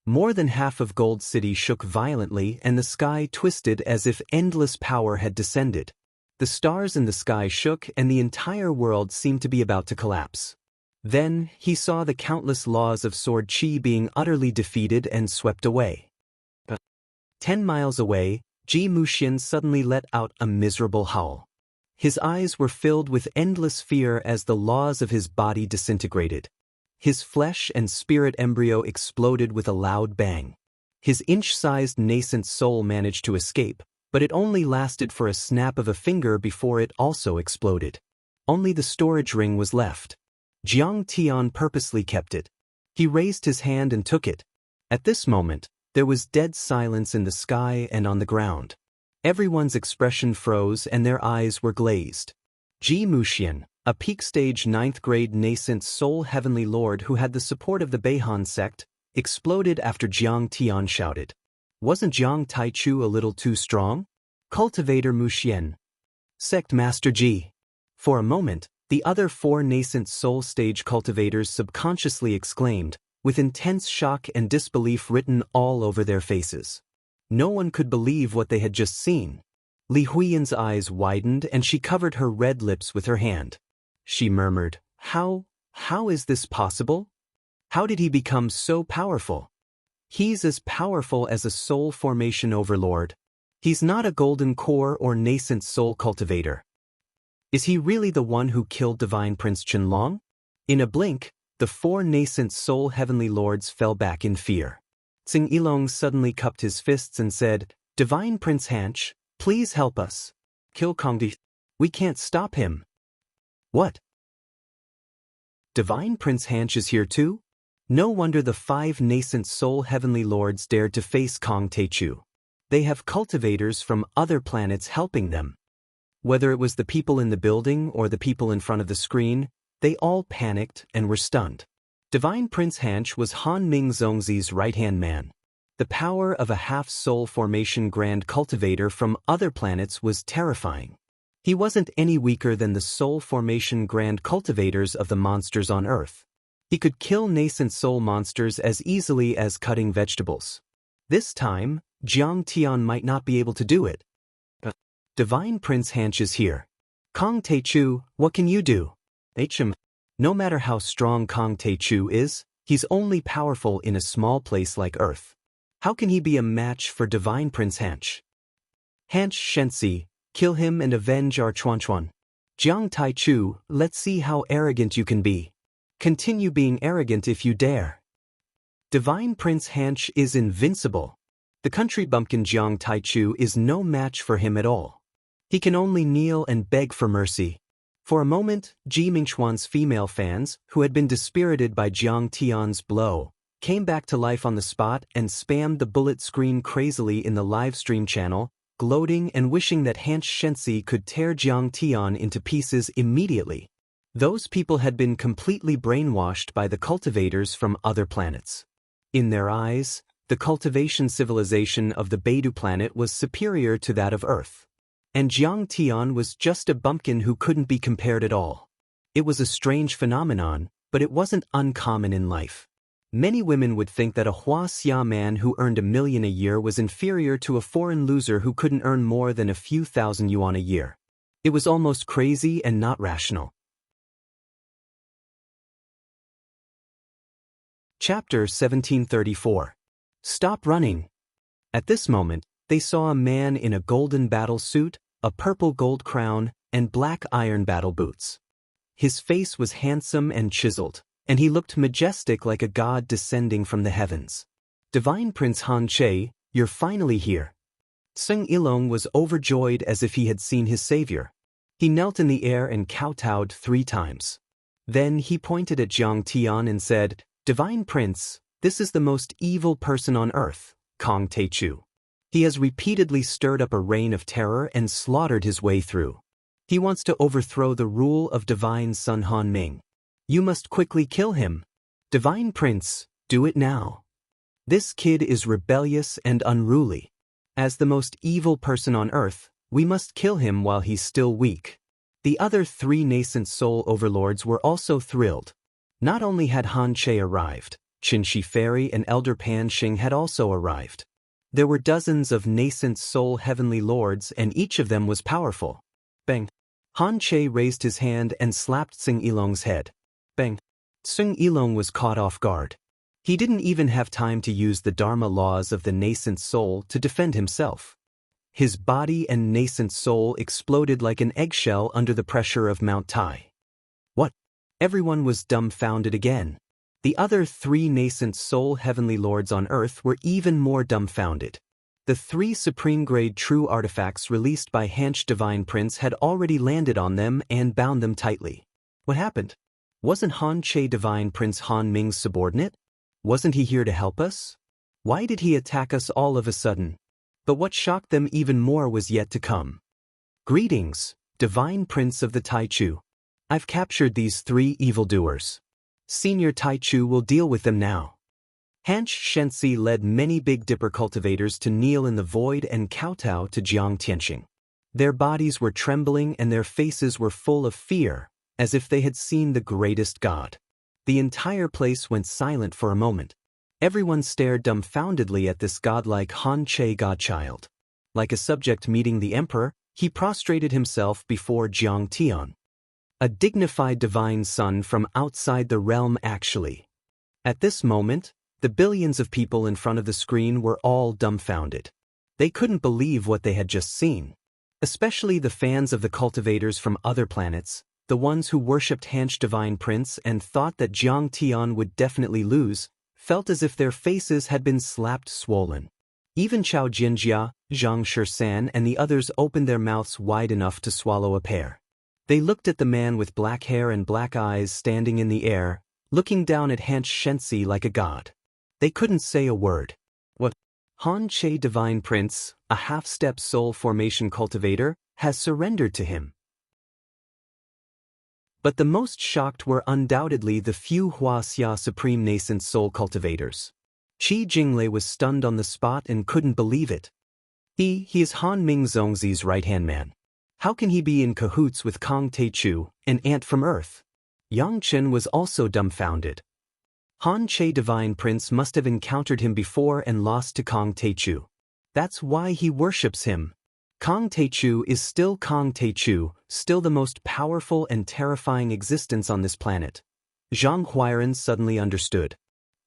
More than half of Gold City shook violently and the sky twisted as if endless power had descended. The stars in the sky shook and the entire world seemed to be about to collapse. Then, he saw the countless laws of Sword Chi being utterly defeated and swept away. 10 miles away, Ji Muxian suddenly let out a miserable howl. His eyes were filled with endless fear as the laws of his body disintegrated. His flesh and spirit embryo exploded with a loud bang. His inch-sized nascent soul managed to escape, but it only lasted for a snap of a finger before it also exploded. Only the storage ring was left. Jiang Tian purposely kept it. He raised his hand and took it. At this moment, there was dead silence in the sky and on the ground. Everyone's expression froze and their eyes were glazed. Ji Muxian, a peak-stage 9th-grade nascent soul heavenly lord who had the support of the Beihan sect, exploded after Jiang Tian shouted. Wasn't Jiang Taichu a little too strong? Cultivator Muxian. Sect Master Ji. For a moment, the other 4 nascent soul stage cultivators subconsciously exclaimed, with intense shock and disbelief written all over their faces. No one could believe what they had just seen. Li Huiyan's eyes widened and she covered her red lips with her hand. She murmured, How is this possible? How did he become so powerful? He's as powerful as a soul formation overlord. He's not a golden core or nascent soul cultivator. Is he really the one who killed Divine Prince Qianlong? In a blink, the 4 nascent soul heavenly lords fell back in fear. Tsing Yilong suddenly cupped his fists and said, Divine Prince Hanch, please help us. Kill Kongdi. We can't stop him. What? Divine Prince Hanch is here too? No wonder the 5 nascent soul heavenly lords dared to face Kong Teichu. They have cultivators from other planets helping them. Whether it was the people in the building or the people in front of the screen, they all panicked and were stunned. Divine Prince Hanch was Han Ming Zongzi's right-hand man. The power of a half-soul formation grand cultivator from other planets was terrifying. He wasn't any weaker than the soul formation grand cultivators of the monsters on Earth. He could kill nascent soul monsters as easily as cutting vegetables. This time, Jiang Tian might not be able to do it. Divine Prince Hanch is here. Kong Teichu, what can you do? HM. No matter how strong Kong Teichu is, he's only powerful in a small place like Earth. How can he be a match for Divine Prince Hanch? Hanch Shensi, kill him and avenge our Chuanchuan. Jiang Taichu, let's see how arrogant you can be. Continue being arrogant if you dare. Divine Prince Hanch is invincible. The country bumpkin Jiang Taichu is no match for him at all. He can only kneel and beg for mercy. For a moment, Ji Mingchuan's female fans, who had been dispirited by Jiang Tian's blow, came back to life on the spot and spammed the bullet screen crazily in the live stream channel, gloating and wishing that Hanch Shensi could tear Jiang Tian into pieces immediately. Those people had been completely brainwashed by the cultivators from other planets. In their eyes, the cultivation civilization of the Beidou planet was superior to that of Earth. And Jiang Tian was just a bumpkin who couldn't be compared at all. It was a strange phenomenon, but it wasn't uncommon in life. Many women would think that a Huaxia man who earned $1 million a year was inferior to a foreign loser who couldn't earn more than a few thousand yuan a year. It was almost crazy and not rational. Chapter 1734. Stop running. At this moment, they saw a man in a golden battle suit, a purple gold crown, and black iron battle boots. His face was handsome and chiseled, and he looked majestic like a god descending from the heavens. Divine Prince Han Che, you're finally here. Seng Ilong was overjoyed as if he had seen his savior. He knelt in the air and kowtowed 3 times. Then he pointed at Jiang Tian and said, Divine Prince, this is the most evil person on earth, Kong Teichu. He has repeatedly stirred up a reign of terror and slaughtered his way through. He wants to overthrow the rule of Divine Sun Han Ming. You must quickly kill him. Divine Prince, do it now. This kid is rebellious and unruly. As the most evil person on earth, we must kill him while he's still weak. The other 3 nascent soul overlords were also thrilled. Not only had Han Che arrived, Qin Shi Fairy and Elder Pan Xing had also arrived. There were dozens of nascent soul heavenly lords and each of them was powerful. Bang! Han Che raised his hand and slapped Seng Ilong's head. Bang! Seng Ilong was caught off guard. He didn't even have time to use the Dharma laws of the nascent soul to defend himself. His body and nascent soul exploded like an eggshell under the pressure of Mount Tai. What? Everyone was dumbfounded again. The other 3 nascent soul heavenly lords on earth were even more dumbfounded. The 3 supreme-grade true artifacts released by Hanch Divine Prince had already landed on them and bound them tightly. What happened? Wasn't Han Che Divine Prince Han Ming's subordinate? Wasn't he here to help us? Why did he attack us all of a sudden? But what shocked them even more was yet to come. Greetings, Divine Prince of the Taichu. I've captured these 3 evildoers. Senior Taichu will deal with them now. Hanch Shensi led many Big Dipper cultivators to kneel in the void and kowtow to Jiang Tianxing. Their bodies were trembling and their faces were full of fear, as if they had seen the greatest god. The entire place went silent for a moment. Everyone stared dumbfoundedly at this godlike Han Che godchild. Like a subject meeting the emperor, he prostrated himself before Jiang Tian. A dignified divine son from outside the realm actually. At this moment, the billions of people in front of the screen were all dumbfounded. They couldn't believe what they had just seen. Especially the fans of the cultivators from other planets, the ones who worshipped Hanch Divine Prince and thought that Jiang Tian would definitely lose, felt as if their faces had been slapped swollen. Even Chao Jinjia, Zhang Shisan and the others opened their mouths wide enough to swallow a pear. They looked at the man with black hair and black eyes standing in the air, looking down at Hanch Shensi like a god. They couldn't say a word. What? Han Che Divine Prince, a half-step soul formation cultivator, has surrendered to him. But the most shocked were undoubtedly the few Huaxia Supreme Nascent Soul cultivators. Qi Jinglei was stunned on the spot and couldn't believe it. He is Han Ming Zongzi's right-hand man. How can he be in cahoots with Kong Teichu, an ant from Earth? Yang Chen was also dumbfounded. Han Che Divine Prince must have encountered him before and lost to Kong Teichu. That's why he worships him. Kong Teichu is still Kong Teichu, still the most powerful and terrifying existence on this planet. Zhang Huairan suddenly understood.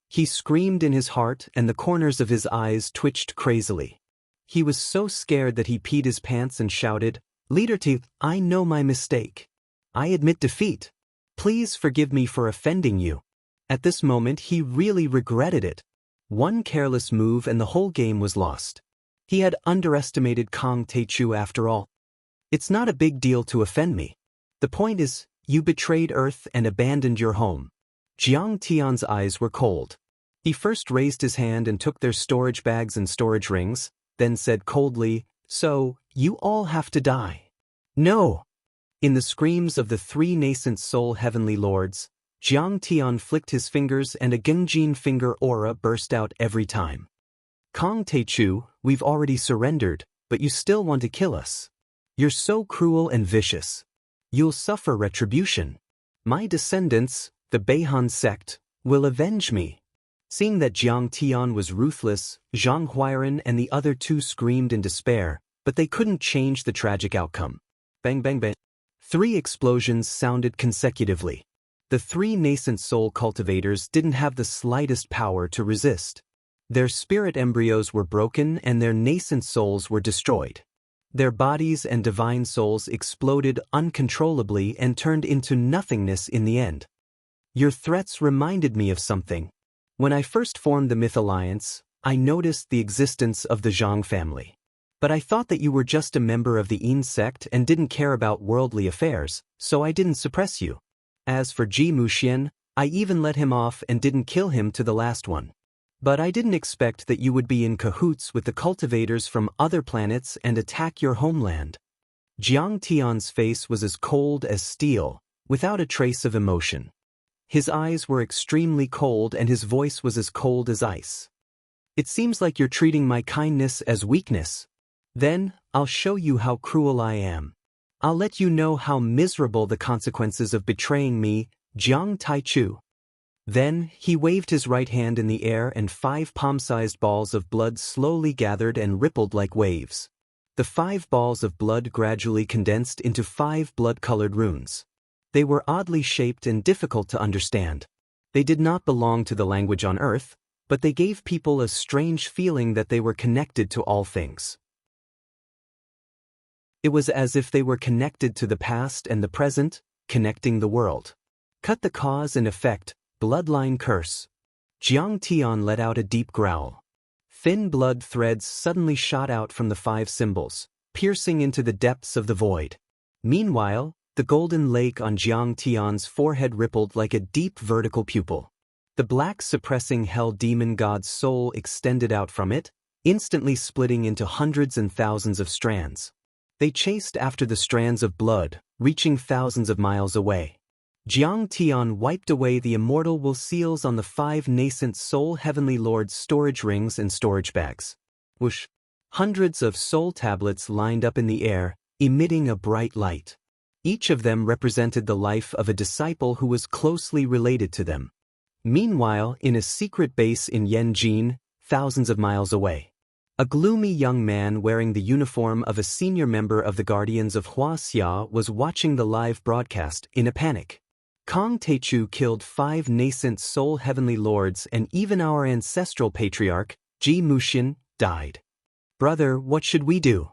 He screamed in his heart and the corners of his eyes twitched crazily. He was so scared that he peed his pants and shouted, Leader T, I know my mistake. I admit defeat. Please forgive me for offending you. At this moment he really regretted it. One careless move and the whole game was lost. He had underestimated Kong Teichu after all. It's not a big deal to offend me. The point is, you betrayed Earth and abandoned your home. Jiang Tian's eyes were cold. He first raised his hand and took their storage bags and storage rings, then said coldly, So, you all have to die. No! In the screams of the 3 nascent soul heavenly lords, Jiang Tian flicked his fingers and a Gengjin finger aura burst out every time. Kong Teichu, we've already surrendered, but you still want to kill us. You're so cruel and vicious. You'll suffer retribution. My descendants, the Beihan sect, will avenge me. Seeing that Jiang Tian was ruthless, Zhang Huairan and the other 2 screamed in despair, but they couldn't change the tragic outcome. Bang bang bang. 3 explosions sounded consecutively. The three nascent soul cultivators didn't have the slightest power to resist. Their spirit embryos were broken and their nascent souls were destroyed. Their bodies and divine souls exploded uncontrollably and turned into nothingness in the end. Your threats reminded me of something. When I first formed the Myth Alliance, I noticed the existence of the Zhang family. But I thought that you were just a member of the Yin sect and didn't care about worldly affairs, so I didn't suppress you. As for Ji Muxian, I even let him off and didn't kill him to the last one. But I didn't expect that you would be in cahoots with the cultivators from other planets and attack your homeland. Jiang Tian's face was as cold as steel, without a trace of emotion. His eyes were extremely cold and his voice was as cold as ice. It seems like you're treating my kindness as weakness. Then, I'll show you how cruel I am. I'll let you know how miserable the consequences of betraying me, Jiang Taichu. Then, he waved his right hand in the air and 5 palm-sized balls of blood slowly gathered and rippled like waves. The 5 balls of blood gradually condensed into 5 blood-colored runes. They were oddly shaped and difficult to understand. They did not belong to the language on Earth, but they gave people a strange feeling that they were connected to all things. It was as if they were connected to the past and the present, connecting the world. Cut the cause and effect, bloodline curse. Jiang Tian let out a deep growl. Thin blood threads suddenly shot out from the 5 symbols, piercing into the depths of the void. Meanwhile, the golden lake on Jiang Tian's forehead rippled like a deep vertical pupil. The black suppressing hell demon god's soul extended out from it, instantly splitting into hundreds and thousands of strands. They chased after the strands of blood, reaching thousands of miles away. Jiang Tian wiped away the immortal will seals on the 5 nascent soul heavenly lords' storage rings and storage bags. Whoosh! Hundreds of soul tablets lined up in the air, emitting a bright light. Each of them represented the life of a disciple who was closely related to them. Meanwhile, in a secret base in Yanjin, thousands of miles away, a gloomy young man wearing the uniform of a senior member of the Guardians of Huaxia was watching the live broadcast in a panic. Kong Teichu killed 5 nascent soul heavenly lords and even our ancestral patriarch, Ji Muxian, died. Brother, what should we do?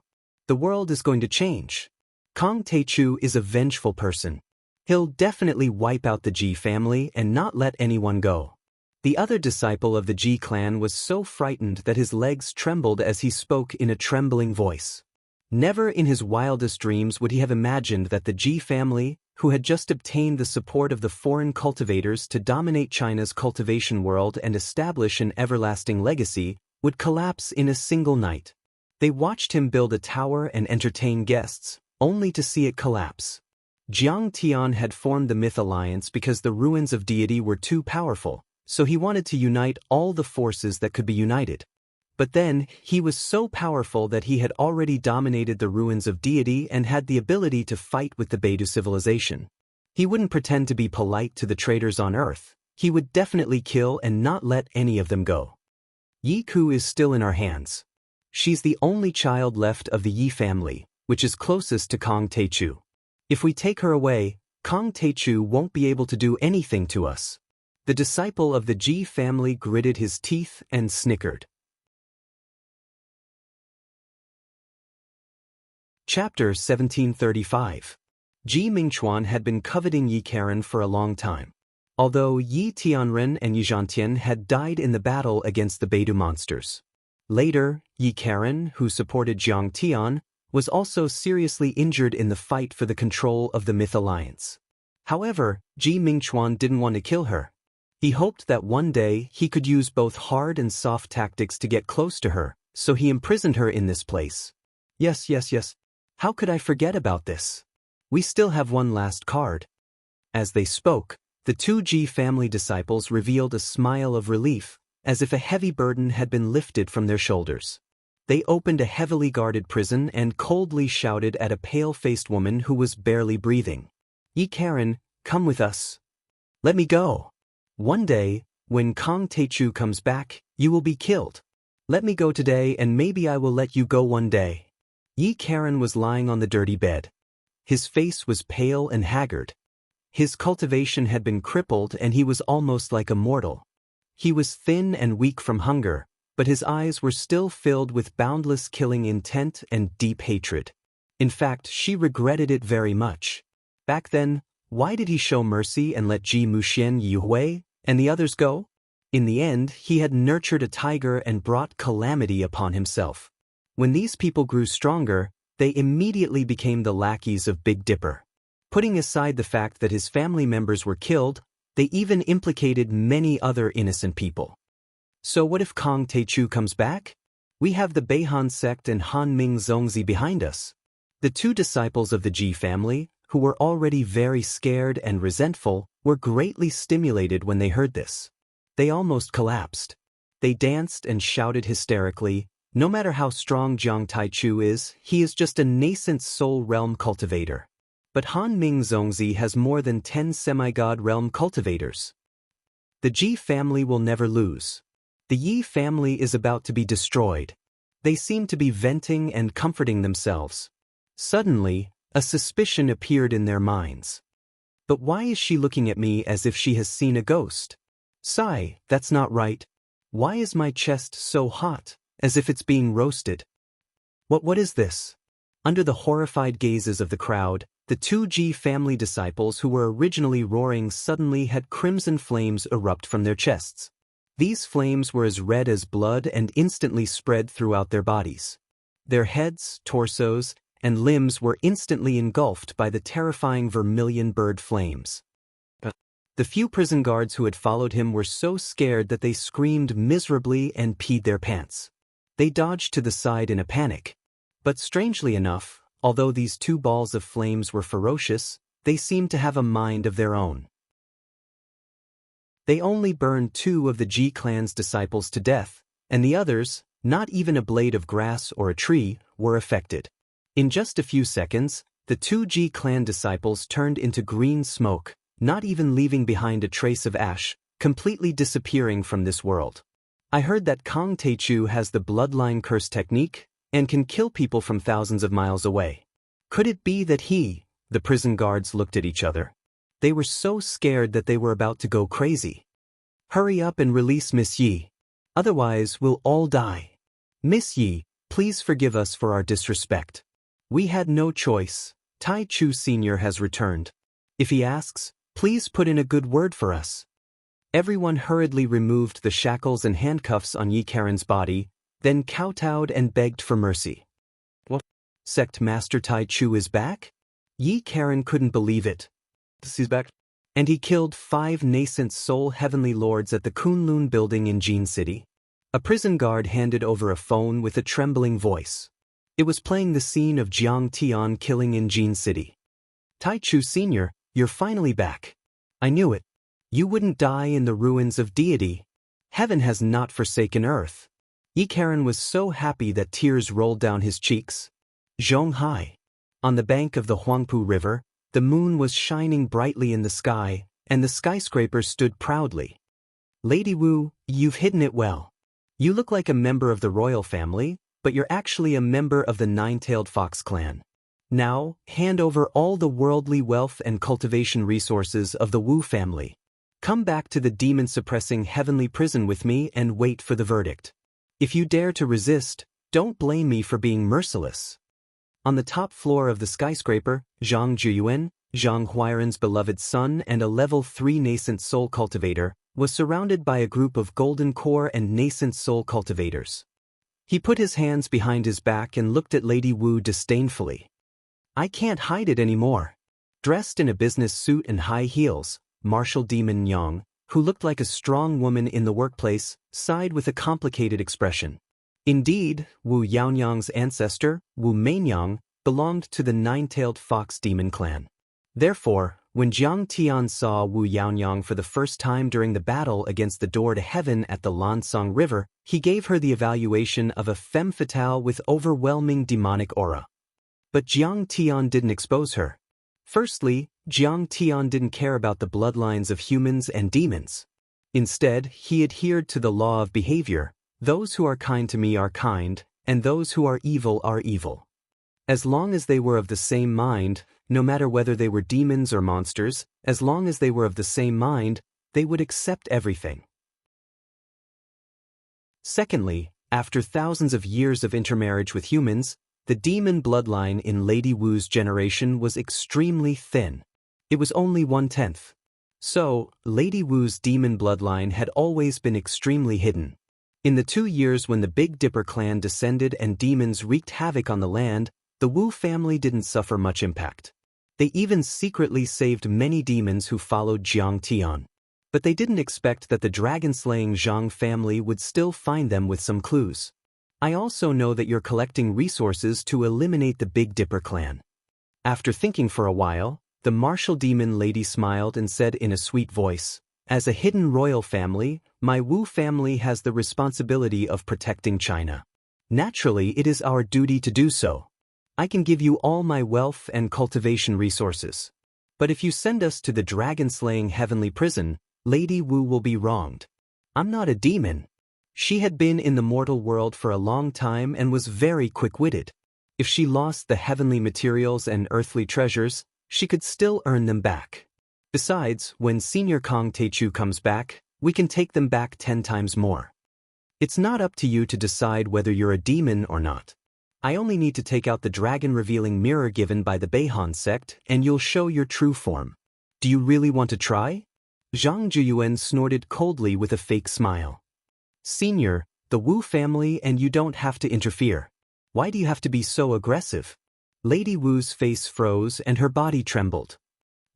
The world is going to change. Kong Teichu is a vengeful person. He'll definitely wipe out the Ji family and not let anyone go. The other disciple of the Ji clan was so frightened that his legs trembled as he spoke in a trembling voice. Never in his wildest dreams would he have imagined that the Ji family, who had just obtained the support of the foreign cultivators to dominate China's cultivation world and establish an everlasting legacy, would collapse in a single night. They watched him build a tower and entertain guests, only to see it collapse. Jiang Tian had formed the Myth Alliance because the ruins of deity were too powerful, so he wanted to unite all the forces that could be united. But then, he was so powerful that he had already dominated the ruins of deity and had the ability to fight with the Beidou civilization. He wouldn't pretend to be polite to the traitors on Earth. He would definitely kill and not let any of them go. Yi Ku is still in our hands. She's the only child left of the Yi family, which is closest to Kong Teichu. If we take her away, Kong Teichu won't be able to do anything to us. The disciple of the Ji family gritted his teeth and snickered. Chapter 1735. Ji Mingchuan had been coveting Yi Karen for a long time. Although Yi Tianren and Yi Zhantian had died in the battle against the Beidou monsters. Later, Yi Karen, who supported Jiang Tian, was also seriously injured in the fight for the control of the Myth Alliance. However, Ji Mingchuan didn't want to kill her. He hoped that one day he could use both hard and soft tactics to get close to her, so he imprisoned her in this place. Yes. How could I forget about this? We still have one last card. As they spoke, the 2 Ji family disciples revealed a smile of relief, as if a heavy burden had been lifted from their shoulders. They opened a heavily guarded prison and coldly shouted at a pale-faced woman who was barely breathing. Yi Karen, come with us. Let me go. One day, when Kong Teichu comes back, you will be killed. Let me go today and maybe I will let you go one day. Yi Karen was lying on the dirty bed. His face was pale and haggard. His cultivation had been crippled and he was almost like a mortal. He was thin and weak from hunger, but his eyes were still filled with boundless killing intent and deep hatred. In fact, she regretted it very much. Back then, why did he show mercy and let Ji Muxian Yuhui and the others go? In the end, he had nurtured a tiger and brought calamity upon himself. When these people grew stronger, they immediately became the lackeys of Big Dipper. Putting aside the fact that his family members were killed, they even implicated many other innocent people. So what if Kong Taichu comes back? We have the Beihan sect and Han Ming Zongzi behind us. The two disciples of the Ji family, who were already very scared and resentful, were greatly stimulated when they heard this. They almost collapsed. They danced and shouted hysterically, "No matter how strong Jiang Taichu is, he is just a nascent soul realm cultivator. But Han Ming Zongzi has more than 10 semi-god realm cultivators. The Ji family will never lose. The Yi family is about to be destroyed." They seemed to be venting and comforting themselves. Suddenly, a suspicion appeared in their minds. But why is she looking at me as if she has seen a ghost? Sigh, that's not right. Why is my chest so hot, as if it's being roasted? What is this? Under the horrified gazes of the crowd, the two Ji family disciples who were originally roaring suddenly had crimson flames erupt from their chests. These flames were as red as blood and instantly spread throughout their bodies. Their heads, torsos, and limbs were instantly engulfed by the terrifying vermilion bird flames. The few prison guards who had followed him were so scared that they screamed miserably and peed their pants. They dodged to the side in a panic. But strangely enough, although these two balls of flames were ferocious, they seemed to have a mind of their own. They only burned 2 of the Ji clan's disciples to death, and the others, not even a blade of grass or a tree, were affected. In just a few seconds, the 2 Ji clan disciples turned into green smoke, not even leaving behind a trace of ash, completely disappearing from this world. I heard that Kong Taichu has the bloodline curse technique and can kill people from thousands of miles away. Could it be that the prison guards looked at each other. They were so scared that they were about to go crazy. "Hurry up and release Miss Yi. Otherwise, we'll all die. Miss Yi, please forgive us for our disrespect. We had no choice. Tai Chu Sr. has returned. If he asks, please put in a good word for us." Everyone hurriedly removed the shackles and handcuffs on Yi Karen's body, then kowtowed and begged for mercy. "What? Sect Master Tai Chu is back?" Yi Karen couldn't believe it. "He's back." And he killed 5 nascent soul heavenly lords at the Kunlun building in Jin City. A prison guard handed over a phone with a trembling voice. It was playing the scene of Jiang Tian killing in Jin City. "Tai Chu Sr., you're finally back. I knew it. You wouldn't die in the ruins of deity. Heaven has not forsaken earth." Yi Karen was so happy that tears rolled down his cheeks. Zhonghai. On the bank of the Huangpu River, the moon was shining brightly in the sky, and the skyscrapers stood proudly. "Lady Wu, you've hidden it well. You look like a member of the royal family, but you're actually a member of the Nine-Tailed Fox clan. Now, hand over all the worldly wealth and cultivation resources of the Wu family. Come back to the demon-suppressing heavenly prison with me and wait for the verdict. If you dare to resist, don't blame me for being merciless." On the top floor of the skyscraper, Zhang Juyuan, Zhang Huairan's beloved son and a level 3 nascent soul cultivator, was surrounded by a group of golden core and nascent soul cultivators. He put his hands behind his back and looked at Lady Wu disdainfully. "I can't hide it anymore." Dressed in a business suit and high heels, Martial Demon Yang, who looked like a strong woman in the workplace, sighed with a complicated expression. Indeed, Wu Yaonyang's ancestor, Wu Mainyang, belonged to the Nine-Tailed Fox demon clan. Therefore, when Jiang Tian saw Wu Yaonyang for the first time during the battle against the door to heaven at the Lansong River, he gave her the evaluation of a femme fatale with overwhelming demonic aura. But Jiang Tian didn't expose her. Firstly, Jiang Tian didn't care about the bloodlines of humans and demons. Instead, he adhered to the law of behavior: those who are kind to me are kind, and those who are evil are evil. As long as they were of the same mind, no matter whether they were demons or monsters, as long as they were of the same mind, they would accept everything. Secondly, after thousands of years of intermarriage with humans, the demon bloodline in Lady Wu's generation was extremely thin. It was only 1/10. So, Lady Wu's demon bloodline had always been extremely hidden. In the 2 years when the Big Dipper clan descended and demons wreaked havoc on the land, the Wu family didn't suffer much impact. They even secretly saved many demons who followed Jiang Tian. But they didn't expect that the dragon-slaying Zhang family would still find them with some clues. I also know that you're collecting resources to eliminate the Big Dipper clan. After thinking for a while, the martial demon lady smiled and said in a sweet voice, "As a hidden royal family, my Wu family has the responsibility of protecting China. Naturally, it is our duty to do so. I can give you all my wealth and cultivation resources. But if you send us to the dragon-slaying heavenly prison, Lady Wu will be wronged. I'm not a demon." She had been in the mortal world for a long time and was very quick-witted. If she lost the heavenly materials and earthly treasures, she could still earn them back. Besides, when Senior Kong Teichu comes back, we can take them back 10 times more. It's not up to you to decide whether you're a demon or not. I only need to take out the dragon-revealing mirror given by the Beihan sect, and you'll show your true form. Do you really want to try? Zhang Juyuan snorted coldly with a fake smile. Senior, the Wu family and you don't have to interfere. Why do you have to be so aggressive? Lady Wu's face froze and her body trembled.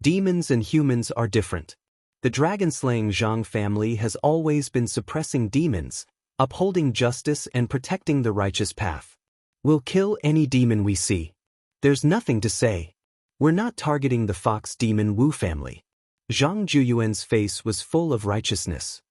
Demons and humans are different. The dragon-slaying Zhang family has always been suppressing demons, upholding justice and protecting the righteous path. We'll kill any demon we see. There's nothing to say. We're not targeting the fox demon Wu family. Zhang Juyuan's face was full of righteousness.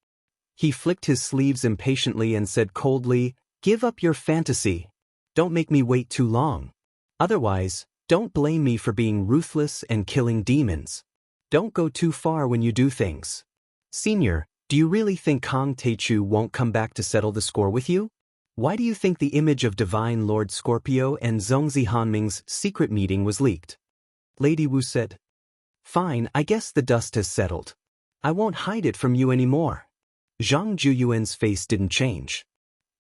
He flicked his sleeves impatiently and said coldly, "Give up your fantasy. Don't make me wait too long. Otherwise, don't blame me for being ruthless and killing demons. Don't go too far when you do things. Senior, do you really think Kong Teichu won't come back to settle the score with you? Why do you think the image of Divine Lord Scorpio and Zhongzi Hanming's secret meeting was leaked?" Lady Wu said, "Fine, I guess the dust has settled. I won't hide it from you anymore." Zhang Juyuan's face didn't change.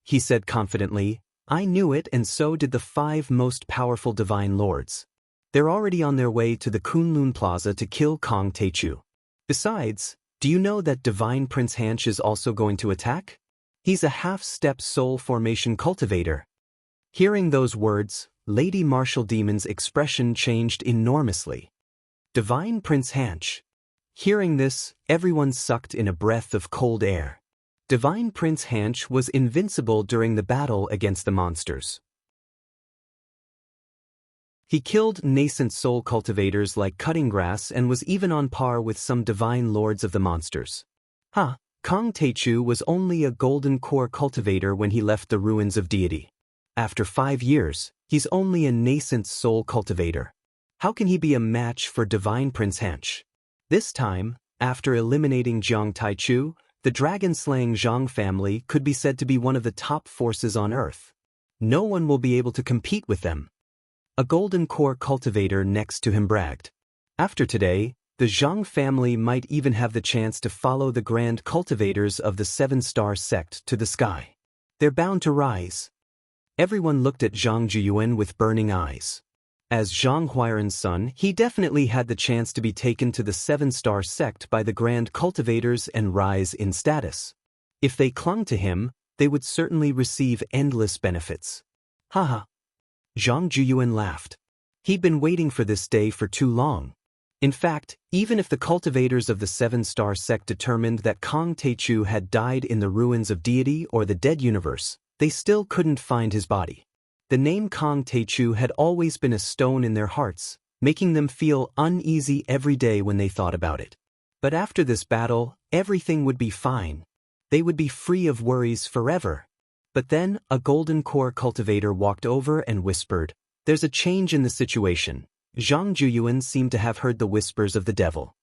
He said confidently, "I knew it and so did the 5 most powerful divine lords. They're already on their way to the Kunlun Plaza to kill Kong Teichu. Besides, do you know that Divine Prince Hanch is also going to attack? He's a half-step soul formation cultivator." Hearing those words, Lady Martial Demon's expression changed enormously. Divine Prince Hanch. Hearing this, everyone sucked in a breath of cold air. Divine Prince Hanch was invincible during the battle against the monsters. He killed nascent soul cultivators like cutting grass and was even on par with some divine lords of the monsters. Kong Teichu was only a golden core cultivator when he left the ruins of deity. After 5 years, he's only a nascent soul cultivator. How can he be a match for Divine Prince Hanch? This time, after eliminating Jiang Taichu, the dragon-slaying Zhang family could be said to be one of the top forces on Earth. No one will be able to compete with them. A golden core cultivator next to him bragged. After today, the Zhang family might even have the chance to follow the grand cultivators of the 7-star sect to the sky. They're bound to rise. Everyone looked at Zhang Juyuan with burning eyes. As Zhang Huairan's son, he definitely had the chance to be taken to the 7-star sect by the grand cultivators and rise in status. If they clung to him, they would certainly receive endless benefits. Haha. Zhang Juyuan laughed. He'd been waiting for this day for too long. In fact, even if the cultivators of the 7-star sect determined that Kong Teichu had died in the ruins of deity or the dead universe, they still couldn't find his body. The name Kong Teichu had always been a stone in their hearts, making them feel uneasy every day when they thought about it. But after this battle, everything would be fine. They would be free of worries forever. But then, a golden core cultivator walked over and whispered, "There's a change in the situation." Zhang Juyuan seemed to have heard the whispers of the devil.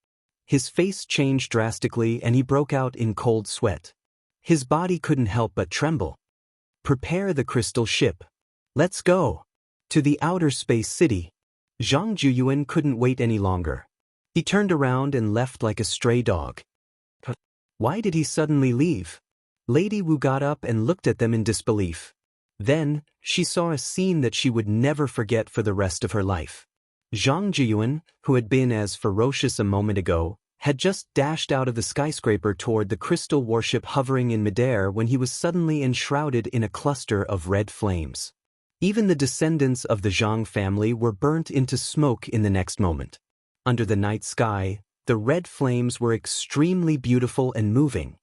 His face changed drastically and he broke out in cold sweat. His body couldn't help but tremble. "Prepare the crystal ship. Let's go." To the outer space city. Zhang Juyuan couldn't wait any longer. He turned around and left like a stray dog. Why did he suddenly leave? Lady Wu got up and looked at them in disbelief. Then, she saw a scene that she would never forget for the rest of her life. Zhang Jiyuan, who had been as ferocious a moment ago, had just dashed out of the skyscraper toward the crystal warship hovering in midair when he was suddenly enshrouded in a cluster of red flames. Even the descendants of the Zhang family were burnt into smoke in the next moment. Under the night sky, the red flames were extremely beautiful and moving.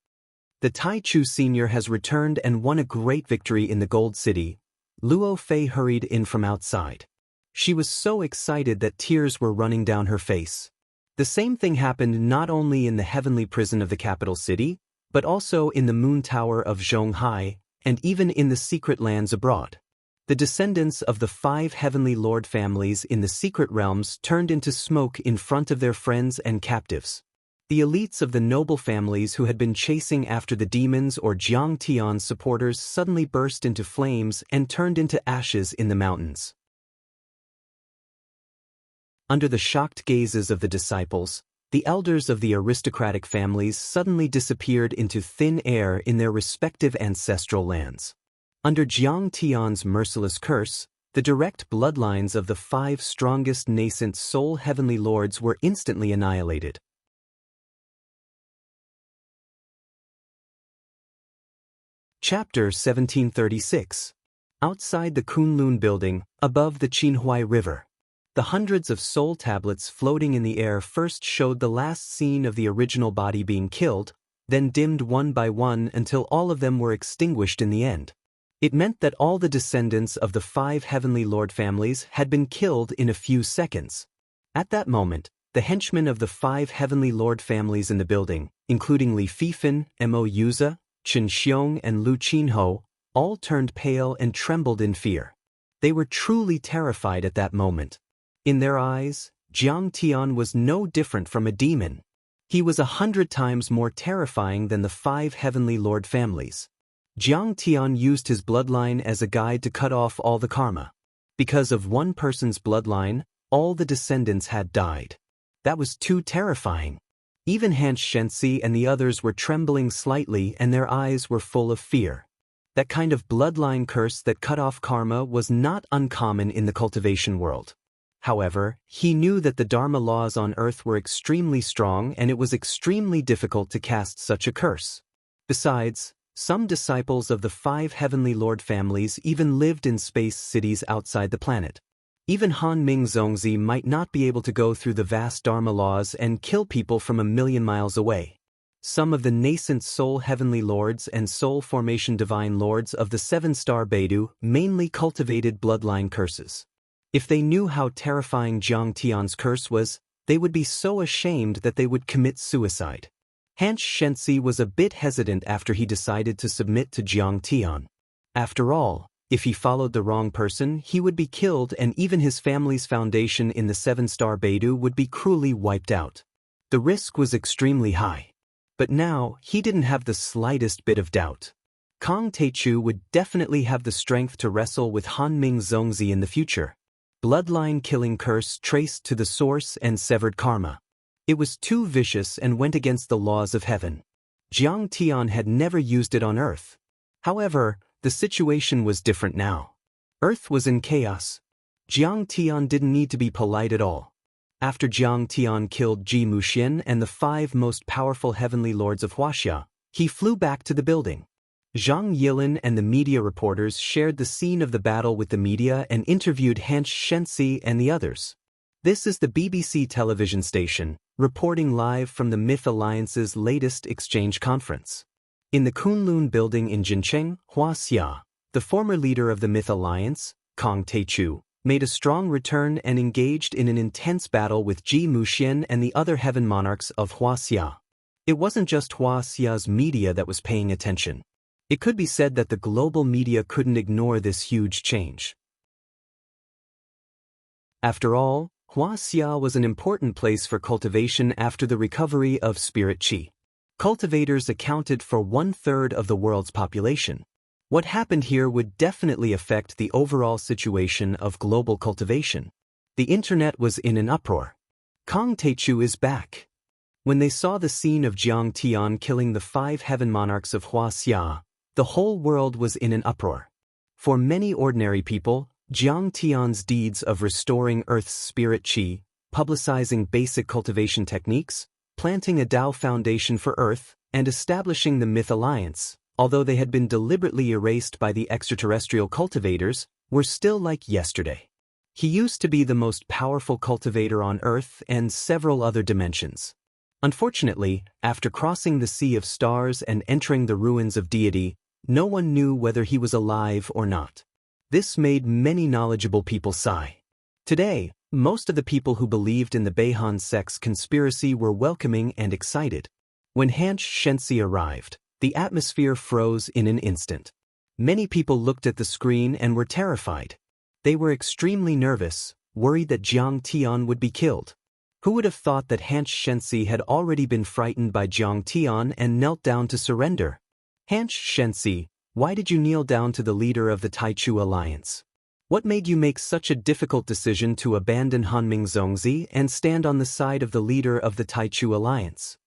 The Taichu Senior has returned and won a great victory in the Gold City. Luo Fei hurried in from outside. She was so excited that tears were running down her face. The same thing happened not only in the heavenly prison of the capital city, but also in the moon tower of Zhonghai, and even in the secret lands abroad. The descendants of the 5 heavenly lord families in the secret realms turned into smoke in front of their friends and captives. The elites of the noble families who had been chasing after the demons or Jiang Tian's supporters suddenly burst into flames and turned into ashes in the mountains. Under the shocked gazes of the disciples, the elders of the aristocratic families suddenly disappeared into thin air in their respective ancestral lands. Under Jiang Tian's merciless curse, the direct bloodlines of the 5 strongest nascent soul heavenly lords were instantly annihilated. Chapter 1736. Outside the Kunlun building, above the Qinhuai River. The hundreds of soul tablets floating in the air first showed the last scene of the original body being killed, then dimmed one by one until all of them were extinguished in the end. It meant that all the descendants of the 5 heavenly lord families had been killed in a few seconds. At that moment, the henchmen of the 5 heavenly lord families in the building, including Li Fifan, Mo Yuza, Chen Xiong and Lu Qinho, all turned pale and trembled in fear. They were truly terrified at that moment. In their eyes, Jiang Tian was no different from a demon. He was 100 times more terrifying than the 5 heavenly lord families. Jiang Tian used his bloodline as a guide to cut off all the karma. Because of one person's bloodline, all the descendants had died. That was too terrifying. Even Han Shenxi and the others were trembling slightly and their eyes were full of fear. That kind of bloodline curse that cut off karma was not uncommon in the cultivation world. However, he knew that the Dharma laws on earth were extremely strong and it was extremely difficult to cast such a curse. Besides, some disciples of the 5 heavenly lord families even lived in space cities outside the planet. Even Han Ming Zongzi might not be able to go through the vast Dharma laws and kill people from 1,000,000 miles away. Some of the nascent soul heavenly lords and soul formation divine lords of the 7-star Beidou mainly cultivated bloodline curses. If they knew how terrifying Jiang Tian's curse was, they would be so ashamed that they would commit suicide. Han Shenxi was a bit hesitant after he decided to submit to Jiang Tian. After all, if he followed the wrong person, he would be killed and even his family's foundation in the 7-star Beidou would be cruelly wiped out. The risk was extremely high. But now, he didn't have the slightest bit of doubt. Kong Teichu would definitely have the strength to wrestle with Han Ming Zongzi in the future. Bloodline killing curse traced to the source and severed karma. It was too vicious and went against the laws of heaven. Jiang Tian had never used it on Earth. However, the situation was different now. Earth was in chaos. Jiang Tian didn't need to be polite at all. After Jiang Tian killed Ji Muxian and the 5 most powerful heavenly lords of Huaxia, he flew back to the building. Zhang Yilin and the media reporters shared the scene of the battle with the media and interviewed Han Shenxi and the others. This is the BBC television station, reporting live from the Myth Alliance's latest exchange conference. In the Kunlun building in Jincheng, Huaxia, the former leader of the Myth Alliance, Kong Teichu, made a strong return and engaged in an intense battle with Ji Muxian and the other heaven monarchs of Huaxia. It wasn't just Huaxia's media that was paying attention. It could be said that the global media couldn't ignore this huge change. After all, Huaxia was an important place for cultivation after the recovery of spirit qi. Cultivators accounted for 1/3 of the world's population. What happened here would definitely affect the overall situation of global cultivation. The internet was in an uproar. Kong Teichu is back. When they saw the scene of Jiang Tian killing the 5 heaven monarchs of Huaxia, the whole world was in an uproar. For many ordinary people, Jiang Tian's deeds of restoring Earth's spirit qi, publicizing basic cultivation techniques, planting a Tao foundation for Earth, and establishing the Myth Alliance, although they had been deliberately erased by the extraterrestrial cultivators, were still like yesterday. He used to be the most powerful cultivator on Earth and several other dimensions. Unfortunately, after crossing the Sea of Stars and entering the ruins of deity, no one knew whether he was alive or not. This made many knowledgeable people sigh. Today, most of the people who believed in the Beihan sect's conspiracy were welcoming and excited. When Hansh Shensi arrived, the atmosphere froze in an instant. Many people looked at the screen and were terrified. They were extremely nervous, worried that Jiang Tian would be killed. Who would have thought that Hansh Shensi had already been frightened by Jiang Tian and knelt down to surrender? Hansh Shensi, why did you kneel down to the leader of the Taichu Alliance? What made you make such a difficult decision to abandon Hanming Zongzi and stand on the side of the leader of the Taichu Alliance?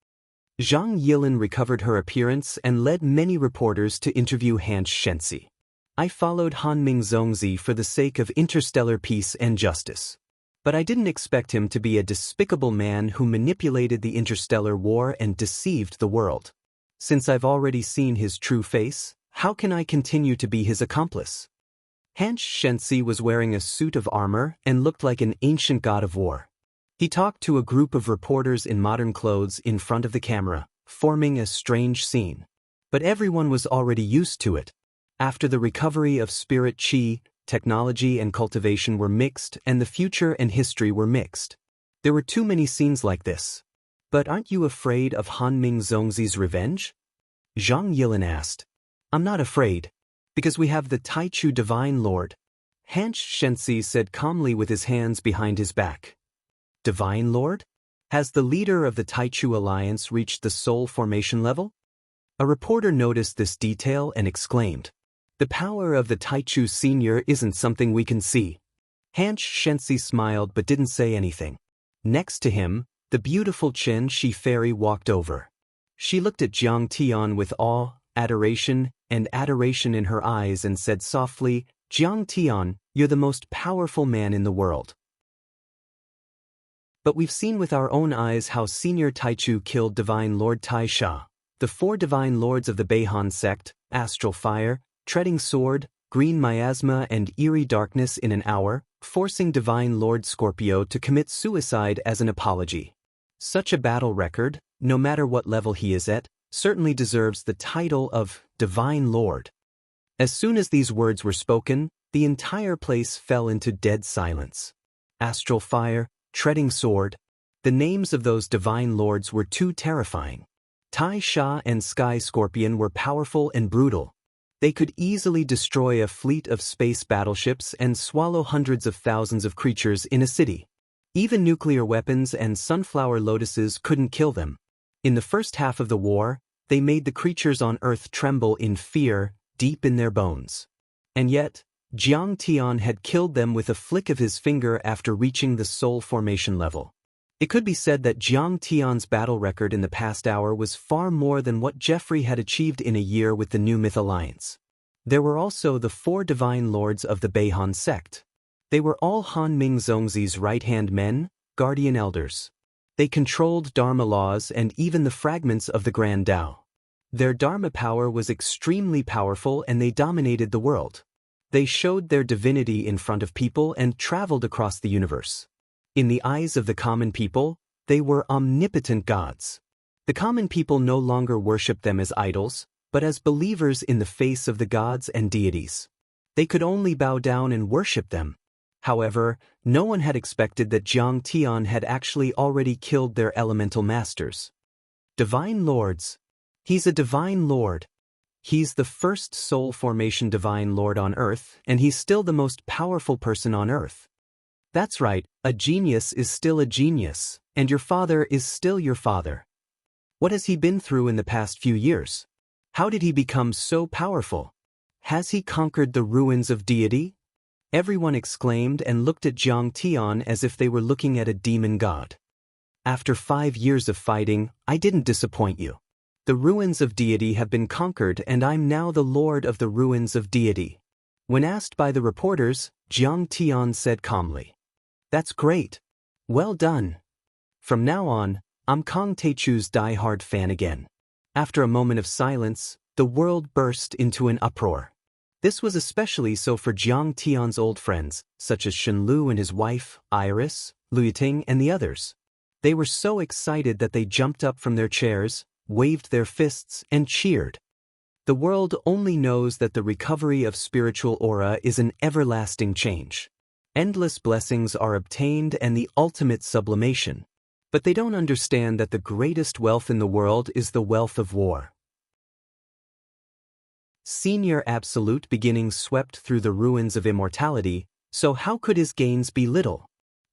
Zhang Yilin recovered her appearance and led many reporters to interview Hansh Shensi. I followed Hanming Zongzi for the sake of interstellar peace and justice. But I didn't expect him to be a despicable man who manipulated the interstellar war and deceived the world. Since I've already seen his true face, how can I continue to be his accomplice? Hansh Shensi was wearing a suit of armor and looked like an ancient god of war. He talked to a group of reporters in modern clothes in front of the camera, forming a strange scene. But everyone was already used to it. After the recovery of spirit qi, technology and cultivation were mixed and the future and history were mixed. There were too many scenes like this. But aren't you afraid of Hanming Zongzi's revenge? Zhang Yilin asked. I'm not afraid, because we have the Taichu Divine Lord. Hansh Shensi said calmly with his hands behind his back. Divine Lord? Has the leader of the Taichu Alliance reached the soul formation level? A reporter noticed this detail and exclaimed, The power of the Taichu Senior isn't something we can see. Hansh Shensi smiled but didn't say anything. Next to him, the beautiful Chen Shi fairy walked over. She looked at Jiang Tian with awe, adoration in her eyes and said softly, Jiang Tian, you're the most powerful man in the world. But we've seen with our own eyes how Senior Taichu killed Divine Lord Tai Sha, the 4 Divine Lords of the Beihan sect, Astral Fire, Treading Sword, Green Miasma and Eerie Darkness in an hour, forcing Divine Lord Scorpio to commit suicide as an apology. Such a battle record, no matter what level he is at, certainly deserves the title of Divine Lord. As soon as these words were spoken, the entire place fell into dead silence. Astral Fire, Treading Sword. The names of those divine lords were too terrifying. Tai Sha and Sky Scorpion were powerful and brutal. They could easily destroy a fleet of space battleships and swallow hundreds of thousands of creatures in a city. Even nuclear weapons and sunflower lotuses couldn't kill them. In the first half of the war, they made the creatures on Earth tremble in fear, deep in their bones. And yet, Jiang Tian had killed them with a flick of his finger after reaching the soul formation level. It could be said that Jiang Tian's battle record in the past hour was far more than what Jeffrey had achieved in a year with the New Myth Alliance. There were also the 4 divine lords of the Beihan sect. They were all Hanming Zongzi's right-hand men, guardian elders. They controlled Dharma laws and even the fragments of the Grand Tao. Their Dharma power was extremely powerful and they dominated the world. They showed their divinity in front of people and traveled across the universe. In the eyes of the common people, they were omnipotent gods. The common people no longer worshipped them as idols, but as believers in the face of the gods and deities. They could only bow down and worship them. However, no one had expected that Jiang Tian had actually already killed their elemental masters. Divine Lords. He's a divine lord. He's the first soul formation divine lord on Earth, and he's still the most powerful person on Earth. That's right, a genius is still a genius, and your father is still your father. What has he been through in the past few years? How did he become so powerful? Has he conquered the ruins of deity? Everyone exclaimed and looked at Jiang Tian as if they were looking at a demon god. After 5 years of fighting, I didn't disappoint you. The ruins of deity have been conquered and I'm now the lord of the ruins of deity. When asked by the reporters, Jiang Tian said calmly, "That's great. Well done. From now on, I'm Kang Teichu's die-hard fan again." After a moment of silence, the world burst into an uproar. This was especially so for Jiang Tian's old friends, such as Shen Lu and his wife, Iris, Lu Yiting and the others. They were so excited that they jumped up from their chairs, waved their fists, and cheered. The world only knows that the recovery of spiritual aura is an everlasting change. Endless blessings are obtained and the ultimate sublimation. But they don't understand that the greatest wealth in the world is the wealth of war. Senior Absolute beginnings swept through the ruins of immortality, so how could his gains be little?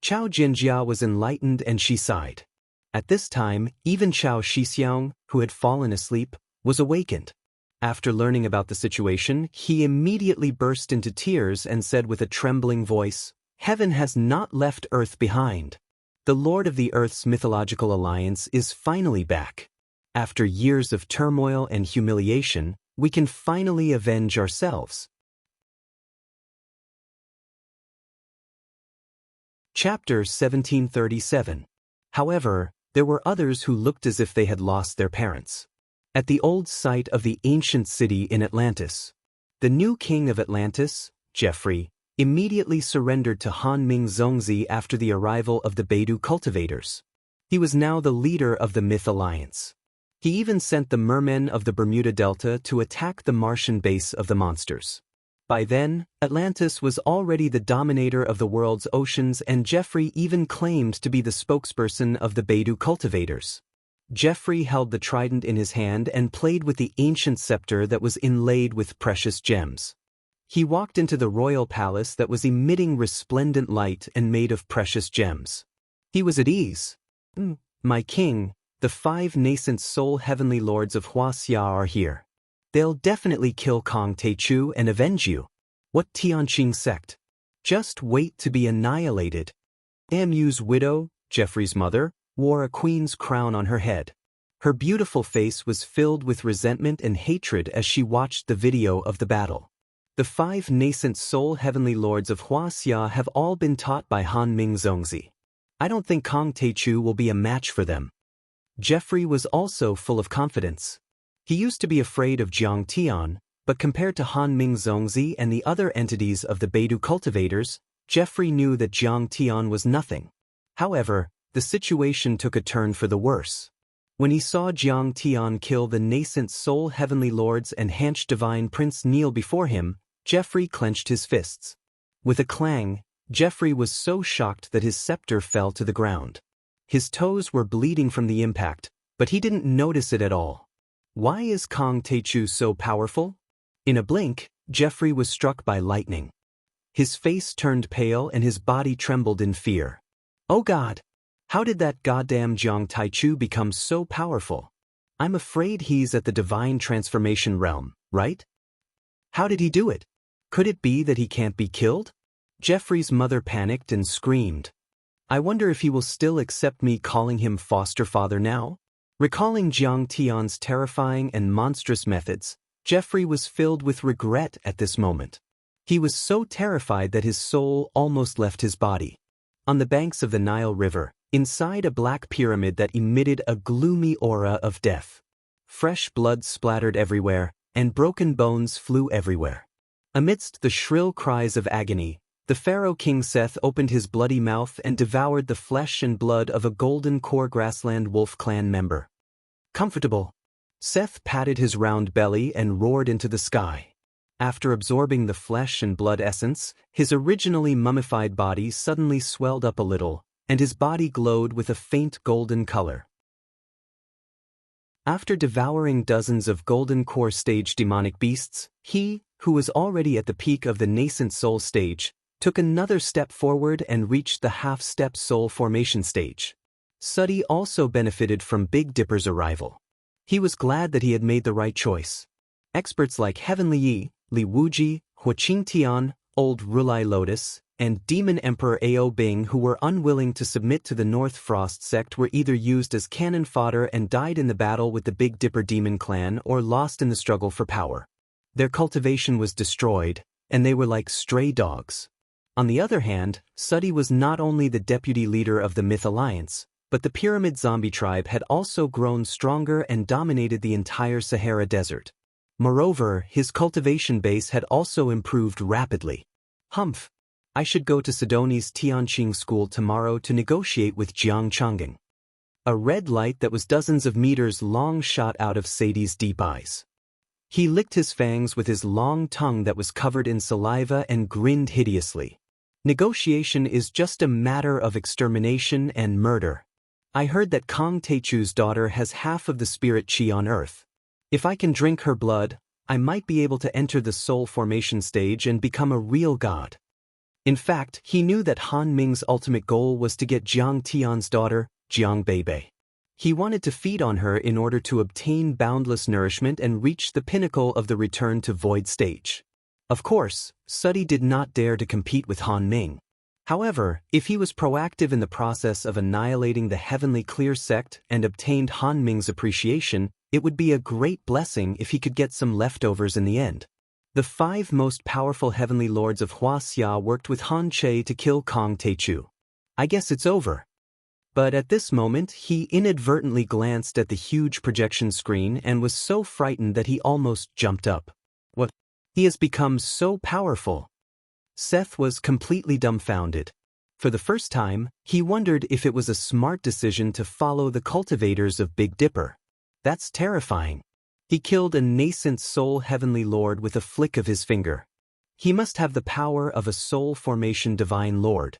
Chao Jinjia was enlightened and she sighed. At this time, even Chao Shixiang, who had fallen asleep, was awakened. After learning about the situation, he immediately burst into tears and said with a trembling voice, "Heaven has not left Earth behind. The Lord of the Earth's mythological alliance is finally back. After years of turmoil and humiliation, we can finally avenge ourselves." Chapter 1737. However, there were others who looked as if they had lost their parents. At the old site of the ancient city in Atlantis, the new king of Atlantis, Geoffrey, immediately surrendered to Han Ming Zongzi after the arrival of the Beidou cultivators. He was now the leader of the Myth Alliance. He even sent the mermen of the Bermuda Delta to attack the Martian base of the monsters. By then, Atlantis was already the dominator of the world's oceans and Geoffrey even claimed to be the spokesperson of the Beidou cultivators. Geoffrey held the trident in his hand and played with the ancient scepter that was inlaid with precious gems. He walked into the royal palace that was emitting resplendent light and made of precious gems. He was at ease. "My king, the 5 nascent soul heavenly lords of Wuxia are here. They'll definitely kill Kang Teichu and avenge you. What Tianqing sect? Just wait to be annihilated." Mu's widow, Geoffrey's mother, wore a queen's crown on her head. Her beautiful face was filled with resentment and hatred as she watched the video of the battle. The 5 nascent soul heavenly lords of Wuxia have all been taught by Han Ming Zongzi. I don't think Kang Teichu will be a match for them. Geoffrey was also full of confidence. He used to be afraid of Jiang Tian, but compared to Han Ming Zongzi and the other entities of the Beidou cultivators, Geoffrey knew that Jiang Tian was nothing. However, the situation took a turn for the worse. When he saw Jiang Tian kill the nascent soul heavenly lords and Hanch divine prince kneel before him, Geoffrey clenched his fists. With a clang, Geoffrey was so shocked that his scepter fell to the ground. His toes were bleeding from the impact, but he didn't notice it at all. Why is Kang Teichu so powerful? In a blink, Geoffrey was struck by lightning. His face turned pale and his body trembled in fear. Oh God! How did that goddamn Jiang Taichu become so powerful? I'm afraid he's at the divine transformation realm, right? How did he do it? Could it be that he can't be killed? Geoffrey's mother panicked and screamed. I wonder if he will still accept me calling him foster father now? Recalling Jiang Tian's terrifying and monstrous methods, Geoffrey was filled with regret at this moment. He was so terrified that his soul almost left his body. On the banks of the Nile River, inside a black pyramid that emitted a gloomy aura of death, fresh blood splattered everywhere, and broken bones flew everywhere. Amidst the shrill cries of agony, the pharaoh King Seth opened his bloody mouth and devoured the flesh and blood of a golden core grassland wolf clan member. Comfortable. Seth patted his round belly and roared into the sky. After absorbing the flesh and blood essence, his originally mummified body suddenly swelled up a little, and his body glowed with a faint golden color. After devouring dozens of golden core stage demonic beasts, he, who was already at the peak of the nascent soul stage, took another step forward and reached the half-step soul formation stage. Suddy also benefited from Big Dipper's arrival. He was glad that he had made the right choice. Experts like Heavenly Yi, Li Wuji, Huaqingtian, Old Rulai Lotus, and Demon Emperor Ao Bing, who were unwilling to submit to the North Frost sect, were either used as cannon fodder and died in the battle with the Big Dipper demon clan or lost in the struggle for power. Their cultivation was destroyed, and they were like stray dogs. On the other hand, Sudi was not only the deputy leader of the Myth Alliance, but the Pyramid Zombie tribe had also grown stronger and dominated the entire Sahara Desert. Moreover, his cultivation base had also improved rapidly. Humph! I should go to Sidoni's Tianqing school tomorrow to negotiate with Jiang Chang'an. A red light that was dozens of meters long shot out of Sadie's deep eyes. He licked his fangs with his long tongue that was covered in saliva and grinned hideously. Negotiation is just a matter of extermination and murder. I heard that Kong Teichu's daughter has half of the spirit chi on Earth. If I can drink her blood, I might be able to enter the soul formation stage and become a real god. In fact, he knew that Han Ming's ultimate goal was to get Jiang Tian's daughter, Jiang Beibei. He wanted to feed on her in order to obtain boundless nourishment and reach the pinnacle of the return to void stage. Of course, Sudi did not dare to compete with Han Ming. However, if he was proactive in the process of annihilating the Heavenly Clear sect and obtained Han Ming's appreciation, it would be a great blessing if he could get some leftovers in the end. The 5 most powerful heavenly lords of Huaxia worked with Han Che to kill Kong Teichu. I guess it's over. But at this moment, he inadvertently glanced at the huge projection screen and was so frightened that he almost jumped up. What? He has become so powerful. Seth was completely dumbfounded. For the first time, he wondered if it was a smart decision to follow the cultivators of Big Dipper. That's terrifying. He killed a nascent soul heavenly lord with a flick of his finger. He must have the power of a soul formation divine lord.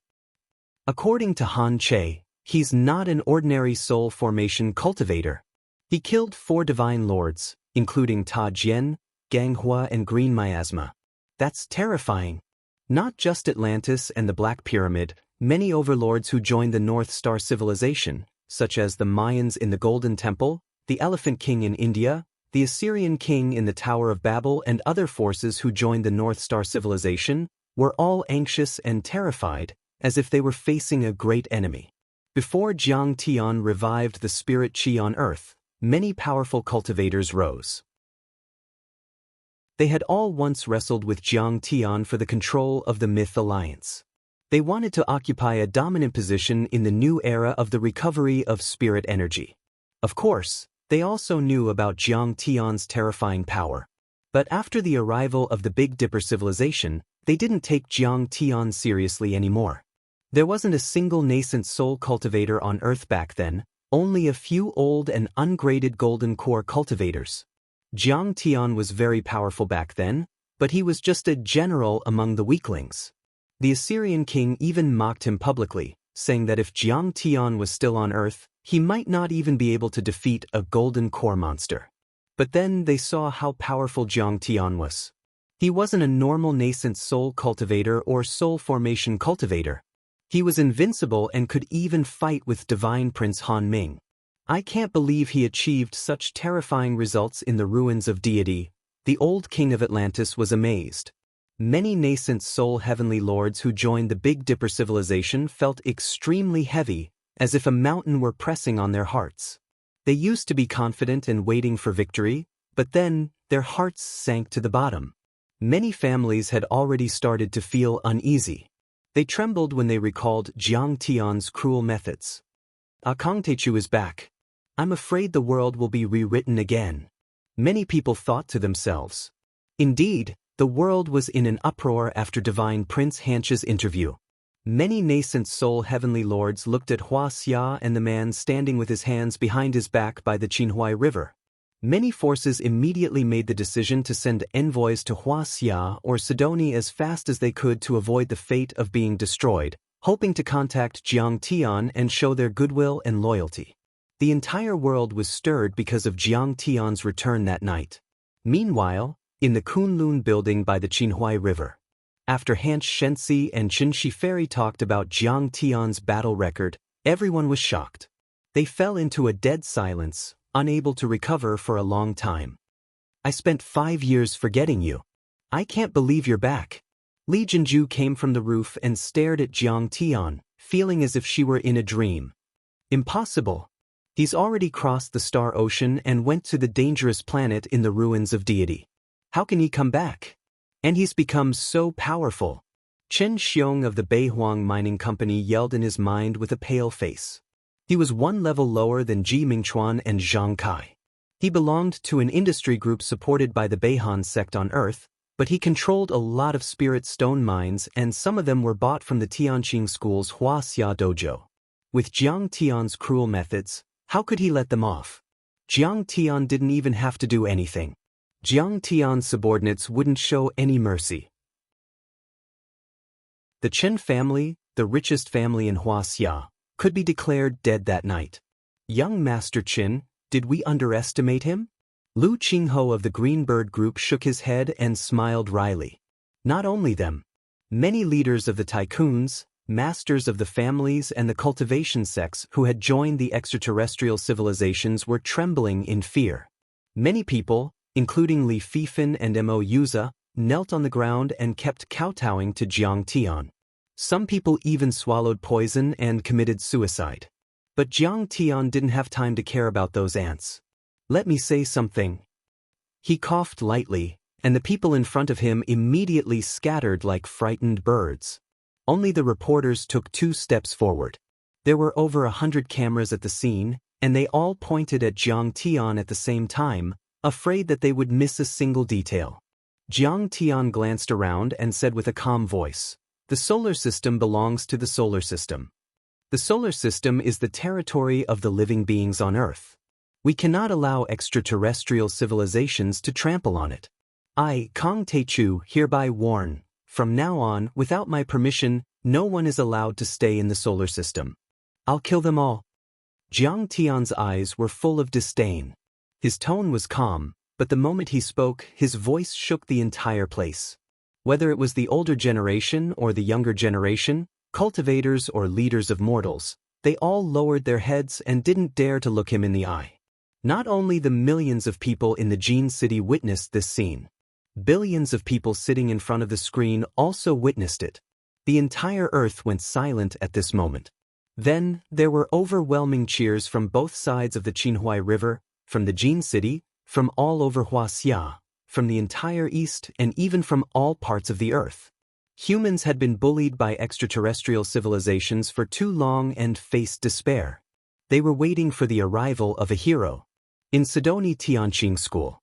According to Han Che, he's not an ordinary soul formation cultivator. He killed 4 divine lords, including Ta Jian, Ganghua and Green Miasma. That's terrifying. Not just Atlantis and the Black Pyramid, many overlords who joined the North Star civilization, such as the Mayans in the Golden Temple, the Elephant King in India, the Assyrian king in the Tower of Babel and other forces who joined the North Star civilization, were all anxious and terrified, as if they were facing a great enemy. Before Jiang Tian revived the spirit chi on Earth, many powerful cultivators rose. They had all once wrestled with Jiang Tian for the control of the Myth Alliance. They wanted to occupy a dominant position in the new era of the recovery of spirit energy. Of course, they also knew about Jiang Tian's terrifying power. But after the arrival of the Big Dipper civilization, they didn't take Jiang Tian seriously anymore. There wasn't a single nascent soul cultivator on Earth back then, only a few old and ungraded golden core cultivators. Jiang Tian was very powerful back then, but he was just a general among the weaklings. The Assyrian king even mocked him publicly, saying that if Jiang Tian was still on Earth, he might not even be able to defeat a golden core monster. But then they saw how powerful Jiang Tian was. He wasn't a normal nascent soul cultivator or soul formation cultivator. He was invincible and could even fight with Divine Prince Han Ming. I can't believe he achieved such terrifying results in the ruins of deity. The old king of Atlantis was amazed. Many nascent soul heavenly lords who joined the Big Dipper civilization felt extremely heavy, as if a mountain were pressing on their hearts. They used to be confident and waiting for victory, but then their hearts sank to the bottom. Many families had already started to feel uneasy. They trembled when they recalled Jiang Tian's cruel methods. Kong Teichu is back. I'm afraid the world will be rewritten again. Many people thought to themselves. Indeed, the world was in an uproar after Divine Prince Hancha's interview. Many nascent soul heavenly lords looked at Huaxia and the man standing with his hands behind his back by the Qinhuai River. Many forces immediately made the decision to send envoys to Huaxia or Sidoni as fast as they could to avoid the fate of being destroyed, hoping to contact Jiang Tian and show their goodwill and loyalty. The entire world was stirred because of Jiang Tian's return that night. Meanwhile, in the Kunlun building by the Qinhuai River, after Han Shenxi and Qin Shiferi talked about Jiang Tian's battle record, everyone was shocked. They fell into a dead silence, unable to recover for a long time. I spent 5 years forgetting you. I can't believe you're back. Li Jinju came from the roof and stared at Jiang Tian, feeling as if she were in a dream. Impossible. He's already crossed the Star Ocean and went to the dangerous planet in the ruins of deity. How can he come back? And he's become so powerful. Chen Xiong of the Beihuang Mining Company yelled in his mind with a pale face. He was one level lower than Ji Mingchuan and Zhang Kai. He belonged to an industry group supported by the Beihan sect on Earth, but he controlled a lot of spirit stone mines and some of them were bought from the Tianqing School's Huaxia dojo. With Jiang Tian's cruel methods, how could he let them off? Jiang Tian didn't even have to do anything. Jiang Tian's subordinates wouldn't show any mercy. The Chen family, the richest family in Huaxia, could be declared dead that night. Young Master Qin, did we underestimate him? Lu Qingho of the Greenbird Group shook his head and smiled wryly. Not only them. Many leaders of the tycoons, masters of the families and the cultivation sects who had joined the extraterrestrial civilizations were trembling in fear. Many people, including Li Fifan and Mo Yuza, knelt on the ground and kept kowtowing to Jiang Tian. Some people even swallowed poison and committed suicide. But Jiang Tian didn't have time to care about those ants. Let me say something. He coughed lightly, and the people in front of him immediately scattered like frightened birds. Only the reporters took 2 steps forward. There were over 100 cameras at the scene, and they all pointed at Jiang Tian at the same time, afraid that they would miss a single detail. Jiang Tian glanced around and said with a calm voice, "The solar system belongs to the solar system. The solar system is the territory of the living beings on Earth. We cannot allow extraterrestrial civilizations to trample on it. I, Kong Teichu, hereby warn, from now on, without my permission, no one is allowed to stay in the solar system. I'll kill them all." Jiang Tian's eyes were full of disdain. His tone was calm, but the moment he spoke, his voice shook the entire place. Whether it was the older generation or the younger generation, cultivators or leaders of mortals, they all lowered their heads and didn't dare to look him in the eye. Not only the millions of people in the Jin City witnessed this scene. Billions of people sitting in front of the screen also witnessed it. The entire Earth went silent at this moment. Then, there were overwhelming cheers from both sides of the Qinhuai River, from the Jin City, from all over Huaxia, from the entire East, and even from all parts of the Earth. Humans had been bullied by extraterrestrial civilizations for too long and faced despair. They were waiting for the arrival of a hero. In Sidoni Tianqing School,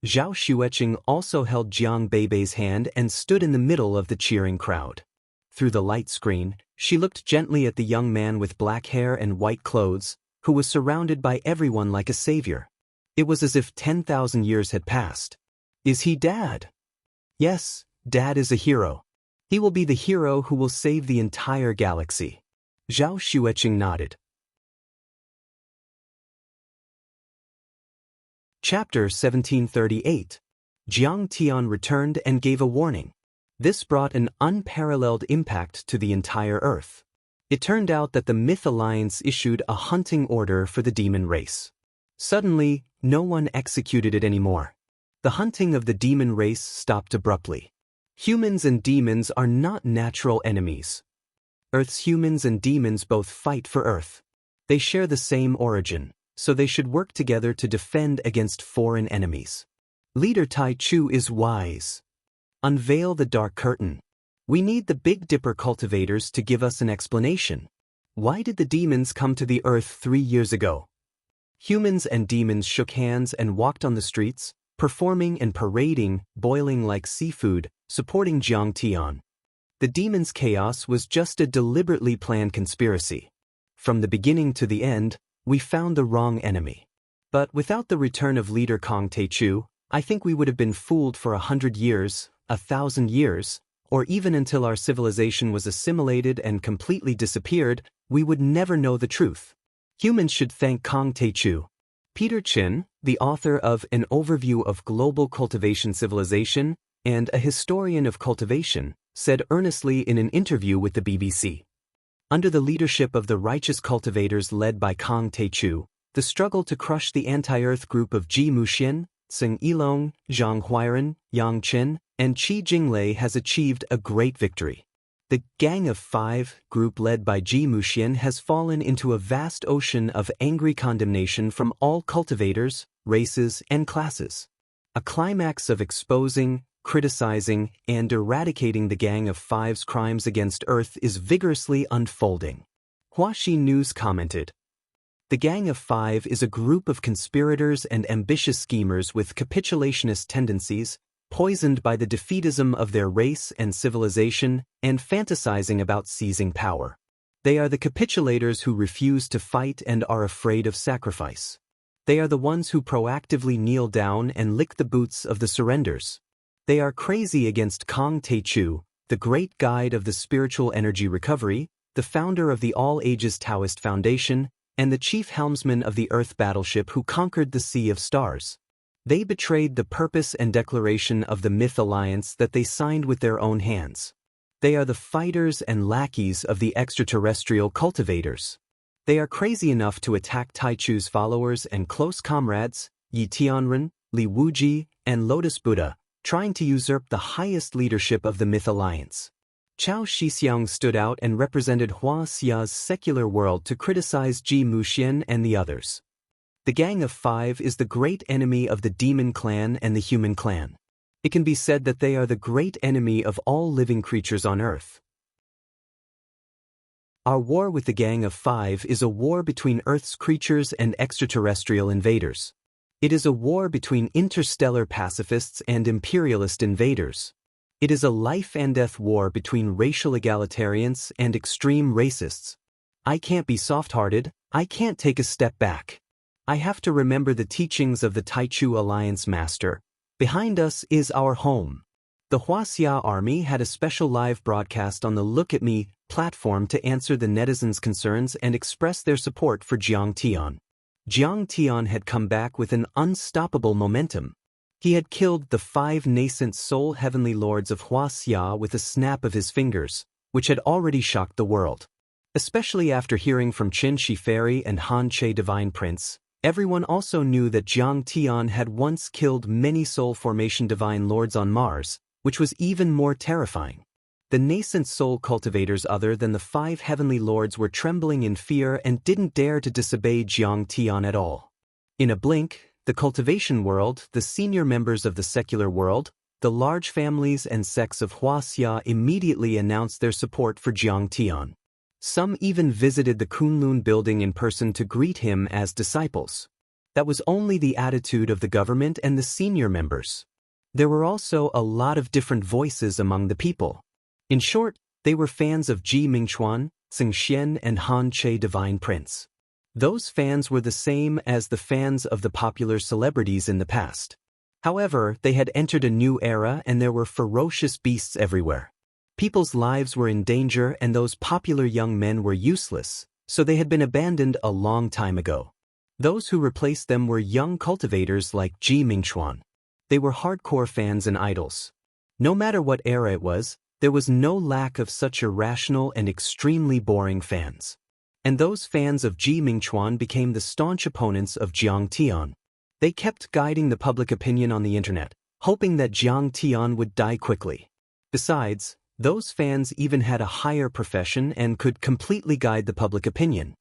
Zhao Xueqing also held Jiang Beibei's hand and stood in the middle of the cheering crowd. Through the light screen, she looked gently at the young man with black hair and white clothes, who was surrounded by everyone like a savior. It was as if 10,000 years had passed. Is he Dad? Yes, Dad is a hero. He will be the hero who will save the entire galaxy. Zhao Xueqing nodded. Chapter 1738. Jiang Tian returned and gave a warning. This brought an unparalleled impact to the entire Earth. It turned out that the Myth Alliance issued a hunting order for the demon race. Suddenly, no one executed it anymore. The hunting of the demon race stopped abruptly. Humans and demons are not natural enemies. Earth's humans and demons both fight for Earth. They share the same origin, so they should work together to defend against foreign enemies. Leader Tai Chu is wise. Unveil the dark curtain. We need the Big Dipper cultivators to give us an explanation. Why did the demons come to the Earth 3 years ago? Humans and demons shook hands and walked on the streets, performing and parading, boiling like seafood, supporting Jiang Tian. The demons' chaos was just a deliberately planned conspiracy. From the beginning to the end, we found the wrong enemy. But without the return of leader Kong Teichu, I think we would have been fooled for 100 years, 1,000 years, or even until our civilization was assimilated and completely disappeared, we would never know the truth. Humans should thank Kong Teichu. Peter Chin, the author of An Overview of Global Cultivation Civilization and a historian of cultivation, said earnestly in an interview with the BBC. Under the leadership of the righteous cultivators led by Kong Teichu, the struggle to crush the anti-Earth group of Ji Muxian, Tsing Yilong, Zhang Huairan, Yang Chen, and Qi Jinglei has achieved a great victory. The Gang of Five, group led by Ji Muxian, has fallen into a vast ocean of angry condemnation from all cultivators, races, and classes. A climax of exposing, criticizing, and eradicating the Gang of Five's crimes against Earth is vigorously unfolding. Huaxi News commented, "The Gang of Five is a group of conspirators and ambitious schemers with capitulationist tendencies, poisoned by the defeatism of their race and civilization, and fantasizing about seizing power. They are the capitulators who refuse to fight and are afraid of sacrifice. They are the ones who proactively kneel down and lick the boots of the surrenders. They are crazy against Kong Teichu, the great guide of the spiritual energy recovery, the founder of the All-Ages Taoist Foundation, and the chief helmsman of the Earth battleship who conquered the Sea of Stars. They betrayed the purpose and declaration of the Myth Alliance that they signed with their own hands. They are the fighters and lackeys of the extraterrestrial cultivators. They are crazy enough to attack Taichu's followers and close comrades, Yi Tianren, Li Wuji, and Lotus Buddha, trying to usurp the highest leadership of the Myth Alliance." Chao Shixiang stood out and represented Huaxia's secular world to criticize Ji Muxian and the others. The Gang of Five is the great enemy of the Demon Clan and the Human Clan. It can be said that they are the great enemy of all living creatures on Earth. Our war with the Gang of Five is a war between Earth's creatures and extraterrestrial invaders. It is a war between interstellar pacifists and imperialist invaders. It is a life-and-death war between racial egalitarians and extreme racists. I can't be soft-hearted, I can't take a step back. I have to remember the teachings of the Taichu Alliance Master. Behind us is our home. The Huaxia Army had a special live broadcast on the Look at Me platform to answer the netizens' concerns and express their support for Jiang Tian. Jiang Tian had come back with an unstoppable momentum. He had killed the 5 nascent soul heavenly lords of Huaxia with a snap of his fingers, which had already shocked the world. Especially after hearing from Qin Shi Fairy and Han Che Divine Prince, everyone also knew that Jiang Tian had once killed many soul formation divine lords on Mars, which was even more terrifying. The nascent soul cultivators other than the 5 heavenly lords were trembling in fear and didn't dare to disobey Jiang Tian at all. In a blink, the cultivation world, the senior members of the secular world, the large families and sects of Huaxia immediately announced their support for Jiang Tian. Some even visited the Kunlun building in person to greet him as disciples. That was only the attitude of the government and the senior members. There were also a lot of different voices among the people. In short, they were fans of Ji Mingchuan, Tsing Xian, and Han Che Divine Prince. Those fans were the same as the fans of the popular celebrities in the past. However, they had entered a new era and there were ferocious beasts everywhere. People's lives were in danger and those popular young men were useless, so they had been abandoned a long time ago. Those who replaced them were young cultivators like Ji Mingchuan. They were hardcore fans and idols. No matter what era it was, there was no lack of such irrational and extremely boring fans. And those fans of Ji Mingchuan became the staunch opponents of Jiang Tian. They kept guiding the public opinion on the internet, hoping that Jiang Tian would die quickly. Besides, those fans even had a higher profession and could completely guide the public opinion.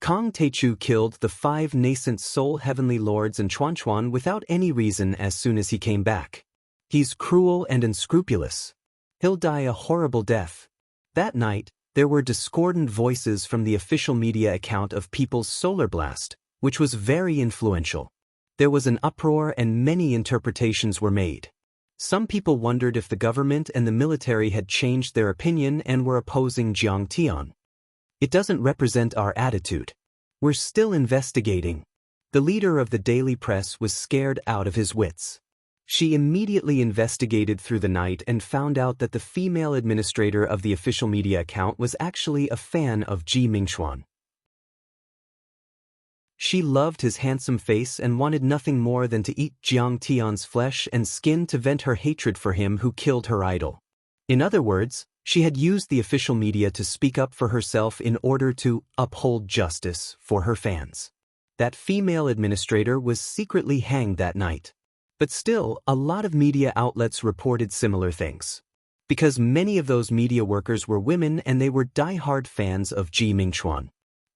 Kong Teichu killed the 5 nascent soul heavenly lords and Chuan without any reason as soon as he came back. He's cruel and unscrupulous. He'll die a horrible death. That night, there were discordant voices from the official media account of People's Solar Blast, which was very influential. There was an uproar and many interpretations were made. Some people wondered if the government and the military had changed their opinion and were opposing Jiang Tian. It doesn't represent our attitude. We're still investigating. The leader of the daily press was scared out of his wits. She immediately investigated through the night and found out that the female administrator of the official media account was actually a fan of Ji Mingchuan. She loved his handsome face and wanted nothing more than to eat Jiang Tian's flesh and skin to vent her hatred for him who killed her idol. In other words, she had used the official media to speak up for herself in order to uphold justice for her fans. That female administrator was secretly hanged that night. But still, a lot of media outlets reported similar things. Because many of those media workers were women and they were die-hard fans of Ji Mingchuan.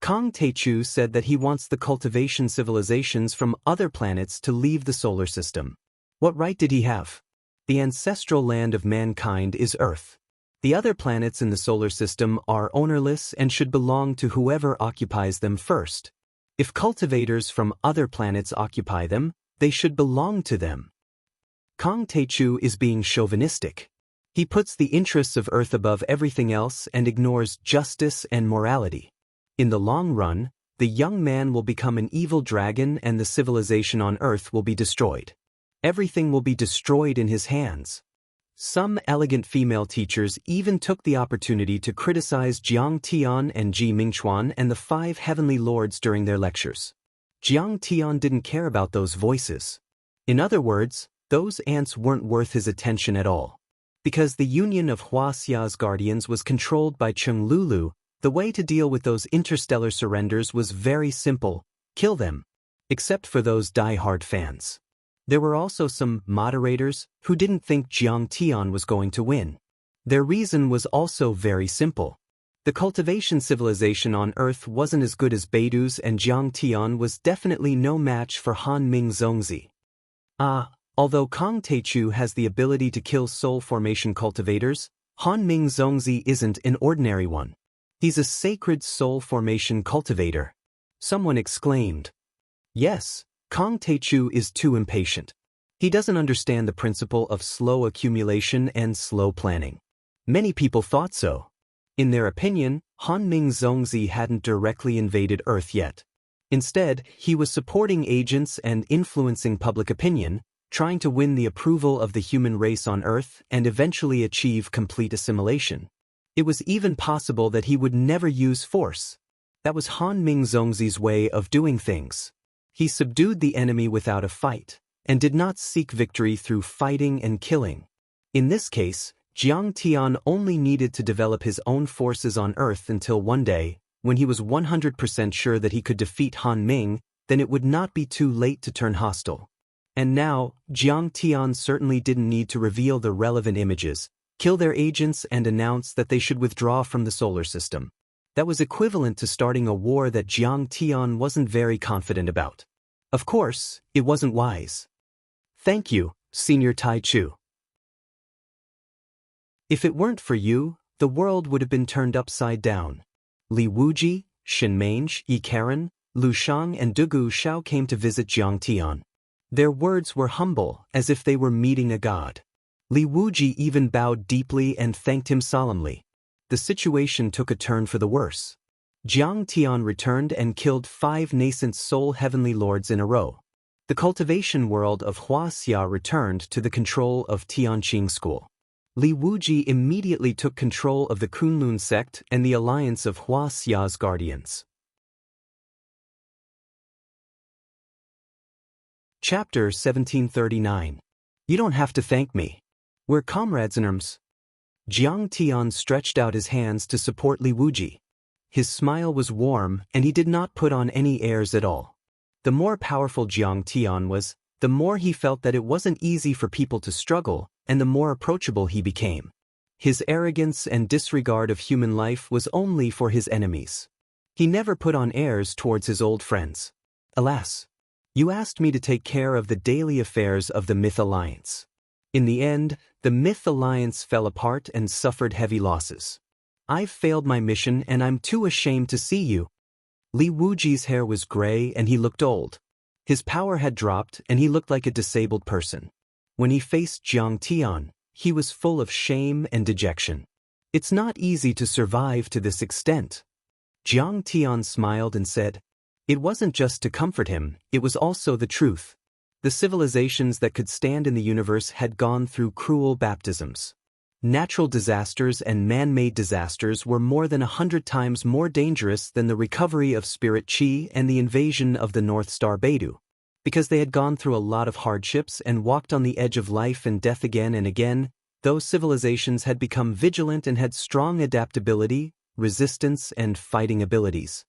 Kang Taichu said that he wants the cultivation civilizations from other planets to leave the solar system. What right did he have? The ancestral land of mankind is Earth. The other planets in the solar system are ownerless and should belong to whoever occupies them first. If cultivators from other planets occupy them, they should belong to them. Kang Taichu is being chauvinistic. He puts the interests of Earth above everything else and ignores justice and morality. In the long run, the young man will become an evil dragon and the civilization on Earth will be destroyed. Everything will be destroyed in his hands. Some elegant female teachers even took the opportunity to criticize Jiang Tian and Ji Mingchuan and the 5 heavenly lords during their lectures. Jiang Tian didn't care about those voices. In other words, those ants weren't worth his attention at all. Because the union of Wuxia's guardians was controlled by Cheng Lulu, the way to deal with those interstellar surrenders was very simple: kill them. Except for those die-hard fans. There were also some moderators who didn't think Jiang Tian was going to win. Their reason was also very simple. The cultivation civilization on Earth wasn't as good as Beidu's and Jiang Tian was definitely no match for Han Ming Zongzi. Although Kang Taichu has the ability to kill soul formation cultivators, Han Ming Zongzi isn't an ordinary one. He's a sacred soul formation cultivator. Someone exclaimed. Yes, Kang Taichu is too impatient. He doesn't understand the principle of slow accumulation and slow planning. Many people thought so. In their opinion, Han Ming Zongzi hadn't directly invaded Earth yet. Instead, he was supporting agents and influencing public opinion, trying to win the approval of the human race on Earth and eventually achieve complete assimilation. It was even possible that he would never use force. That was Han Ming Zongzi's way of doing things. He subdued the enemy without a fight, and did not seek victory through fighting and killing. In this case, Jiang Tian only needed to develop his own forces on Earth until one day, when he was 100% sure that he could defeat Han Ming, then it would not be too late to turn hostile. And now, Jiang Tian certainly didn't need to reveal the relevant images, kill their agents and announce that they should withdraw from the solar system. That was equivalent to starting a war that Jiang Tian wasn't very confident about. Of course, it wasn't wise. Thank you, Senior Taichu. If it weren't for you, the world would have been turned upside down. Li Wuji, Shen Mange, Yi Karen, Lu Shang and Dugu Xiao came to visit Jiang Tian. Their words were humble, as if they were meeting a god. Li Wuji even bowed deeply and thanked him solemnly. The situation took a turn for the worse. Jiang Tian returned and killed 5 nascent soul heavenly lords in a row. The cultivation world of Wuxia returned to the control of Tianqing School. Li Wuji immediately took control of the Kunlun sect and the alliance of Wuxia's guardians. Chapter 1739. You don't have to thank me. We're comrades in arms. Jiang Tian stretched out his hands to support Li Wuji. His smile was warm and he did not put on any airs at all. The more powerful Jiang Tian was, the more he felt that it wasn't easy for people to struggle, and the more approachable he became. His arrogance and disregard of human life was only for his enemies. He never put on airs towards his old friends. Alas, you asked me to take care of the daily affairs of the Myth Alliance. In the end, the Myth Alliance fell apart and suffered heavy losses. I've failed my mission and I'm too ashamed to see you. Li Wuji's hair was gray and he looked old. His power had dropped and he looked like a disabled person. When he faced Jiang Tian, he was full of shame and dejection. It's not easy to survive to this extent. Jiang Tian smiled and said, it wasn't just to comfort him, it was also the truth. The civilizations that could stand in the universe had gone through cruel baptisms. Natural disasters and man-made disasters were more than 100 times more dangerous than the recovery of Spirit Chi and the invasion of the North Star Beidu. Because they had gone through a lot of hardships and walked on the edge of life and death again and again, those civilizations had become vigilant and had strong adaptability, resistance, and fighting abilities.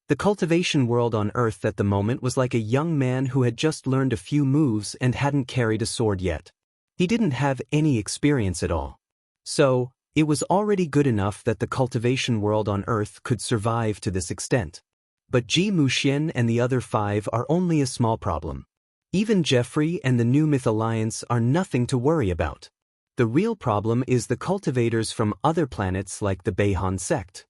The cultivation world on Earth at the moment was like a young man who had just learned a few moves and hadn't carried a sword yet. He didn't have any experience at all. So, it was already good enough that the cultivation world on Earth could survive to this extent. But Ji Muxian and the other 5 are only a small problem. Even Jeffrey and the New Myth Alliance are nothing to worry about. The real problem is the cultivators from other planets like the Beihan sect.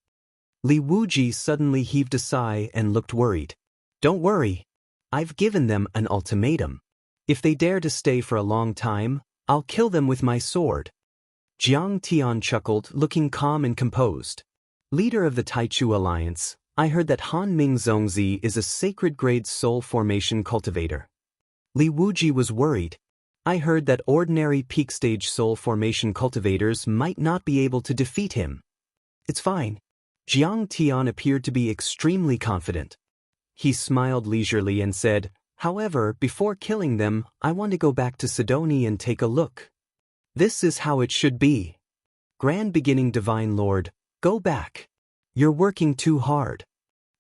Li Wuji suddenly heaved a sigh and looked worried. Don't worry. I've given them an ultimatum. If they dare to stay for a long time, I'll kill them with my sword. Jiang Tian chuckled, looking calm and composed. Leader of the Taichu Alliance, I heard that Han Ming Zongzi is a sacred grade soul formation cultivator. Li Wuji was worried. I heard that ordinary peak stage soul formation cultivators might not be able to defeat him. It's fine. Jiang Tian appeared to be extremely confident. He smiled leisurely and said, however, before killing them, I want to go back to Sidoni and take a look. This is how it should be. Grand Beginning Divine Lord, go back. You're working too hard.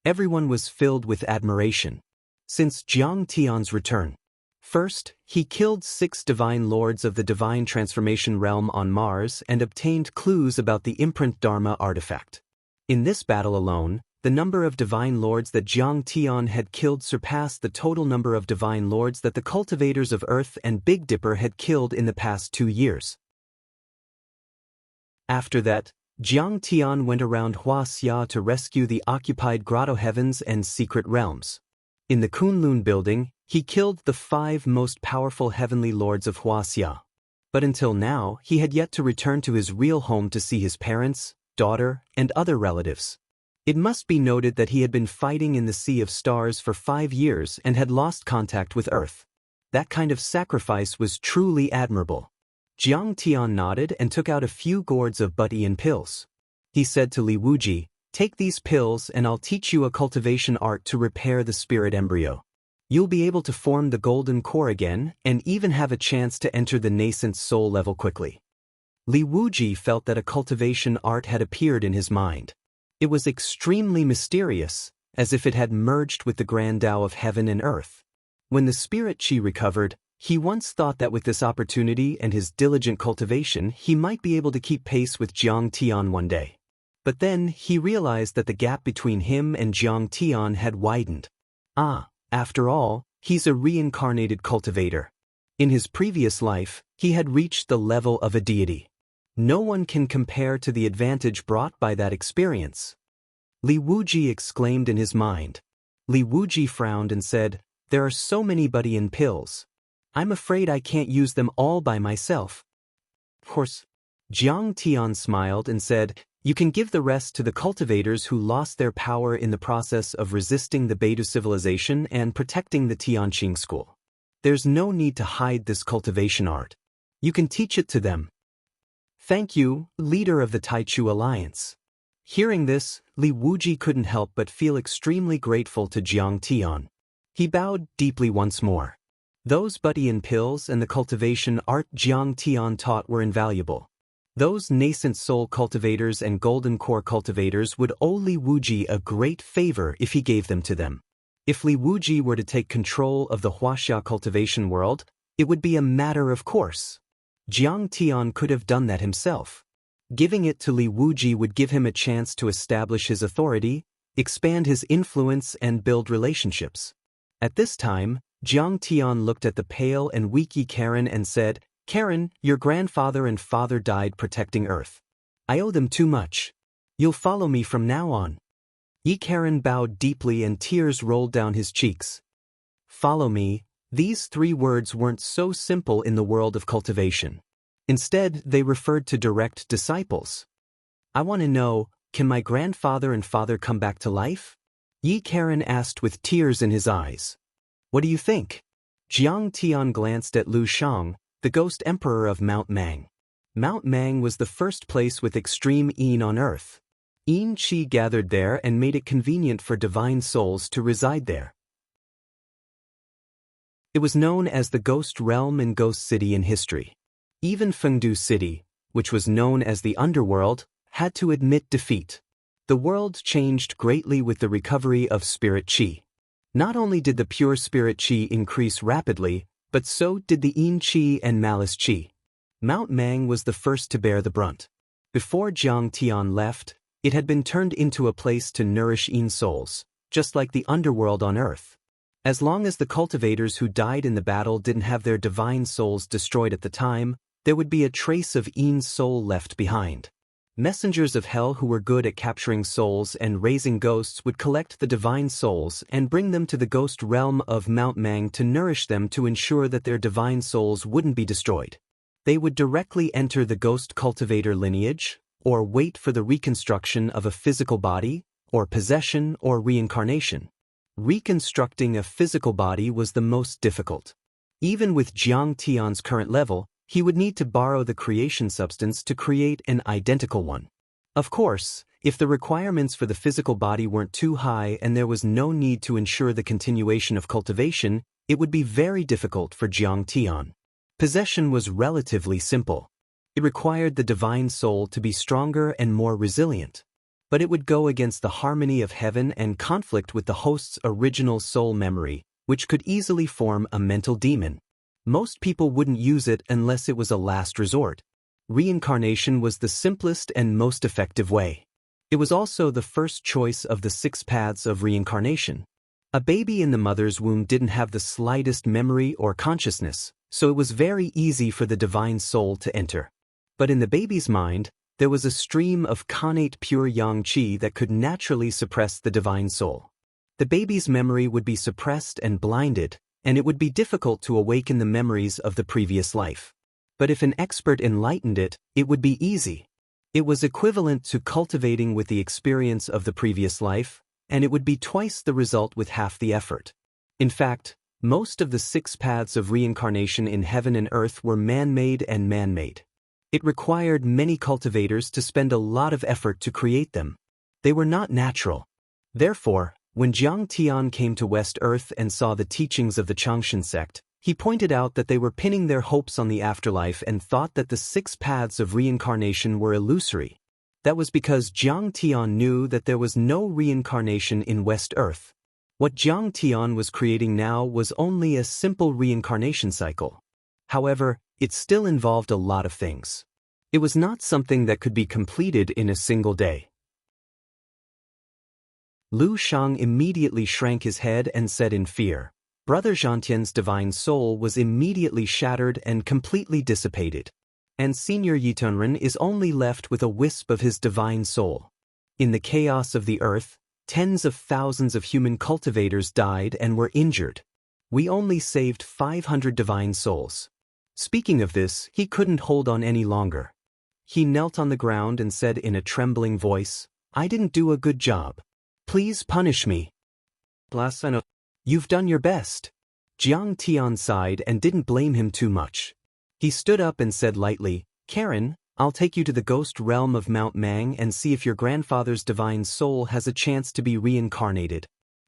Everyone was filled with admiration. Since Jiang Tian's return, first, he killed 6 Divine Lords of the Divine Transformation Realm on Mars and obtained clues about the Imprint Dharma artifact. In this battle alone, the number of Divine Lords that Jiang Tian had killed surpassed the total number of Divine Lords that the cultivators of Earth and Big Dipper had killed in the past 2 years. After that, Jiang Tian went around Wuxia to rescue the occupied Grotto Heavens and Secret Realms. In the Kunlun building, he killed the 5 most powerful heavenly lords of Wuxia. But until now, he had yet to return to his real home to see his parents, daughter, and other relatives. It must be noted that he had been fighting in the Sea of Stars for 5 years and had lost contact with Earth. That kind of sacrifice was truly admirable. Jiang Tian nodded and took out a few gourds of Butian pills. He said to Li Wuji, take these pills and I'll teach you a cultivation art to repair the spirit embryo. You'll be able to form the golden core again and even have a chance to enter the nascent soul level quickly. Li Wuji felt that a cultivation art had appeared in his mind. It was extremely mysterious, as if it had merged with the grand Tao of heaven and earth. When the spirit qi recovered, he once thought that with this opportunity and his diligent cultivation he might be able to keep pace with Jiang Tian one day. But then he realized that the gap between him and Jiang Tian had widened. After all, he's a reincarnated cultivator. In his previous life, he had reached the level of a deity. No one can compare to the advantage brought by that experience. Li Wuji exclaimed in his mind. Li Wuji frowned and said, there are so many Butian pills. I'm afraid I can't use them all by myself. Of course. Jiang Tian smiled and said, you can give the rest to the cultivators who lost their power in the process of resisting the Beidu civilization and protecting the Tianqing school. There's no need to hide this cultivation art. You can teach it to them. Thank you, leader of the Taichu Alliance. Hearing this, Li Wuji couldn't help but feel extremely grateful to Jiang Tian. He bowed deeply once more. Those Butian pills and the cultivation art Jiang Tian taught were invaluable. Those nascent soul cultivators and golden core cultivators would owe Li Wuji a great favor if he gave them to them. If Li Wuji were to take control of the Wuxia cultivation world, it would be a matter of course. Jiang Tian could have done that himself. Giving it to Li Wuji would give him a chance to establish his authority, expand his influence and build relationships. At this time, Jiang Tian looked at the pale and weak Yi Karen and said, Karen, your grandfather and father died protecting Earth. I owe them too much. You'll follow me from now on. Yi Karen bowed deeply and tears rolled down his cheeks. Follow me. These 3 words weren't so simple in the world of cultivation. Instead, they referred to direct disciples. I want to know, can my grandfather and father come back to life? Yi Karen asked with tears in his eyes. What do you think? Jiang Tian glanced at Lu Shang, the ghost emperor of Mount Mang. Mount Mang was the first place with extreme Yin on Earth. Yin Qi gathered there and made it convenient for divine souls to reside there. It was known as the Ghost Realm and Ghost City in history. Even Fengdu City, which was known as the Underworld, had to admit defeat. The world changed greatly with the recovery of spirit qi. Not only did the pure spirit qi increase rapidly, but so did the yin qi and malice qi. Mount Mang was the first to bear the brunt. Before Jiang Tian left, it had been turned into a place to nourish yin souls, just like the underworld on earth. As long as the cultivators who died in the battle didn't have their divine souls destroyed at the time, there would be a trace of Yin's soul left behind. Messengers of hell who were good at capturing souls and raising ghosts would collect the divine souls and bring them to the ghost realm of Mount Mang to nourish them to ensure that their divine souls wouldn't be destroyed. They would directly enter the ghost cultivator lineage, or wait for the reconstruction of a physical body, or possession or reincarnation. Reconstructing a physical body was the most difficult. Even with Jiang Tian's current level, he would need to borrow the creation substance to create an identical one. Of course, if the requirements for the physical body weren't too high and there was no need to ensure the continuation of cultivation, it would be very difficult for Jiang Tian. Possession was relatively simple. It required the divine soul to be stronger and more resilient. But it would go against the harmony of heaven and conflict with the host's original soul memory, which could easily form a mental demon. Most people wouldn't use it unless it was a last resort. Reincarnation was the simplest and most effective way. It was also the first choice of the 6 paths of reincarnation. A baby in the mother's womb didn't have the slightest memory or consciousness, so it was very easy for the divine soul to enter. But in the baby's mind, there was a stream of connate pure yang qi that could naturally suppress the divine soul. The baby's memory would be suppressed and blinded, and it would be difficult to awaken the memories of the previous life. But if an expert enlightened it, it would be easy. It was equivalent to cultivating with the experience of the previous life, and it would be twice the result with half the effort. In fact, most of the 6 paths of reincarnation in heaven and earth were man-made and man-made. It required many cultivators to spend a lot of effort to create them. They were not natural. Therefore, when Jiang Tian came to West Earth and saw the teachings of the Changshan sect, he pointed out that they were pinning their hopes on the afterlife and thought that the 6 paths of reincarnation were illusory. That was because Jiang Tian knew that there was no reincarnation in West Earth. What Jiang Tian was creating now was only a simple reincarnation cycle. However, it still involved a lot of things. It was not something that could be completed in a single day. Lu Shang immediately shrank his head and said in fear, Brother Zhantian's divine soul was immediately shattered and completely dissipated. And Senior Yitunren is only left with a wisp of his divine soul. In the chaos of the earth, tens of thousands of human cultivators died and were injured. We only saved 500 divine souls. Speaking of this, he couldn't hold on any longer. He knelt on the ground and said in a trembling voice, I didn't do a good job. Please punish me. You've done your best. Jiang Tian sighed and didn't blame him too much. He stood up and said lightly, Karen, I'll take you to the ghost realm of Mount Mang and see if your grandfather's divine soul has a chance to be reincarnated.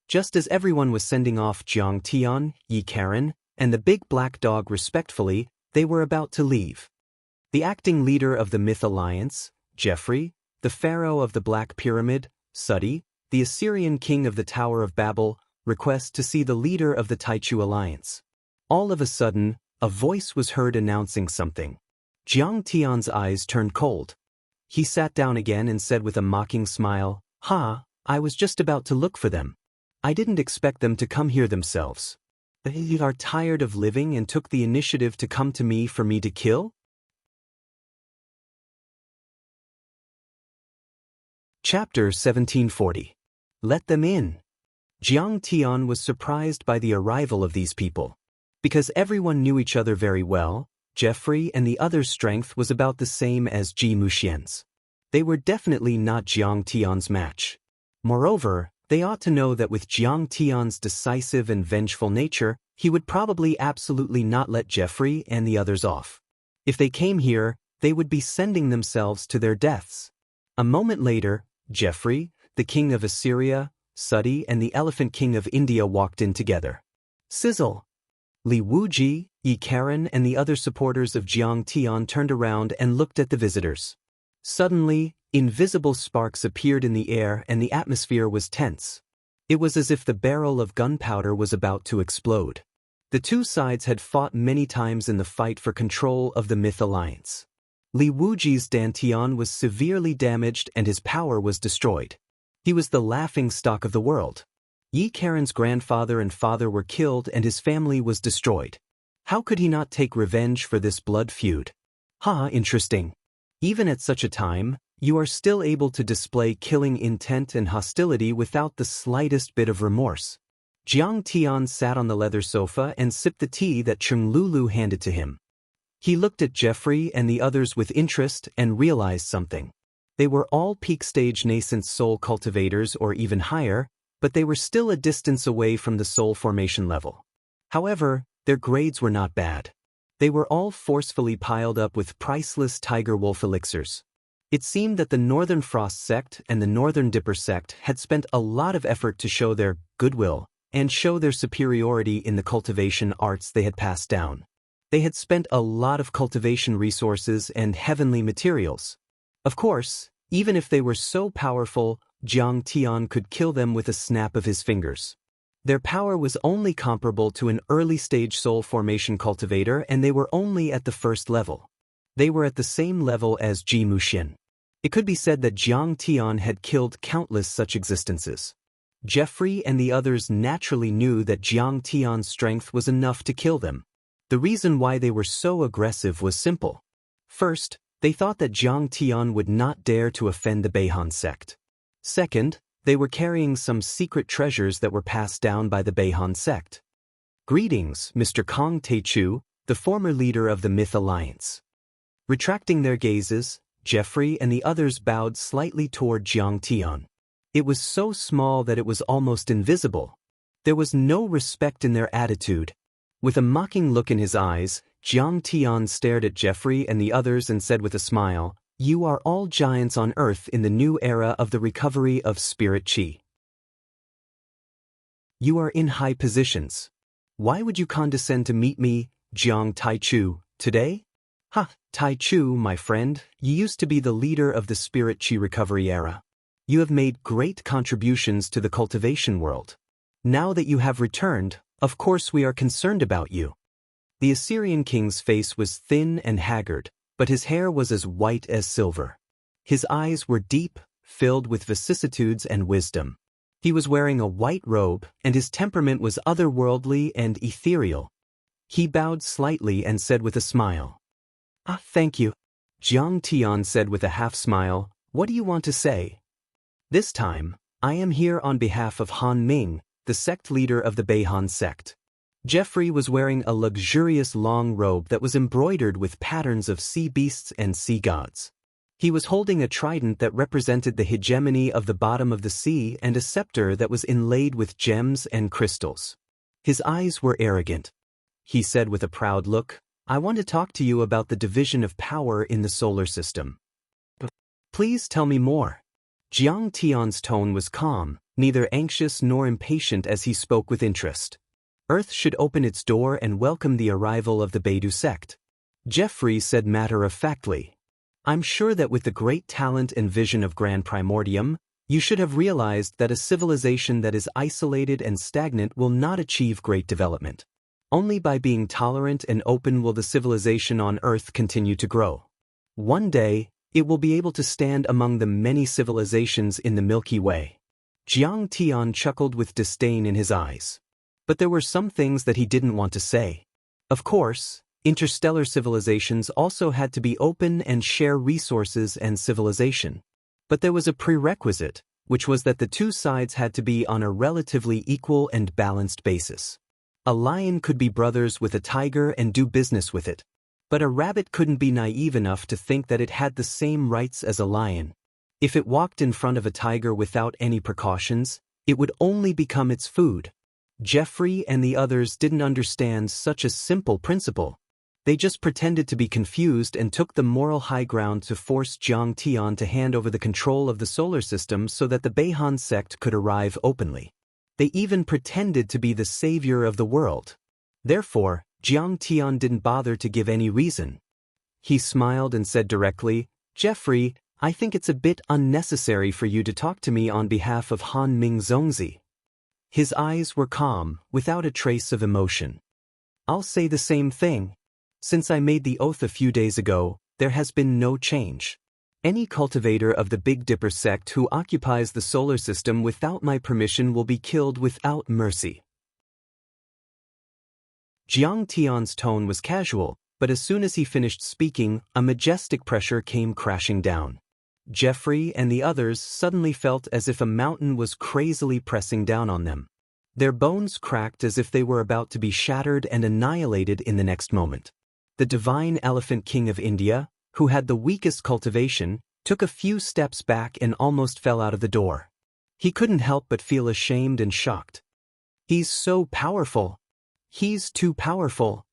Just as everyone was sending off Jiang Tian, Yi Karen, and the big black dog respectfully, they were about to leave. The acting leader of the Myth Alliance, Jeffrey, the pharaoh of the Black Pyramid, Sudi, the Assyrian king of the Tower of Babel, request to see the leader of the Taichu Alliance. All of a sudden, a voice was heard announcing something. Jiang Tian's eyes turned cold. He sat down again and said with a mocking smile, I was just about to look for them. I didn't expect them to come here themselves. They are tired of living and took the initiative to come to me for me to kill? Chapter 1740. Let them in. Jiang Tian was surprised by the arrival of these people. Because everyone knew each other very well, Jeffrey and the other's strength was about the same as Ji Muxian's. They were definitely not Jiang Tian's match. Moreover, they ought to know that with Jiang Tian's decisive and vengeful nature, he would probably absolutely not let Jeffrey and the others off. If they came here, they would be sending themselves to their deaths. A moment later, Jeffrey, the king of Assyria, Sudi, and the elephant king of India walked in together. Sizzle! Li Wuji, Yi Karen, and the other supporters of Jiang Tian turned around and looked at the visitors. Suddenly, invisible sparks appeared in the air and the atmosphere was tense. It was as if the barrel of gunpowder was about to explode. The two sides had fought many times in the fight for control of the Myth Alliance. Li Wuji's Dantian was severely damaged and his power was destroyed. He was the laughingstock of the world. Yi Karen's grandfather and father were killed and his family was destroyed. How could he not take revenge for this blood feud? Interesting. Even at such a time, you are still able to display killing intent and hostility without the slightest bit of remorse. Jiang Tian sat on the leather sofa and sipped the tea that Chung Lulu handed to him. He looked at Jeffrey and the others with interest and realized something. They were all peak-stage nascent soul cultivators or even higher, but they were still a distance away from the soul formation level. However, their grades were not bad. They were all forcefully piled up with priceless tiger wolf elixirs. It seemed that the Northern Frost sect and the Northern Dipper sect had spent a lot of effort to show their goodwill and show their superiority in the cultivation arts they had passed down. They had spent a lot of cultivation resources and heavenly materials. Of course, even if they were so powerful, Jiang Tian could kill them with a snap of his fingers. Their power was only comparable to an early-stage soul formation cultivator and they were only at the first level. They were at the same level as Ji Muxin. It could be said that Jiang Tian had killed countless such existences. Jeffrey and the others naturally knew that Jiang Tian's strength was enough to kill them. The reason why they were so aggressive was simple. First, they thought that Jiang Tian would not dare to offend the Beihan sect. Second, they were carrying some secret treasures that were passed down by the Beihan sect. Greetings, Mr. Kong Teichu, the former leader of the Myth Alliance. Retracting their gazes, Jeffrey and the others bowed slightly toward Jiang Tian. It was so small that it was almost invisible. There was no respect in their attitude. With a mocking look in his eyes, Jiang Tian stared at Jeffrey and the others and said with a smile, "You are all giants on Earth in the new era of the recovery of spirit qi. You are in high positions. Why would you condescend to meet me, Jiang Taichu, today? Taichu, my friend, you used to be the leader of the spirit qi recovery era. You have made great contributions to the cultivation world. Now that you have returned, of course we are concerned about you." The Assyrian king's face was thin and haggard, but his hair was as white as silver. His eyes were deep, filled with vicissitudes and wisdom. He was wearing a white robe, and his temperament was otherworldly and ethereal. He bowed slightly and said with a smile, "Thank you." Jiang Tian said with a half-smile, "What do you want to say?" "This time, I am here on behalf of Han Ming, the sect leader of the Beihan sect." Jeffrey was wearing a luxurious long robe that was embroidered with patterns of sea beasts and sea gods. He was holding a trident that represented the hegemony of the bottom of the sea and a scepter that was inlaid with gems and crystals. His eyes were arrogant. He said with a proud look, "I want to talk to you about the division of power in the solar system." "Please tell me more." Jiang Tian's tone was calm, neither anxious nor impatient as he spoke with interest. Earth should open its door and welcome the arrival of the Beidu sect. Jeffrey said matter-of-factly, "I'm sure that with the great talent and vision of Grand Primordium, you should have realized that a civilization that is isolated and stagnant will not achieve great development. Only by being tolerant and open will the civilization on Earth continue to grow. One day, it will be able to stand among the many civilizations in the Milky Way." Jiang Tian chuckled with disdain in his eyes. But there were some things that he didn't want to say. Of course, interstellar civilizations also had to be open and share resources and civilization. But there was a prerequisite, which was that the two sides had to be on a relatively equal and balanced basis. A lion could be brothers with a tiger and do business with it. But a rabbit couldn't be naive enough to think that it had the same rights as a lion. If it walked in front of a tiger without any precautions, it would only become its food. Jeffrey and the others didn't understand such a simple principle. They just pretended to be confused and took the moral high ground to force Jiang Tian to hand over the control of the solar system so that the Beihan sect could arrive openly. They even pretended to be the savior of the world. Therefore, Jiang Tian didn't bother to give any reason. He smiled and said directly, "Jeffrey, I think it's a bit unnecessary for you to talk to me on behalf of Han Ming Zongzi. His eyes were calm, without a trace of emotion. I'll say the same thing. Since I made the oath a few days ago, there has been no change. Any cultivator of the Big Dipper sect who occupies the solar system without my permission will be killed without mercy. Jiang Tian's tone was casual, but as soon as he finished speaking, a majestic pressure came crashing down. Jeffrey and the others suddenly felt as if a mountain was crazily pressing down on them. Their bones cracked as if they were about to be shattered and annihilated in the next moment. The divine Elephant King of India, who had the weakest cultivation, took a few steps back and almost fell out of the door. He couldn't help but feel ashamed and shocked. He's so powerful. He's too powerful.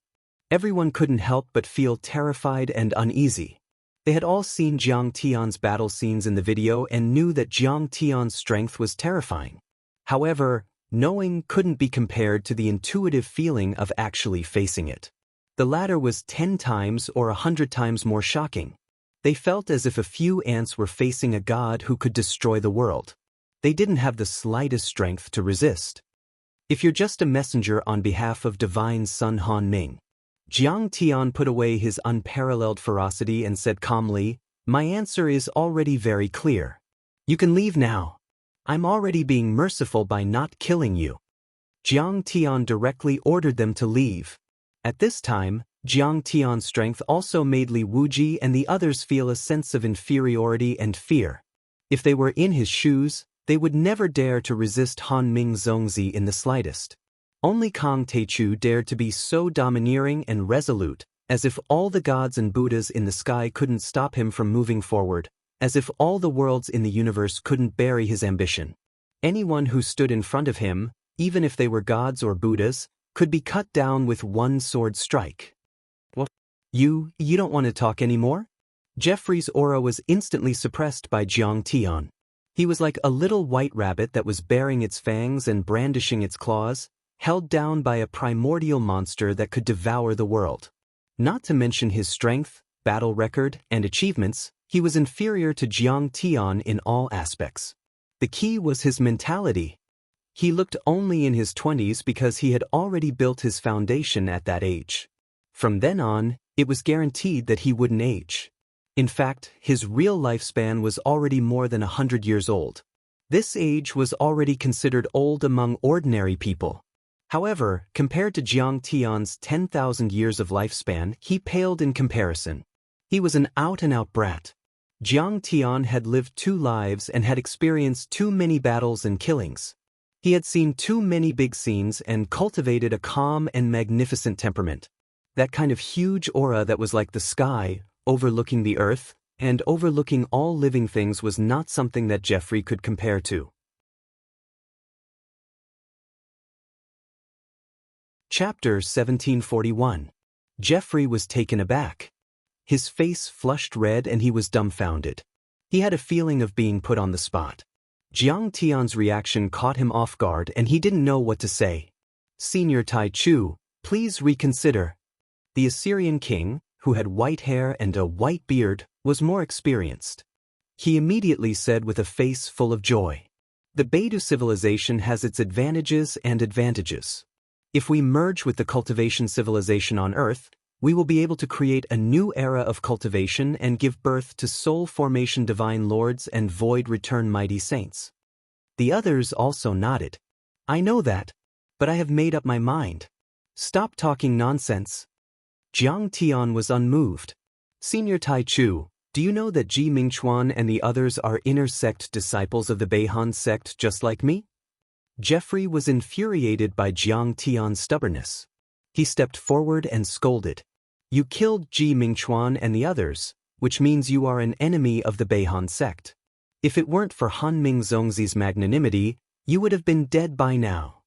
Everyone couldn't help but feel terrified and uneasy. They had all seen Jiang Tian's battle scenes in the video and knew that Jiang Tian's strength was terrifying. However, knowing couldn't be compared to the intuitive feeling of actually facing it. The latter was 10 times or 100 times more shocking. They felt as if a few ants were facing a god who could destroy the world. They didn't have the slightest strength to resist. If you're just a messenger on behalf of Divine Son Han Ming. Jiang Tian put away his unparalleled ferocity and said calmly, "My answer is already very clear. You can leave now. I'm already being merciful by not killing you." Jiang Tian directly ordered them to leave. At this time, Jiang Tian's strength also made Li Wuji and the others feel a sense of inferiority and fear. If they were in his shoes, they would never dare to resist Han Ming Zongzi in the slightest. Only Kang Teichu dared to be so domineering and resolute, as if all the gods and Buddhas in the sky couldn't stop him from moving forward, as if all the worlds in the universe couldn't bury his ambition. Anyone who stood in front of him, even if they were gods or Buddhas, could be cut down with one sword strike. What? You don't want to talk anymore? Jeffrey's aura was instantly suppressed by Jiang Tian. He was like a little white rabbit that was baring its fangs and brandishing its claws, held down by a primordial monster that could devour the world. Not to mention his strength, battle record, and achievements, he was inferior to Jiang Tian in all aspects. The key was his mentality. He looked only in his 20s because he had already built his foundation at that age. From then on, it was guaranteed that he wouldn't age. In fact, his real lifespan was already more than 100 years old. This age was already considered old among ordinary people. However, compared to Jiang Tian's 10,000 years of lifespan, he paled in comparison. He was an out-and-out brat. Jiang Tian had lived 2 lives and had experienced too many battles and killings. He had seen too many big scenes and cultivated a calm and magnificent temperament. That kind of huge aura that was like the sky, overlooking the earth, and overlooking all living things was not something that Jeffrey could compare to. Chapter 1741. Jeffrey was taken aback. His face flushed red and he was dumbfounded. He had a feeling of being put on the spot. Jiang Tian's reaction caught him off guard and he didn't know what to say. "Senior Tai Chu, please reconsider." The Assyrian king, who had white hair and a white beard, was more experienced. He immediately said with a face full of joy, "The Beidou civilization has its advantages and advantages. If we merge with the cultivation civilization on Earth, we will be able to create a new era of cultivation and give birth to soul formation divine lords and void return mighty saints." The others also nodded. "I know that, but I have made up my mind. Stop talking nonsense." Jiang Tian was unmoved. "Senior Tai Chu, do you know that Ji Mingchuan and the others are inner sect disciples of the Beihan sect just like me?" Jeffrey was infuriated by Jiang Tian's stubbornness. He stepped forward and scolded. "You killed Ji Mingchuan and the others, which means you are an enemy of the Beihan sect. If it weren't for Han Ming Zongzi's magnanimity, you would have been dead by now.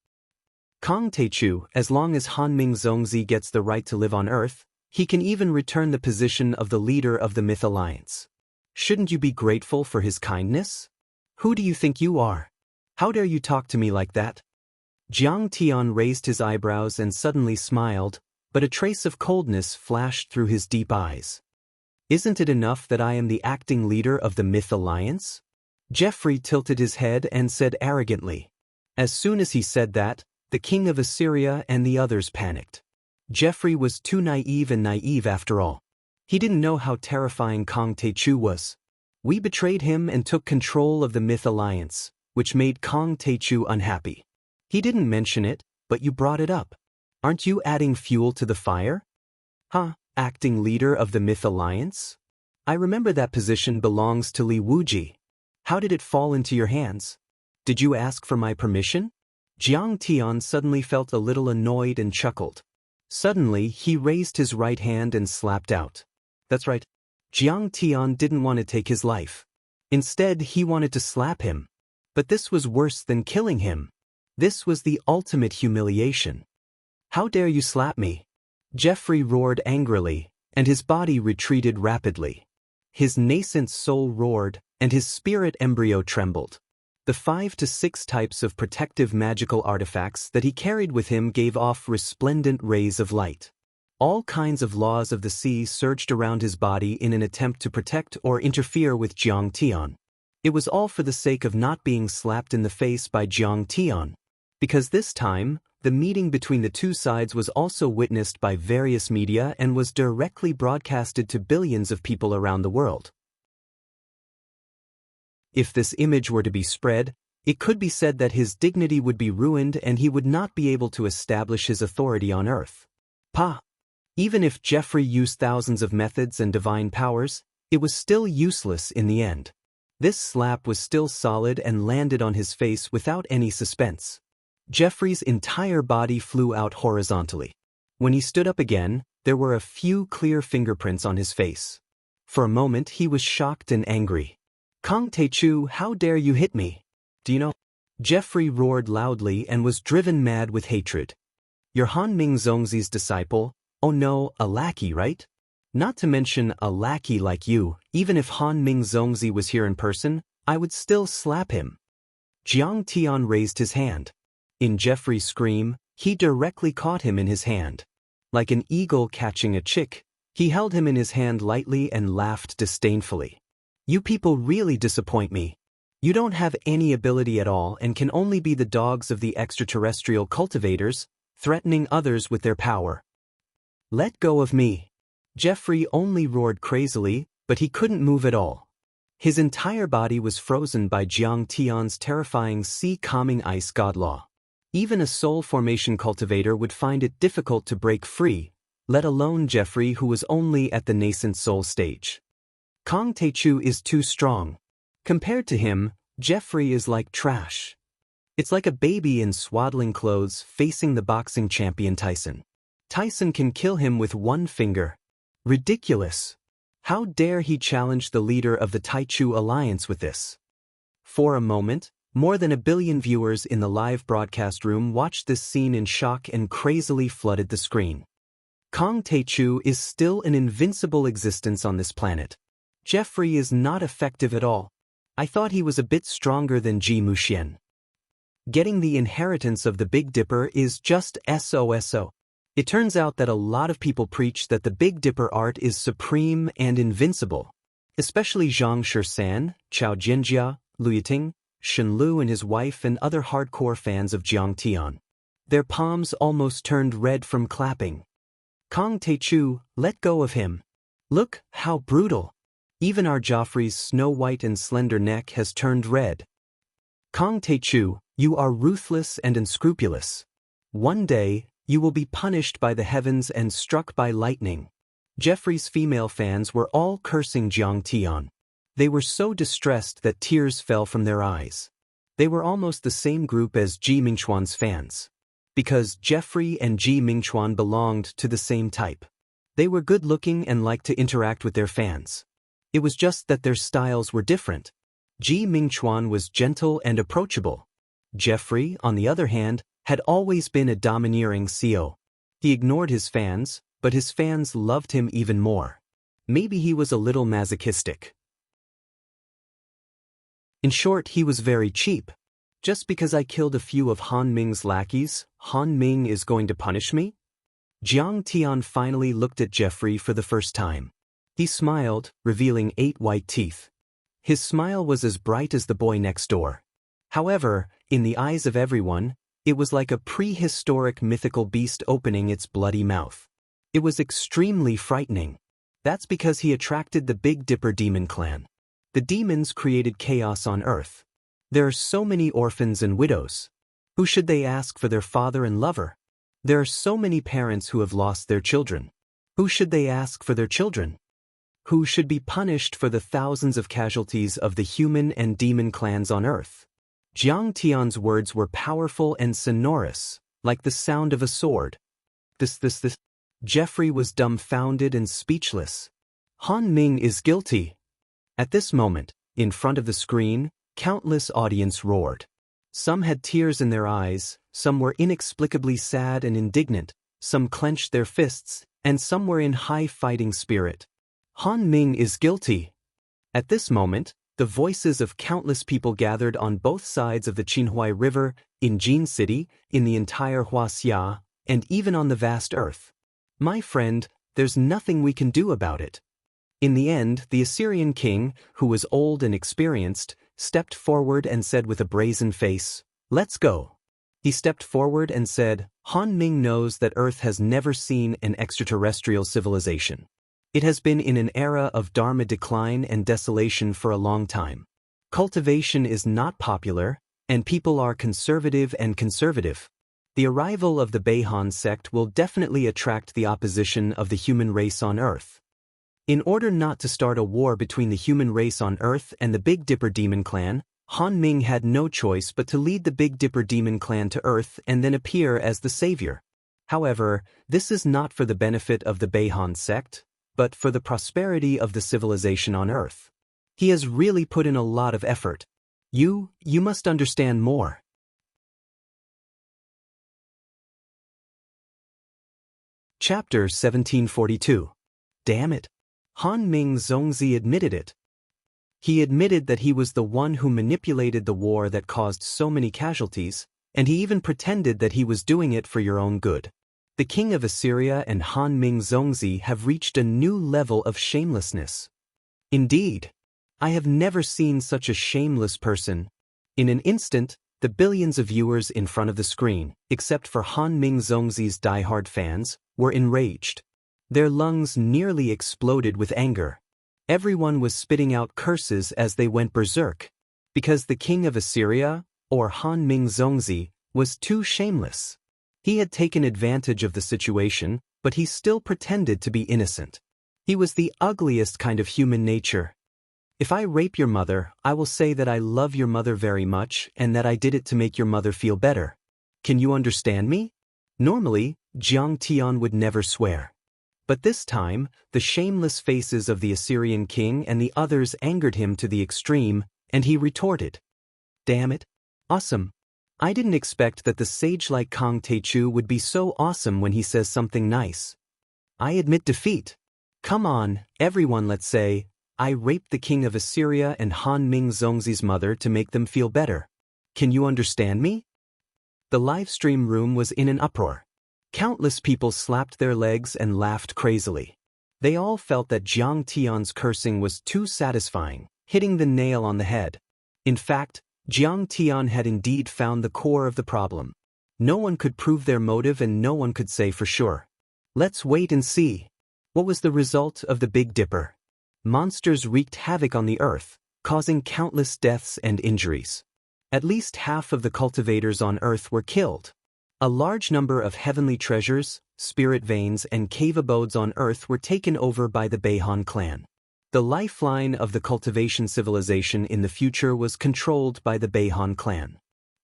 Kang Teichu, as long as Han Ming Zongzi gets the right to live on Earth, he can even return the position of the leader of the Myth Alliance. Shouldn't you be grateful for his kindness? Who do you think you are? How dare you talk to me like that?" Jiang Tian raised his eyebrows and suddenly smiled, but a trace of coldness flashed through his deep eyes. Isn't it enough that I am the acting leader of the Myth Alliance? Geoffrey tilted his head and said arrogantly. As soon as he said that, the king of Assyria and the others panicked. Geoffrey was too naive after all. He didn't know how terrifying Kong Taechu was. We betrayed him and took control of the Myth Alliance, which made Kong Taechu unhappy. He didn't mention it, but you brought it up. Aren't you adding fuel to the fire? Huh, acting leader of the Myth Alliance? I remember that position belongs to Li Wuji. How did it fall into your hands? Did you ask for my permission? Jiang Tian suddenly felt a little annoyed and chuckled. Suddenly, he raised his right hand and slapped out. That's right. Jiang Tian didn't want to take his life. Instead, he wanted to slap him. But this was worse than killing him. This was the ultimate humiliation. How dare you slap me? Geoffrey roared angrily, and his body retreated rapidly. His nascent soul roared, and his spirit embryo trembled. The 5 to 6 types of protective magical artifacts that he carried with him gave off resplendent rays of light. All kinds of laws of the sea surged around his body in an attempt to protect or interfere with Jiang Tian. It was all for the sake of not being slapped in the face by Jiang Tian. Because this time, the meeting between the two sides was also witnessed by various media and was directly broadcasted to billions of people around the world. If this image were to be spread, it could be said that his dignity would be ruined and he would not be able to establish his authority on earth. Even if Geoffrey used thousands of methods and divine powers, it was still useless in the end. This slap was still solid and landed on his face without any suspense. Geoffrey's entire body flew out horizontally. When he stood up again, there were a few clear fingerprints on his face. For a moment he was shocked and angry. Kong Taechu, how dare you hit me? Do you know? Geoffrey roared loudly and was driven mad with hatred. You're Han Ming Zongzi's disciple. Oh no, a lackey, right? Not to mention a lackey like you. Even if Han Ming Zongzi was here in person, I would still slap him. Jiang Tian raised his hand. In Geoffrey's scream, he directly caught him in his hand. Like an eagle catching a chick, he held him in his hand lightly and laughed disdainfully. You people really disappoint me. You don't have any ability at all and can only be the dogs of the extraterrestrial cultivators, threatening others with their power. Let go of me. Geoffrey only roared crazily, but he couldn't move at all. His entire body was frozen by Jiang Tian's terrifying sea-calming ice god law. Even a soul formation cultivator would find it difficult to break free, let alone Geoffrey, who was only at the nascent soul stage. Kong Taechu is too strong. Compared to him, Geoffrey is like trash. It's like a baby in swaddling clothes facing the boxing champion Tyson. Tyson can kill him with one finger. Ridiculous. How dare he challenge the leader of the Taichu Alliance with this? For a moment, more than 1 billion viewers in the live broadcast room watched this scene in shock and crazily flooded the screen. Kong Taechu is still an invincible existence on this planet. Geoffrey is not effective at all. I thought he was a bit stronger than Ji Muxian. Getting the inheritance of the Big Dipper is just SOSO. It turns out that a lot of people preach that the Big Dipper art is supreme and invincible. Especially Zhang Shisan, Chao Jianjia, Lu Yiting, Shen Lu and his wife and other hardcore fans of Jiang Tian. Their palms almost turned red from clapping. Kong Taechu, let go of him. Look, how brutal. Even our Joffrey's snow-white and slender neck has turned red. Kong Taechu, you are ruthless and unscrupulous. One day, you will be punished by the heavens and struck by lightning. Geoffrey's female fans were all cursing Jiang Tian. They were so distressed that tears fell from their eyes. They were almost the same group as Ji Mingchuan's fans. Because Geoffrey and Ji Mingchuan belonged to the same type. They were good-looking and liked to interact with their fans. It was just that their styles were different. Ji Mingchuan was gentle and approachable. Geoffrey, on the other hand, had always been a domineering CEO. He ignored his fans, but his fans loved him even more. Maybe he was a little masochistic. In short, he was very cheap. Just because I killed a few of Han Ming's lackeys, Han Ming is going to punish me? Jiang Tian finally looked at Geoffrey for the first time. He smiled, revealing 8 white teeth. His smile was as bright as the boy next door. However, in the eyes of everyone, it was like a prehistoric mythical beast opening its bloody mouth. It was extremely frightening. That's because he attracted the Big Dipper demon clan. The demons created chaos on Earth. There are so many orphans and widows. Who should they ask for their father and lover? There are so many parents who have lost their children. Who should they ask for their children? Who should be punished for the thousands of casualties of the human and demon clans on Earth? Jiang Tian's words were powerful and sonorous, like the sound of a sword. This. Jeffrey was dumbfounded and speechless. Han Ming is guilty. At this moment, in front of the screen, countless audience roared. Some had tears in their eyes, some were inexplicably sad and indignant, some clenched their fists, and some were in high fighting spirit. Han Ming is guilty. At this moment, the voices of countless people gathered on both sides of the Qinhuai River, in Jin City, in the entire Huaxia, and even on the vast Earth. My friend, there's nothing we can do about it. In the end, the Assyrian king, who was old and experienced, stepped forward and said with a brazen face, "Let's go." He stepped forward and said, Han Ming knows that Earth has never seen an extraterrestrial civilization. It has been in an era of Dharma decline and desolation for a long time. Cultivation is not popular, and people are conservative. The arrival of the Beihan sect will definitely attract the opposition of the human race on Earth. In order not to start a war between the human race on Earth and the Big Dipper demon clan, Han Ming had no choice but to lead the Big Dipper demon clan to Earth and then appear as the savior. However, this is not for the benefit of the Beihan sect, but for the prosperity of the civilization on Earth. He has really put in a lot of effort. You must understand more. Chapter 1742. Damn it. Han Ming Zongzi admitted it. He admitted that he was the one who manipulated the war that caused so many casualties, and he even pretended that he was doing it for your own good. The king of Assyria and Han Ming Zongzi have reached a new level of shamelessness. Indeed, I have never seen such a shameless person. In an instant, the billions of viewers in front of the screen, except for Han Ming Zongzi's diehard fans, were enraged. Their lungs nearly exploded with anger. Everyone was spitting out curses as they went berserk, because the king of Assyria, or Han Ming Zongzi, was too shameless. He had taken advantage of the situation, but he still pretended to be innocent. He was the ugliest kind of human nature. If I rape your mother, I will say that I love your mother very much and that I did it to make your mother feel better. Can you understand me? Normally, Jiang Tian would never swear. But this time, the shameless faces of the Assyrian king and the others angered him to the extreme, and he retorted. Damn it. Awesome. I didn't expect that the sage like Kang Techu would be so awesome when he says something nice. I admit defeat. Come on, everyone, let's say, I raped the king of Assyria and Han Ming Zongzi's mother to make them feel better. Can you understand me? The livestream room was in an uproar. Countless people slapped their legs and laughed crazily. They all felt that Jiang Tian's cursing was too satisfying, hitting the nail on the head. In fact, Jiang Tian had indeed found the core of the problem. No one could prove their motive and no one could say for sure. Let's wait and see. What was the result of the Big Dipper? Monsters wreaked havoc on the earth, causing countless deaths and injuries. At least half of the cultivators on Earth were killed. A large number of heavenly treasures, spirit veins, and cave abodes on Earth were taken over by the Beihan clan. The lifeline of the cultivation civilization in the future was controlled by the Beihan clan.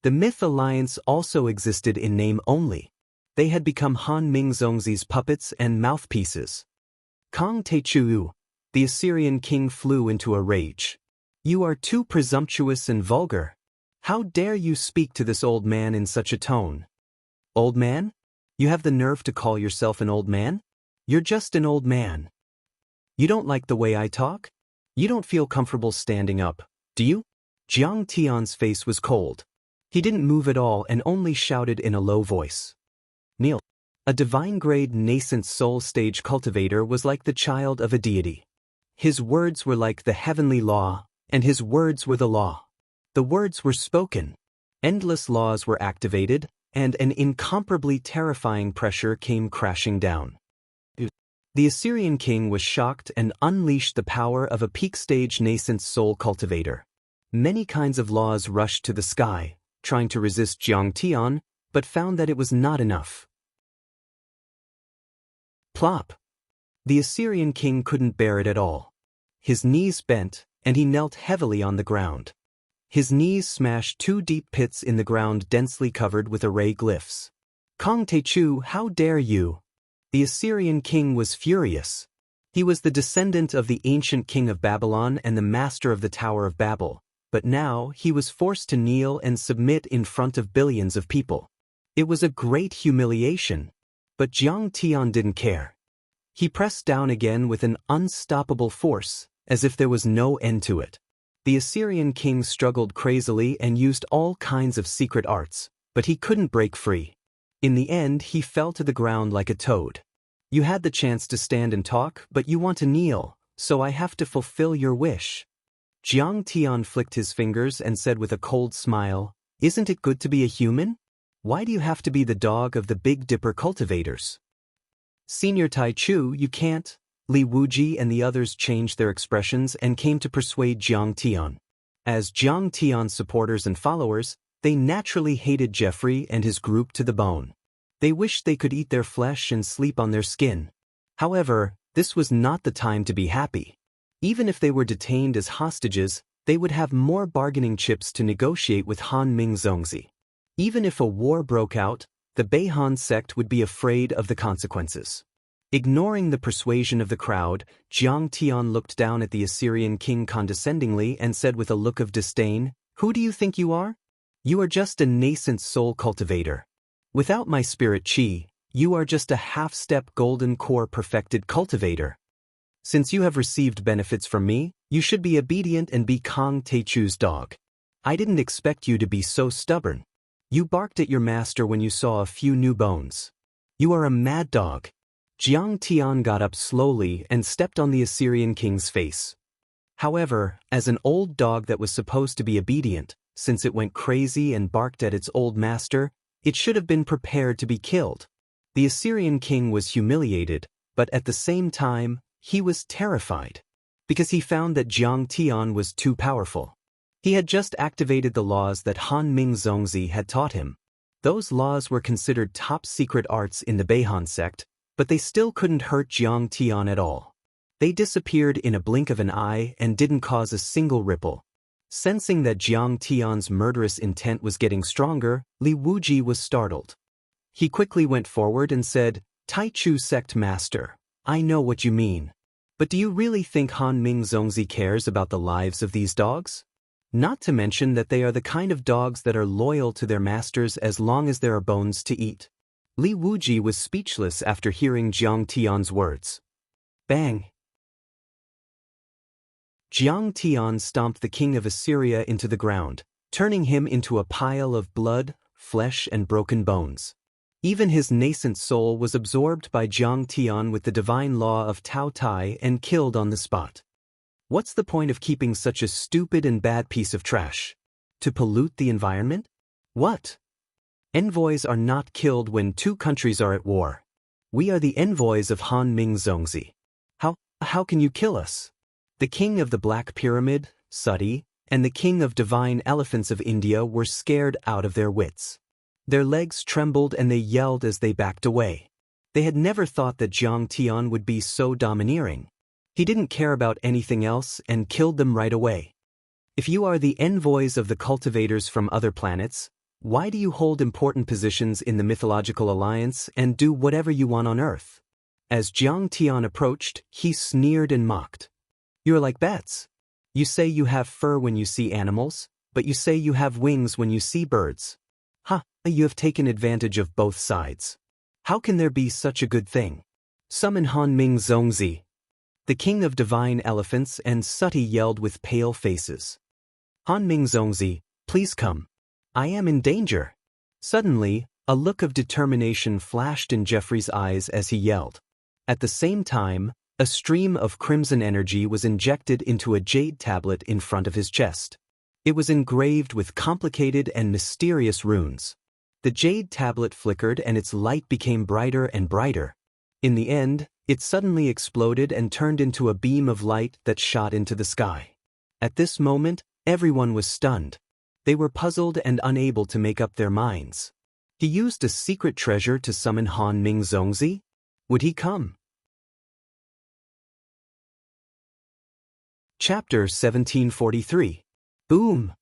The Myth Alliance also existed in name only. They had become Han Ming Zongzi's puppets and mouthpieces. Kang Techu, the Assyrian king, flew into a rage. You are too presumptuous and vulgar. How dare you speak to this old man in such a tone? Old man? You have the nerve to call yourself an old man? You're just an old man. You don't like the way I talk? You don't feel comfortable standing up, do you? Jiang Tian's face was cold. He didn't move at all and only shouted in a low voice. Kneel. A divine-grade nascent soul stage cultivator was like the child of a deity. His words were like the heavenly law, and his words were the law. The words were spoken. Endless laws were activated, and an incomparably terrifying pressure came crashing down. The Assyrian king was shocked and unleashed the power of a peak-stage nascent soul cultivator. Many kinds of laws rushed to the sky, trying to resist Jiang Tian, but found that it was not enough. Plop! The Assyrian king couldn't bear it at all. His knees bent, and he knelt heavily on the ground. His knees smashed 2 deep pits in the ground densely covered with array glyphs. Kong Techu, how dare you! The Assyrian king was furious. He was the descendant of the ancient king of Babylon and the master of the Tower of Babel, but now he was forced to kneel and submit in front of billions of people. It was a great humiliation, but Jiang Tian didn't care. He pressed down again with an unstoppable force, as if there was no end to it. The Assyrian king struggled crazily and used all kinds of secret arts, but he couldn't break free. In the end, he fell to the ground like a toad. You had the chance to stand and talk, but you want to kneel, so I have to fulfill your wish. Jiang Tian flicked his fingers and said with a cold smile, "Isn't it good to be a human? Why do you have to be the dog of the Big Dipper cultivators?" Senior Tai Chu, you can't. Li Wuji and the others changed their expressions and came to persuade Jiang Tian. As Jiang Tian's supporters and followers, they naturally hated Jeffrey and his group to the bone. They wished they could eat their flesh and sleep on their skin. However, this was not the time to be happy. Even if they were detained as hostages, they would have more bargaining chips to negotiate with Han Ming Zongzi. Even if a war broke out, the Beihan sect would be afraid of the consequences. Ignoring the persuasion of the crowd, Jiang Tian looked down at the Assyrian king condescendingly and said with a look of disdain, "Who do you think you are? You are just a nascent soul cultivator. Without my spirit chi, you are just a half-step golden core perfected cultivator. Since you have received benefits from me, you should be obedient and be Kong Techu's dog. I didn't expect you to be so stubborn. You barked at your master when you saw a few new bones. You are a mad dog." Jiang Tian got up slowly and stepped on the Assyrian king's face. However, as an old dog that was supposed to be obedient, since it went crazy and barked at its old master, it should have been prepared to be killed. The Assyrian king was humiliated, but at the same time, he was terrified, because he found that Jiang Tian was too powerful. He had just activated the laws that Han Ming Zongzi had taught him. Those laws were considered top-secret arts in the Beihan sect, but they still couldn't hurt Jiang Tian at all. They disappeared in a blink of an eye and didn't cause a single ripple. Sensing that Jiang Tian's murderous intent was getting stronger, Li Wuji was startled. He quickly went forward and said, "Tai Chu sect master, I know what you mean. But do you really think Han Ming Zongzi cares about the lives of these dogs? Not to mention that they are the kind of dogs that are loyal to their masters as long as there are bones to eat." Li Wuji was speechless after hearing Jiang Tian's words. Bang! Jiang Tian stomped the king of Assyria into the ground, turning him into a pile of blood, flesh and broken bones. Even his nascent soul was absorbed by Jiang Tian with the divine law of Tao Tai and killed on the spot. What's the point of keeping such a stupid and bad piece of trash? To pollute the environment? What? Envoys are not killed when 2 countries are at war. We are the envoys of Han Ming Zongzi. How can you kill us? The king of the Black Pyramid, Sati, and the king of divine elephants of India were scared out of their wits. Their legs trembled and they yelled as they backed away. They had never thought that Jiang Tian would be so domineering. He didn't care about anything else and killed them right away. If you are the envoys of the cultivators from other planets, why do you hold important positions in the mythological alliance and do whatever you want on Earth? As Jiang Tian approached, he sneered and mocked. You're like bats. You say you have fur when you see animals, but you say you have wings when you see birds. You have taken advantage of both sides. How can there be such a good thing? Summon Han Ming Zongzi. The king of divine elephants and Sati yelled with pale faces. Han Ming Zongzi, please come. I am in danger. Suddenly, a look of determination flashed in Jeffrey's eyes as he yelled. At the same time, A stream of crimson energy was injected into a jade tablet in front of his chest. It was engraved with complicated and mysterious runes. The jade tablet flickered and its light became brighter and brighter. In the end, it suddenly exploded and turned into a beam of light that shot into the sky. At this moment, everyone was stunned. They were puzzled and unable to make up their minds. He used a secret treasure to summon Han Ming Zongzi? Would he come? Chapter 1743. Boom!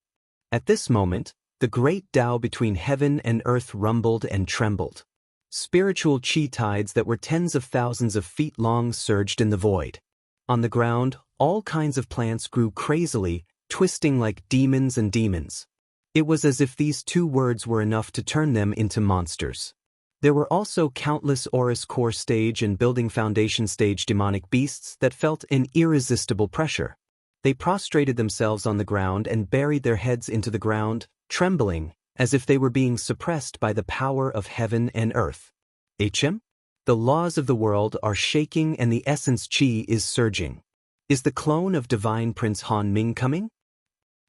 At this moment, the great Tao between heaven and earth rumbled and trembled. Spiritual chi tides that were tens of thousands of feet long surged in the void. On the ground, all kinds of plants grew crazily, twisting like demons and demons. It was as if these two words were enough to turn them into monsters. There were also countless Aurus core stage and building foundation stage demonic beasts that felt an irresistible pressure. They prostrated themselves on the ground and buried their heads into the ground, trembling, as if they were being suppressed by the power of heaven and earth. HM? The laws of the world are shaking and the essence chi is surging. Is the clone of Divine Prince Han Ming coming?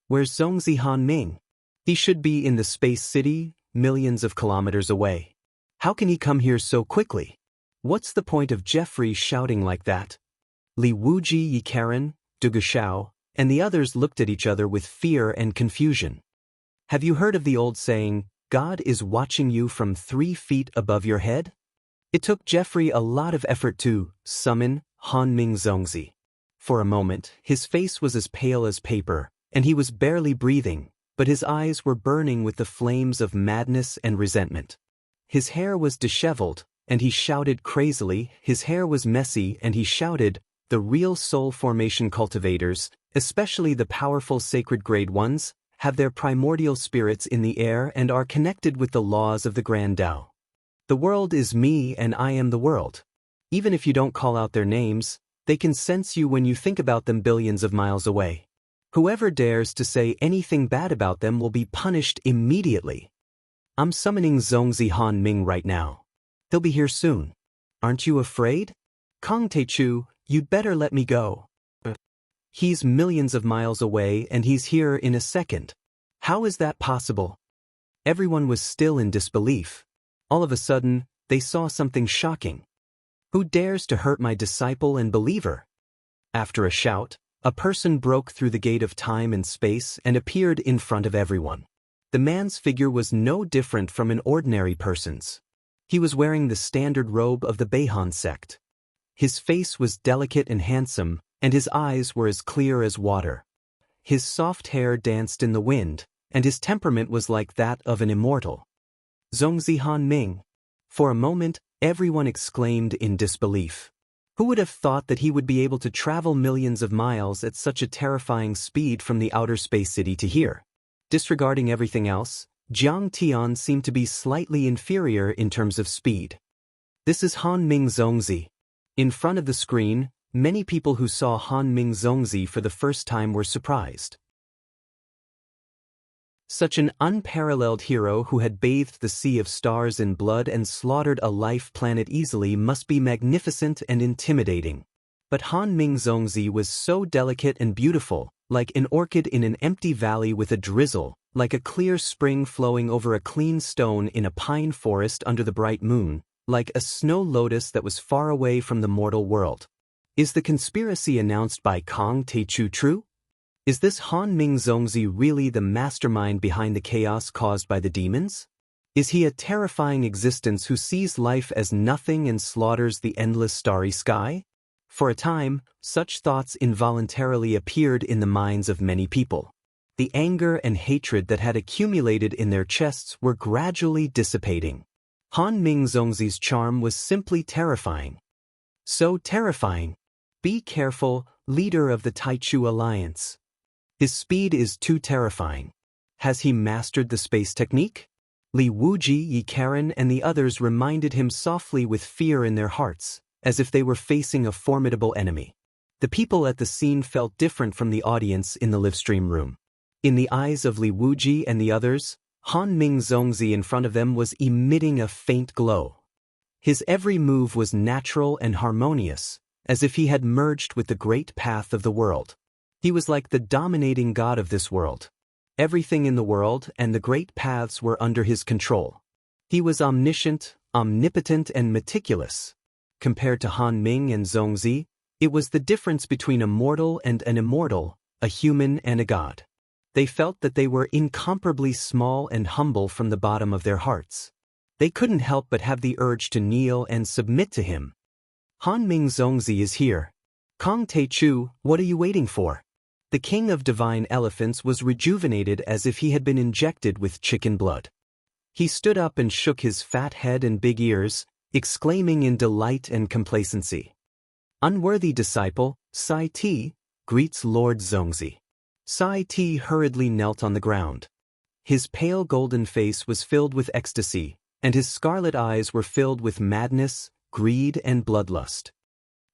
Where's Zongzi Han Ming? He should be in the space city, millions of kilometers away. How can he come here so quickly? What's the point of Jeffrey shouting like that? Li Wuji Yi Karen, Du Gushao, and the others looked at each other with fear and confusion. Have you heard of the old saying, God is watching you from 3 feet above your head? It took Jeffrey a lot of effort to summon Han Ming Zongzi. For a moment, his face was as pale as paper, and he was barely breathing, but his eyes were burning with the flames of madness and resentment. His hair was disheveled, and he shouted crazily. His hair was messy, and he shouted, the real soul formation cultivators, especially the powerful sacred grade ones, have their primordial spirits in the air and are connected with the laws of the Grand Tao. The world is me and I am the world. Even if you don't call out their names, they can sense you when you think about them billions of miles away. Whoever dares to say anything bad about them will be punished immediately. I'm summoning Zongzi Han Ming right now. He'll be here soon. Aren't you afraid? Kong Teichu, you'd better let me go. He's millions of miles away and he's here in a second. How is that possible? Everyone was still in disbelief. All of a sudden, they saw something shocking. Who dares to hurt my disciple and believer? After a shout, a person broke through the gate of time and space and appeared in front of everyone. The man's figure was no different from an ordinary person's. He was wearing the standard robe of the Beihan sect. His face was delicate and handsome, and his eyes were as clear as water. His soft hair danced in the wind, and his temperament was like that of an immortal. Zongzi Han Ming. For a moment, everyone exclaimed in disbelief. Who would have thought that he would be able to travel millions of miles at such a terrifying speed from the outer space city to here? Disregarding everything else, Jiang Tian seemed to be slightly inferior in terms of speed. This is Han Ming Zongzi. In front of the screen, many people who saw Han Ming Zongzi for the first time were surprised. Such an unparalleled hero who had bathed the sea of stars in blood and slaughtered a life planet easily must be magnificent and intimidating. But Han Ming Zongzi was so delicate and beautiful, like an orchid in an empty valley with a drizzle, like a clear spring flowing over a clean stone in a pine forest under the bright moon, like a snow lotus that was far away from the mortal world. Is the conspiracy announced by Kong Teichu true? Is this Han Ming Zongzi really the mastermind behind the chaos caused by the demons? Is he a terrifying existence who sees life as nothing and slaughters the endless starry sky? For a time, such thoughts involuntarily appeared in the minds of many people. The anger and hatred that had accumulated in their chests were gradually dissipating. Han Ming Zongzi's charm was simply terrifying. So terrifying. Be careful, leader of the Taichu Alliance. His speed is too terrifying. Has he mastered the space technique? Li Wuji, Yi Karen, and the others reminded him softly with fear in their hearts, as if they were facing a formidable enemy. The people at the scene felt different from the audience in the livestream room. In the eyes of Li Wuji and the others, Han Ming Zongzi in front of them was emitting a faint glow. His every move was natural and harmonious, as if he had merged with the great path of the world. He was like the dominating god of this world. Everything in the world and the great paths were under his control. He was omniscient, omnipotent and meticulous. Compared to Han Ming and Zongzi, it was the difference between a mortal and an immortal, a human and a god. They felt that they were incomparably small and humble from the bottom of their hearts. They couldn't help but have the urge to kneel and submit to him. Han Ming Zongzi is here. Kong Te Chu, what are you waiting for? The king of divine elephants was rejuvenated as if he had been injected with chicken blood. He stood up and shook his fat head and big ears, exclaiming in delight and complacency. Unworthy disciple, Sai Ti, greets Lord Zongzi. Sai Ti hurriedly knelt on the ground. His pale golden face was filled with ecstasy, and his scarlet eyes were filled with madness, greed and bloodlust.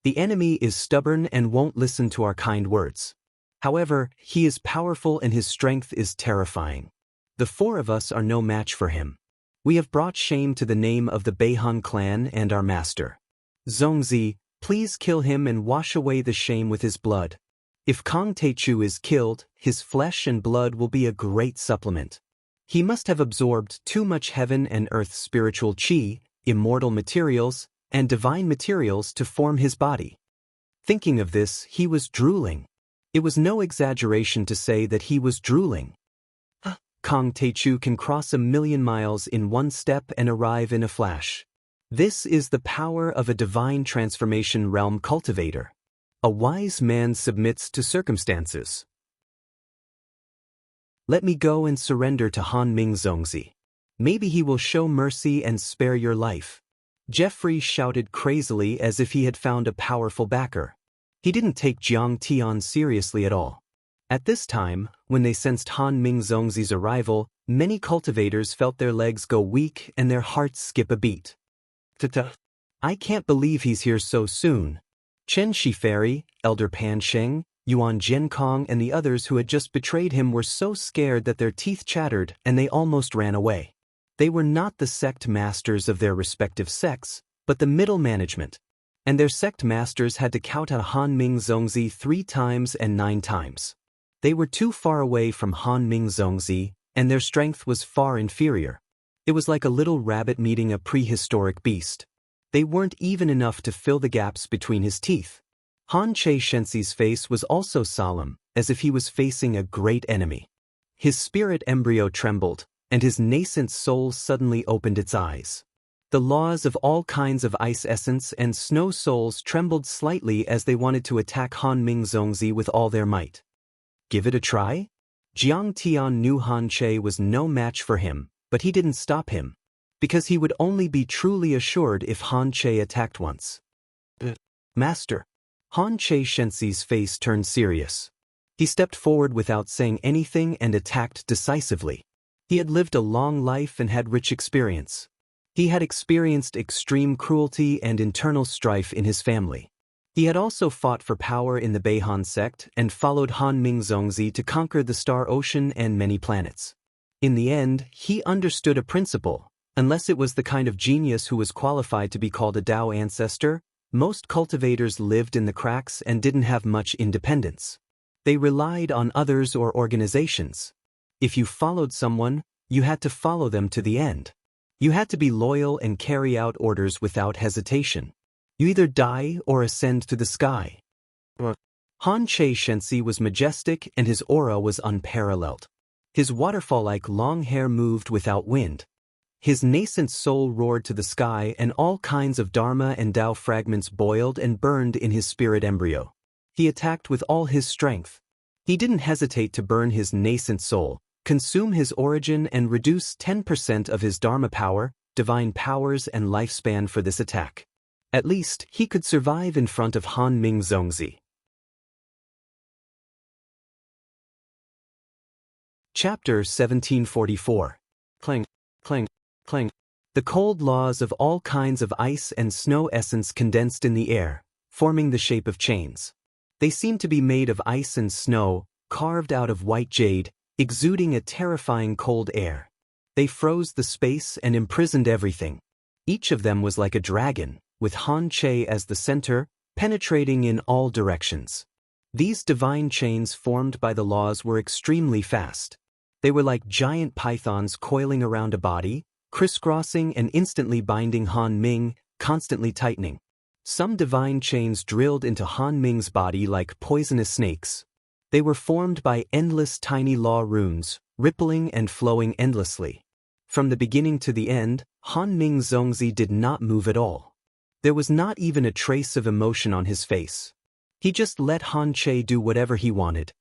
The enemy is stubborn and won't listen to our kind words. However, he is powerful and his strength is terrifying. The four of us are no match for him. We have brought shame to the name of the Beihan clan and our master. Zongzi, please kill him and wash away the shame with his blood. If Kong Te Chu is killed, his flesh and blood will be a great supplement. He must have absorbed too much heaven and earth spiritual qi, immortal materials, and divine materials to form his body. Thinking of this, he was drooling. It was no exaggeration to say that he was drooling. Kong Te Chu can cross 1,000,000 miles in one step and arrive in a flash. This is the power of a divine transformation realm cultivator. A wise man submits to circumstances. Let me go and surrender to Han Ming Zongzi. Maybe he will show mercy and spare your life. Jeffrey shouted crazily as if he had found a powerful backer. He didn't take Jiang Tian seriously at all. At this time, when they sensed Han Ming Zongzi's arrival, many cultivators felt their legs go weak and their hearts skip a beat. I can't believe he's here so soon. Chen Shiferi, Elder Pan Sheng, Yuan Jiankong and the others who had just betrayed him were so scared that their teeth chattered and they almost ran away. They were not the sect masters of their respective sects, but the middle management. And their sect masters had to count out Han Ming Zongzi 3 times and 9 times. They were too far away from Han Ming Zongzi, and their strength was far inferior. It was like a little rabbit meeting a prehistoric beast. They weren't even enough to fill the gaps between his teeth. Han Che Shenxi's face was also solemn, as if he was facing a great enemy. His spirit embryo trembled, and his nascent soul suddenly opened its eyes. The laws of all kinds of ice essence and snow souls trembled slightly as they wanted to attack Han Ming Zongzi with all their might. Give it a try? Jiang Tian knew Han Che was no match for him, but he didn't stop him, because he would only be truly assured if Han Che attacked once. Master. Han Che Shenxi's face turned serious. He stepped forward without saying anything and attacked decisively. He had lived a long life and had rich experience. He had experienced extreme cruelty and internal strife in his family. He had also fought for power in the Beihan sect and followed Han Ming Zongzi to conquer the Star Ocean and many planets. In the end, he understood a principle. Unless it was the kind of genius who was qualified to be called a Tao ancestor, most cultivators lived in the cracks and didn't have much independence. They relied on others or organizations. If you followed someone, you had to follow them to the end. You had to be loyal and carry out orders without hesitation. You either die or ascend to the sky. Han Che Shenxi was majestic and his aura was unparalleled. His waterfall-like long hair moved without wind. His nascent soul roared to the sky and all kinds of Dharma and Tao fragments boiled and burned in his spirit embryo. He attacked with all his strength. He didn't hesitate to burn his nascent soul, consume his origin and reduce 10% of his Dharma power, divine powers and lifespan for this attack. At least, he could survive in front of Han Ming Zongzi. Chapter 1744. Clang, clang, clang. The cold laws of all kinds of ice and snow essence condensed in the air, forming the shape of chains. They seemed to be made of ice and snow, carved out of white jade, exuding a terrifying cold air. They froze the space and imprisoned everything. Each of them was like a dragon, with Han Che as the center, penetrating in all directions. These divine chains formed by the laws were extremely fast. They were like giant pythons coiling around a body, crisscrossing and instantly binding Han Ming, constantly tightening. Some divine chains drilled into Han Ming's body like poisonous snakes. They were formed by endless tiny law runes, rippling and flowing endlessly. From the beginning to the end, Han Ming Zongzi did not move at all. There was not even a trace of emotion on his face. He just let Han Che do whatever he wanted.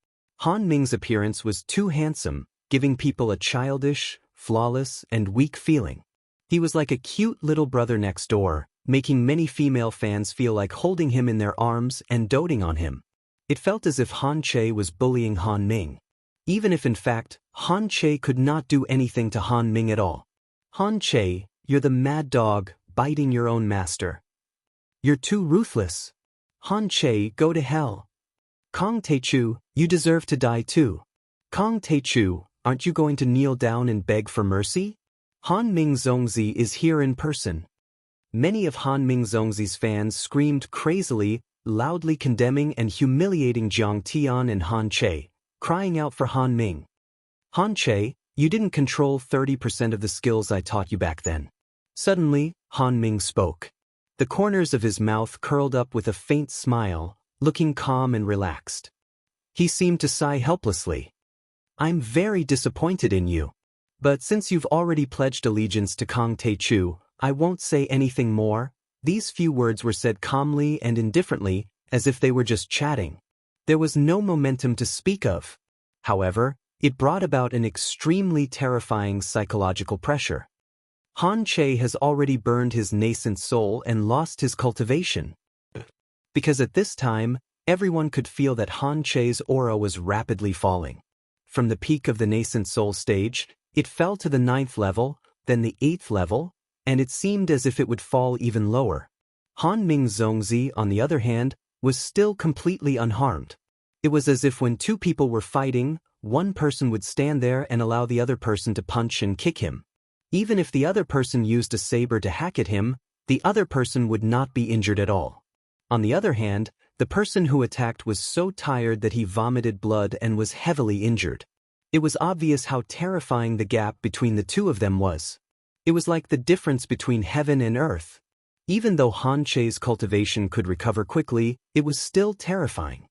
Han Ming's appearance was too handsome, giving people a childish, flawless, and weak feeling. He was like a cute little brother next door, making many female fans feel like holding him in their arms and doting on him. It felt as if Han Che was bullying Han Ming. Even if in fact, Han Che could not do anything to Han Ming at all. Han Che, you're the mad dog, biting your own master. You're too ruthless. Han Che, go to hell. Kong Teichu, you deserve to die too. Kong Teichu, aren't you going to kneel down and beg for mercy? Han Ming Zongzi is here in person. Many of Han Ming Zongzi's fans screamed crazily, loudly condemning and humiliating Jiang Tian and Han Che, crying out for Han Ming. Han Che, you didn't control 30% of the skills I taught you back then. Suddenly, Han Ming spoke. The corners of his mouth curled up with a faint smile, looking calm and relaxed. He seemed to sigh helplessly. I'm very disappointed in you. But since you've already pledged allegiance to Kong Teichu, I won't say anything more. These few words were said calmly and indifferently, as if they were just chatting. There was no momentum to speak of. However, it brought about an extremely terrifying psychological pressure. Han Che has already burned his nascent soul and lost his cultivation. Because at this time, everyone could feel that Han Che's aura was rapidly falling. From the peak of the nascent soul stage, it fell to the 9th level, then the 8th level, and it seemed as if it would fall even lower. Han Ming Zongzi, on the other hand, was still completely unharmed. It was as if when two people were fighting, one person would stand there and allow the other person to punch and kick him. Even if the other person used a saber to hack at him, the other person would not be injured at all. On the other hand, the person who attacked was so tired that he vomited blood and was heavily injured. It was obvious how terrifying the gap between the two of them was. It was like the difference between heaven and earth. Even though Han Che's cultivation could recover quickly, it was still terrifying.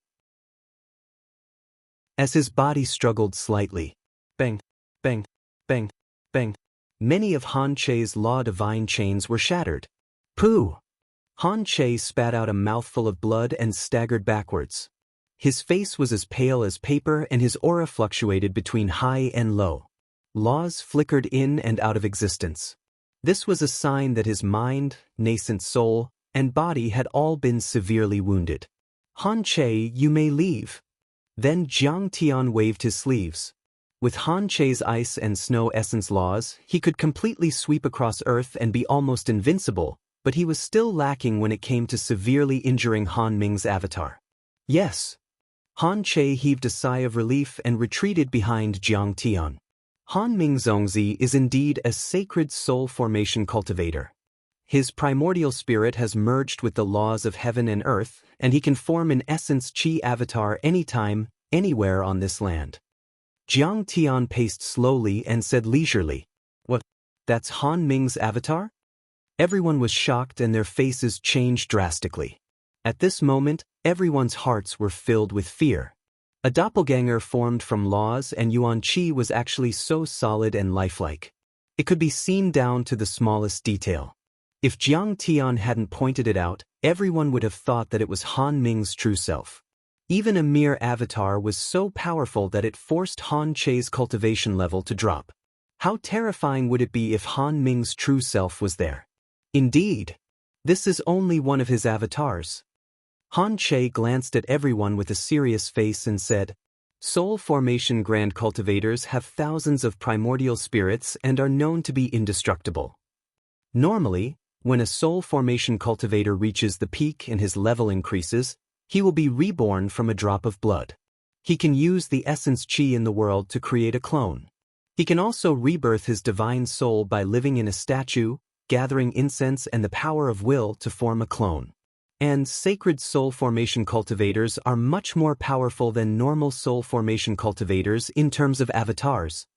As his body struggled slightly, bang, bang, bang, bang, many of Han Che's law divine chains were shattered. Pooh! Han Che spat out a mouthful of blood and staggered backwards. His face was as pale as paper and his aura fluctuated between high and low. Laws flickered in and out of existence. This was a sign that his mind, nascent soul, and body had all been severely wounded. Han Che, you may leave. Then Jiang Tian waved his sleeves. With Han Che's ice and snow essence laws, he could completely sweep across Earth and be almost invincible, but he was still lacking when it came to severely injuring Han Ming's avatar. Yes. Han Che heaved a sigh of relief and retreated behind Jiang Tian. Han Ming Zongzi is indeed a sacred soul formation cultivator. His primordial spirit has merged with the laws of heaven and earth, and he can form an essence chi avatar anytime, anywhere on this land. Jiang Tian paced slowly and said leisurely, "What? That's Han Ming's avatar?" Everyone was shocked and their faces changed drastically. At this moment, everyone's hearts were filled with fear. A doppelganger formed from laws and Yuan Qi was actually so solid and lifelike. It could be seen down to the smallest detail. If Jiang Tian hadn't pointed it out, everyone would have thought that it was Han Ming's true self. Even a mere avatar was so powerful that it forced Han Che's cultivation level to drop. How terrifying would it be if Han Ming's true self was there? Indeed, this is only one of his avatars. Han Che glanced at everyone with a serious face and said, "Soul formation grand cultivators have thousands of primordial spirits and are known to be indestructible. Normally, when a soul formation cultivator reaches the peak and his level increases, he will be reborn from a drop of blood. He can use the essence chi in the world to create a clone. He can also rebirth his divine soul by living in a statue, gathering incense and the power of will to form a clone. And sacred soul formation cultivators are much more powerful than normal soul formation cultivators in terms of avatars.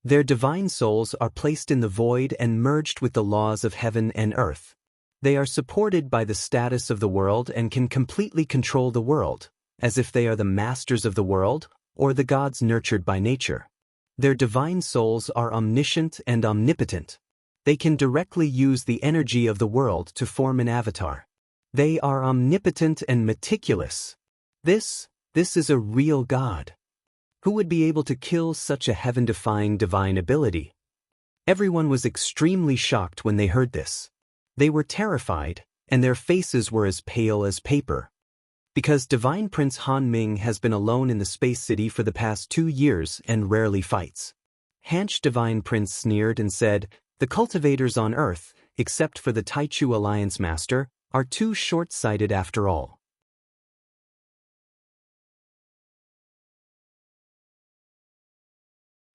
Their divine souls are placed in the void and merged with the laws of heaven and earth. They are supported by the status of the world and can completely control the world, as if they are the masters of the world or the gods nurtured by nature. Their divine souls are omniscient and omnipotent. They can directly use the energy of the world to form an avatar. They are omnipotent and meticulous. This is a real god. Who would be able to kill such a heaven-defying divine ability? Everyone was extremely shocked when they heard this. They were terrified, and their faces were as pale as paper. Because Divine Prince Han Ming has been alone in the Space City for the past 2 years and rarely fights. Hanch Divine Prince sneered and said, "The cultivators on Earth, except for the Taichu Alliance Master, are too short-sighted after all."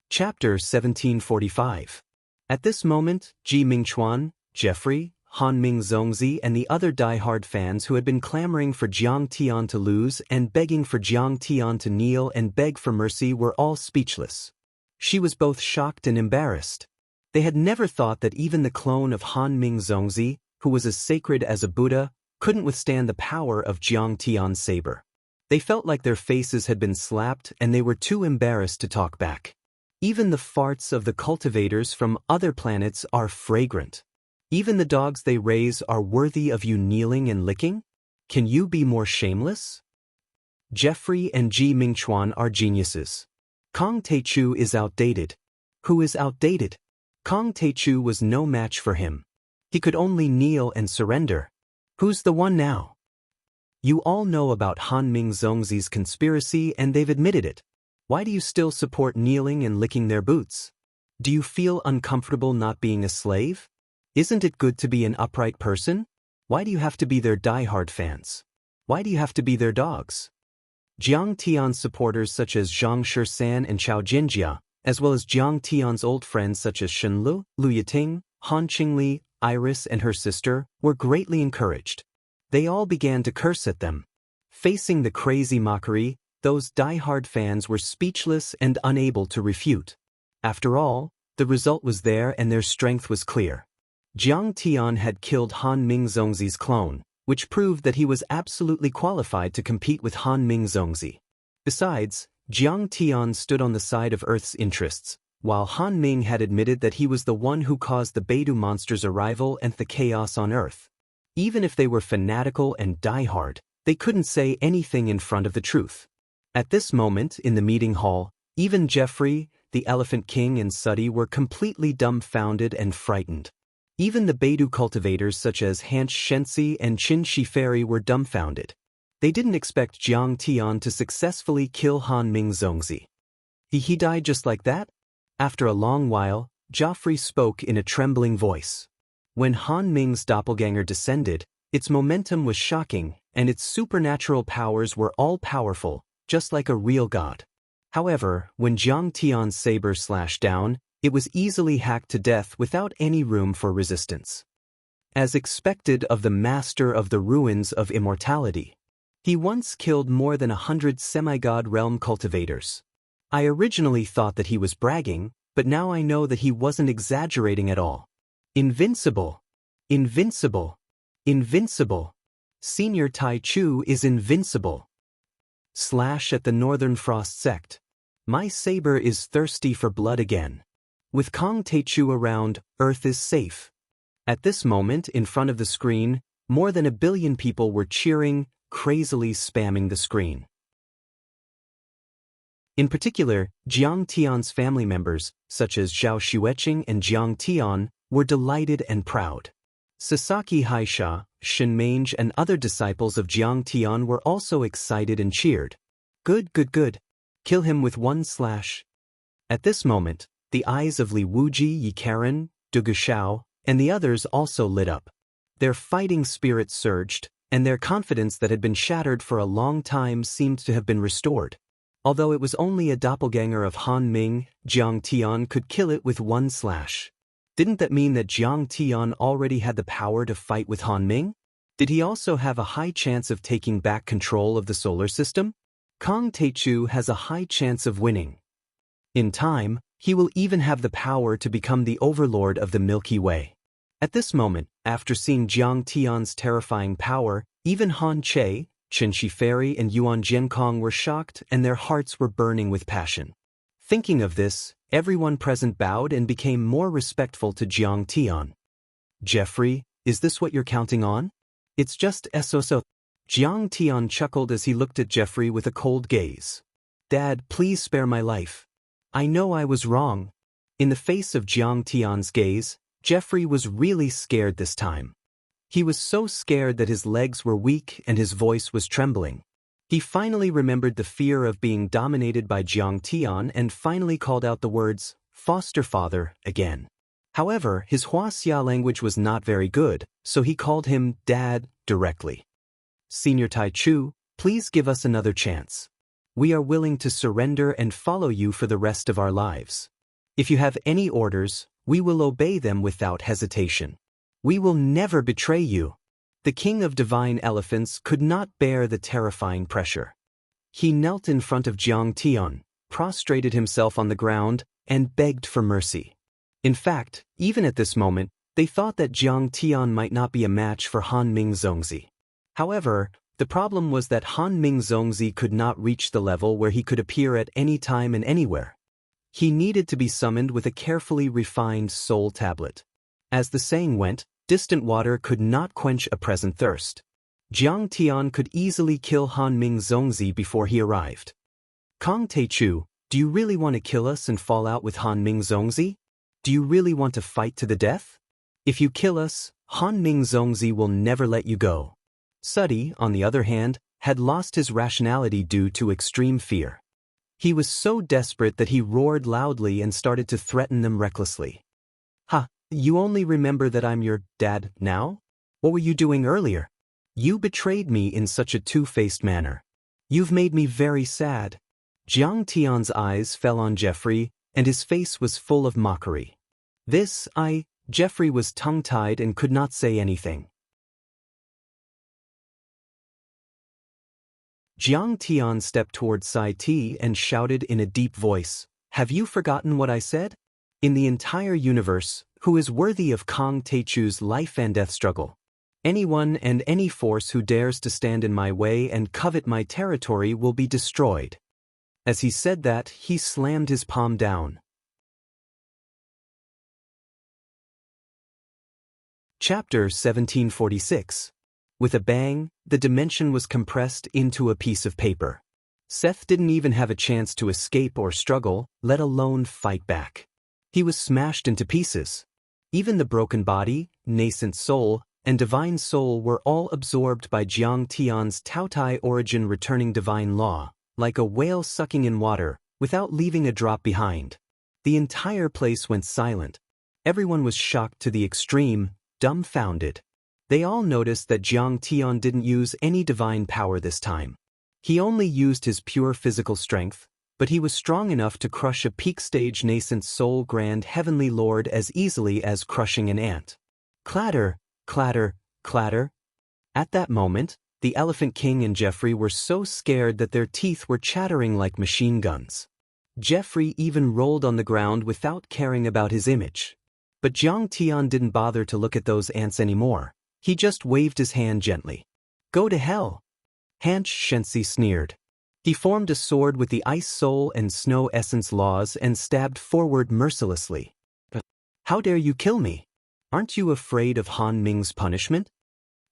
Chapter 1745. At this moment, Ji Mingchuan, Jeffrey, Han Ming Zongzi and the other die-hard fans who had been clamoring for Jiang Tian to lose and begging for Jiang Tian to kneel and beg for mercy were all speechless. She was both shocked and embarrassed. They had never thought that even the clone of Han Ming Zongzi, who was as sacred as a Buddha, couldn't withstand the power of Jiang Tian's saber. They felt like their faces had been slapped and they were too embarrassed to talk back. Even the farts of the cultivators from other planets are fragrant. Even the dogs they raise are worthy of you kneeling and licking? Can you be more shameless? Jeffrey and Ji Mingchuan are geniuses. Kong Taichu is outdated. Who is outdated? Kong Taichu was no match for him. He could only kneel and surrender. Who's the one now? You all know about Han Ming Zongzi's conspiracy and they've admitted it. Why do you still support kneeling and licking their boots? Do you feel uncomfortable not being a slave? Isn't it good to be an upright person? Why do you have to be their die-hard fans? Why do you have to be their dogs? Jiang Tian's supporters such as Zhang Shisan and Chao Jinjia, as well as Jiang Tian's old friends such as Shenlu, Lu Yiting, Han Qingli, Iris and her sister, were greatly encouraged. They all began to curse at them. Facing the crazy mockery, those die-hard fans were speechless and unable to refute. After all, the result was there and their strength was clear. Jiang Tian had killed Han Ming Zongzi's clone, which proved that he was absolutely qualified to compete with Han Ming Zongzi. Besides, Jiang Tian stood on the side of Earth's interests, while Han Ming had admitted that he was the one who caused the Beidou monster's arrival and the chaos on Earth. Even if they were fanatical and die-hard, they couldn't say anything in front of the truth. At this moment, in the meeting hall, even Jeffrey, the Elephant King and Suddy were completely dumbfounded and frightened. Even the Beidou cultivators such as Hanch Shensi and Qin Shiferi were dumbfounded. They didn't expect Jiang Tian to successfully kill Han Ming Zongzi. He died just like that? After a long while, Joffrey spoke in a trembling voice. When Han Ming's doppelganger descended, its momentum was shocking, and its supernatural powers were all-powerful, just like a real god. However, when Jiang Tian's saber slashed down, it was easily hacked to death without any room for resistance. As expected of the master of the ruins of immortality, he once killed more than 100 semi-god realm cultivators. I originally thought that he was bragging, but now I know that he wasn't exaggerating at all. Invincible! Invincible! Invincible! Senior Tai Chu is invincible! Slash at the Northern Frost Sect. My saber is thirsty for blood again. With Kong Taichu around, Earth is safe. At this moment, in front of the screen, more than 1 billion people were cheering, crazily spamming the screen. In particular, Jiang Tian's family members, such as Zhao Xueqing and Jiang Tian, were delighted and proud. Sasaki Haisha, Shen Mange and other disciples of Jiang Tian were also excited and cheered. Good, good, good. Kill him with one slash. At this moment, the eyes of Li Wuji, Yi Karen, Du Gushao, and the others also lit up. Their fighting spirit surged, and their confidence that had been shattered for a long time seemed to have been restored. Although it was only a doppelganger of Han Ming, Jiang Tian could kill it with one slash. Didn't that mean that Jiang Tian already had the power to fight with Han Ming? Did he also have a high chance of taking back control of the solar system? Kong Teichu has a high chance of winning. In time, he will even have the power to become the overlord of the Milky Way. At this moment, after seeing Jiang Tian's terrifying power, even Han Che, Chen Shiferi and Yuan Zhenkong were shocked and their hearts were burning with passion. Thinking of this, everyone present bowed and became more respectful to Jiang Tian. Jeffrey, is this what you're counting on? It's just so. Jiang Tian chuckled as he looked at Jeffrey with a cold gaze. Dad, please spare my life. I know I was wrong. In the face of Jiang Tian's gaze, Jeffrey was really scared this time. He was so scared that his legs were weak and his voice was trembling. He finally remembered the fear of being dominated by Jiang Tian and finally called out the words, foster father, again. However, his Huaxia language was not very good, so he called him Dad directly. Senior Taichu, please give us another chance. We are willing to surrender and follow you for the rest of our lives. If you have any orders, we will obey them without hesitation. We will never betray you. The king of divine elephants could not bear the terrifying pressure. He knelt in front of Jiang Tian, prostrated himself on the ground, and begged for mercy. In fact, even at this moment, they thought that Jiang Tian might not be a match for Han Ming Zongzi. However, the problem was that Han Ming Zongzi could not reach the level where he could appear at any time and anywhere. He needed to be summoned with a carefully refined soul tablet. As the saying went, distant water could not quench a present thirst. Jiang Tian could easily kill Han Ming Zongzi before he arrived. Kong Teichu, do you really want to kill us and fall out with Han Ming Zongzi? Do you really want to fight to the death? If you kill us, Han Ming Zongzi will never let you go. Sudi, on the other hand, had lost his rationality due to extreme fear. He was so desperate that he roared loudly and started to threaten them recklessly. Ha, you only remember that I'm your dad now? What were you doing earlier? You betrayed me in such a two-faced manner. You've made me very sad. Jiang Tian's eyes fell on Jeffrey, and his face was full of mockery. Jeffrey was tongue-tied and could not say anything. Jiang Tian stepped toward Sai Ti and shouted in a deep voice, "Have you forgotten what I said? In the entire universe, who is worthy of Kong Teichu's life and death struggle? Anyone and any force who dares to stand in my way and covet my territory will be destroyed." As he said that, he slammed his palm down. Chapter 1746. With a bang, the dimension was compressed into a piece of paper. Seth didn't even have a chance to escape or struggle, let alone fight back. He was smashed into pieces. Even the broken body, nascent soul, and divine soul were all absorbed by Jiang Tian's Taotai origin returning divine law, like a whale sucking in water, without leaving a drop behind. The entire place went silent. Everyone was shocked to the extreme, dumbfounded. They all noticed that Jiang Tian didn't use any divine power this time. He only used his pure physical strength, but he was strong enough to crush a peak-stage nascent soul grand heavenly lord as easily as crushing an ant. Clatter, clatter, clatter. At that moment, the Elephant King and Jeffrey were so scared that their teeth were chattering like machine guns. Jeffrey even rolled on the ground without caring about his image. But Jiang Tian didn't bother to look at those ants anymore. He just waved his hand gently. "Go to hell." Han Xianxia sneered. He formed a sword with the ice soul and snow essence laws and stabbed forward mercilessly. "How dare you kill me? Aren't you afraid of Han Ming's punishment?"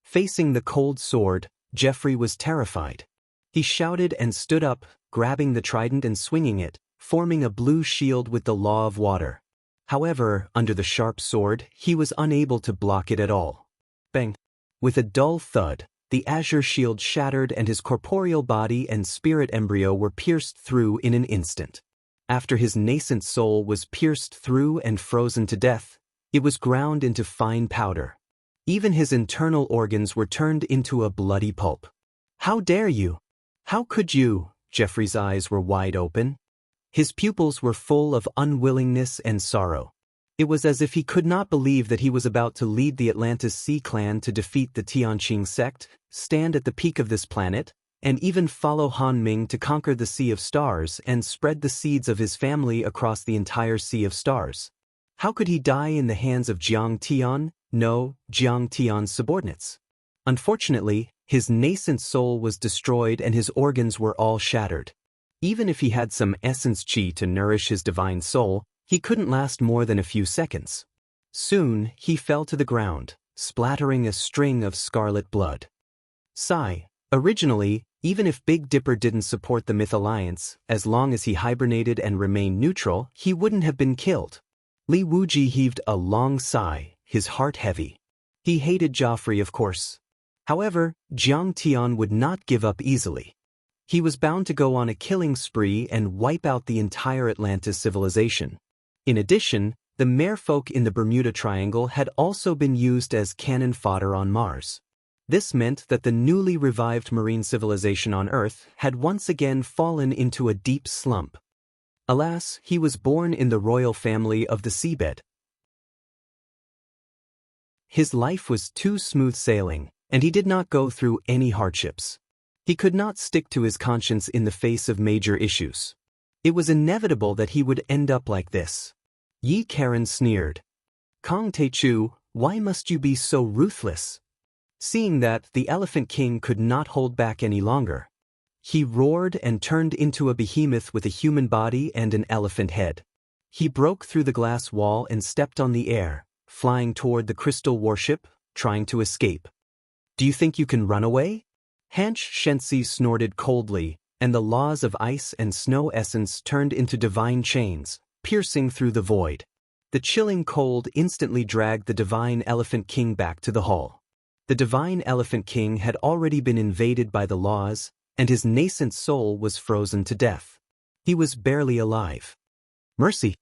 Facing the cold sword, Jeffrey was terrified. He shouted and stood up, grabbing the trident and swinging it, forming a blue shield with the law of water. However, under the sharp sword, he was unable to block it at all. Bang! With a dull thud, the azure shield shattered and his corporeal body and spirit embryo were pierced through in an instant. After his nascent soul was pierced through and frozen to death, it was ground into fine powder. Even his internal organs were turned into a bloody pulp. "How dare you? How could you?" Jeffrey's eyes were wide open. His pupils were full of unwillingness and sorrow. It was as if he could not believe that he was about to lead the Atlantis Sea clan to defeat the Tianqing sect, stand at the peak of this planet, and even follow Han Ming to conquer the Sea of Stars and spread the seeds of his family across the entire Sea of Stars. How could he die in the hands of Jiang Tian? No, Jiang Tian's subordinates. Unfortunately, his nascent soul was destroyed and his organs were all shattered. Even if he had some essence qi to nourish his divine soul, he couldn't last more than a few seconds. Soon, he fell to the ground, splattering a string of scarlet blood. Sigh. Originally, even if Big Dipper didn't support the Myth Alliance, as long as he hibernated and remained neutral, he wouldn't have been killed. Li Wuji heaved a long sigh, his heart heavy. He hated Joffrey, of course. However, Jiang Tian would not give up easily. He was bound to go on a killing spree and wipe out the entire Atlantis civilization. In addition, the merfolk in the Bermuda Triangle had also been used as cannon fodder on Mars. This meant that the newly revived marine civilization on Earth had once again fallen into a deep slump. Alas, he was born in the royal family of the seabed. His life was too smooth sailing, and he did not go through any hardships. He could not stick to his conscience in the face of major issues. It was inevitable that he would end up like this. Yi Karen sneered. Kong Teichu, why must you be so ruthless? Seeing that, the Elephant King could not hold back any longer. He roared and turned into a behemoth with a human body and an elephant head. He broke through the glass wall and stepped on the air, flying toward the crystal warship, trying to escape. Do you think you can run away? Xianxia snorted coldly, and the laws of ice and snow essence turned into divine chains, piercing through the void. The chilling cold instantly dragged the divine Elephant King back to the hull. The divine Elephant King had already been invaded by the laws, and his nascent soul was frozen to death. He was barely alive. Mercy!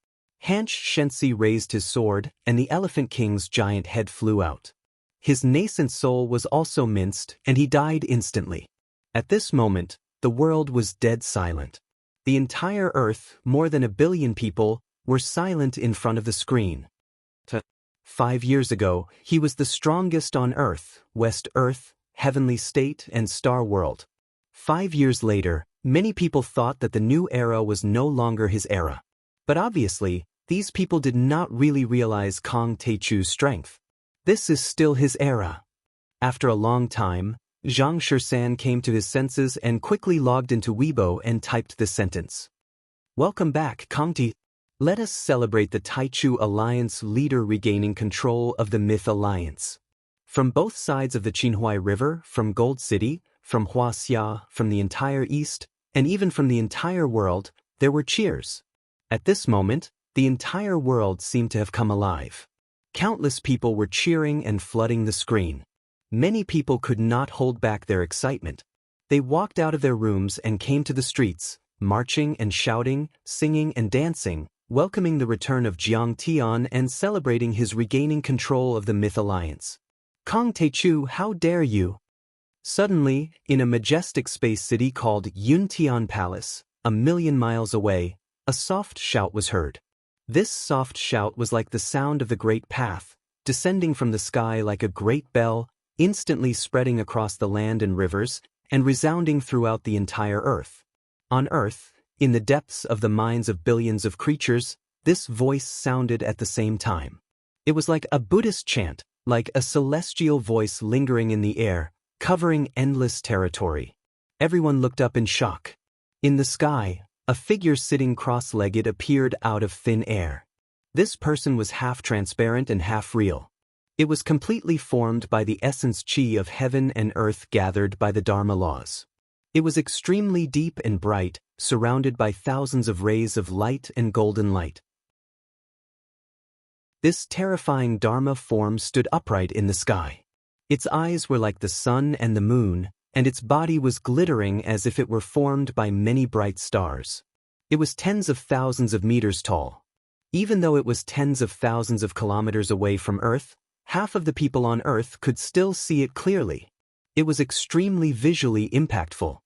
Xianxia raised his sword, and the Elephant King's giant head flew out. His nascent soul was also minced, and he died instantly. At this moment, the world was dead silent. The entire Earth, more than 1 billion people, were silent in front of the screen. 5 years ago, he was the strongest on Earth, West Earth, Heavenly State, and Star World. 5 years later, many people thought that the new era was no longer his era. But obviously, these people did not really realize Kong Teichu's strength. This is still his era. After a long time, Zhang Shisan came to his senses and quickly logged into Weibo and typed this sentence. Welcome back, Kong Teichu. Let us celebrate the Taichu Alliance leader regaining control of the Myth Alliance. From both sides of the Qinhuai River, from Gold City, from Huaxia, from the entire East, and even from the entire world, there were cheers. At this moment, the entire world seemed to have come alive. Countless people were cheering and flooding the screen. Many people could not hold back their excitement. They walked out of their rooms and came to the streets, marching and shouting, singing and dancing, welcoming the return of Jiang Tian and celebrating his regaining control of the Myth Alliance. Kong Teichu, how dare you? Suddenly, in a majestic space city called Yuntian Palace, 1,000,000 miles away, a soft shout was heard. This soft shout was like the sound of the Great Path, descending from the sky like a great bell, instantly spreading across the land and rivers, and resounding throughout the entire Earth. On Earth, in the depths of the minds of billions of creatures, this voice sounded at the same time. It was like a Buddhist chant, like a celestial voice lingering in the air, covering endless territory. Everyone looked up in shock. In the sky, a figure sitting cross-legged appeared out of thin air. This person was half transparent and half real. It was completely formed by the essence qi of heaven and earth gathered by the Dharma laws. It was extremely deep and bright, surrounded by thousands of rays of light and golden light. This terrifying Dharma form stood upright in the sky. Its eyes were like the sun and the moon, and its body was glittering as if it were formed by many bright stars. It was tens of thousands of meters tall. Even though it was tens of thousands of kilometers away from Earth, half of the people on Earth could still see it clearly. It was extremely visually impactful.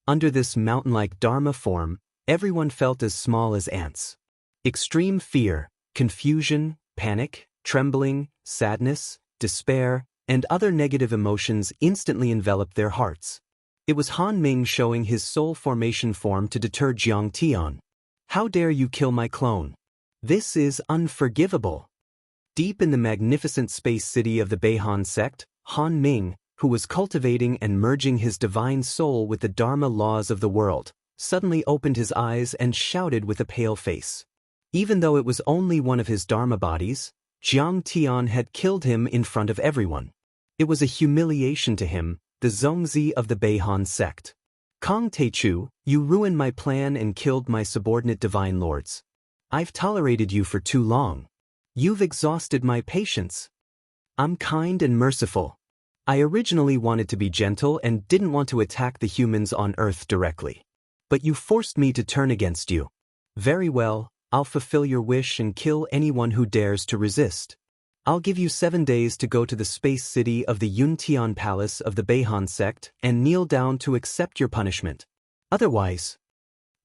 Under this mountain-like Dharma form, everyone felt as small as ants. Extreme fear, confusion, Panic, trembling, sadness, despair, and other negative emotions instantly enveloped their hearts. It was Han Ming showing his soul formation form to deter Jiang Tian. How dare you kill my clone? This is unforgivable. Deep in the magnificent space city of the Beihan sect, Han Ming, who was cultivating and merging his divine soul with the Dharma laws of the world, suddenly opened his eyes and shouted with a pale face. Even though it was only one of his Dharma bodies, Jiang Tian had killed him in front of everyone. It was a humiliation to him, the Zongzi of the Beihan sect. Kong Teichu, you ruined my plan and killed my subordinate divine lords. I've tolerated you for too long. You've exhausted my patience. I'm kind and merciful. I originally wanted to be gentle and didn't want to attack the humans on Earth directly. But you forced me to turn against you. Very well, I'll fulfill your wish and kill anyone who dares to resist. I'll give you 7 days to go to the space city of the Yuntian Palace of the Beihan sect and kneel down to accept your punishment. Otherwise,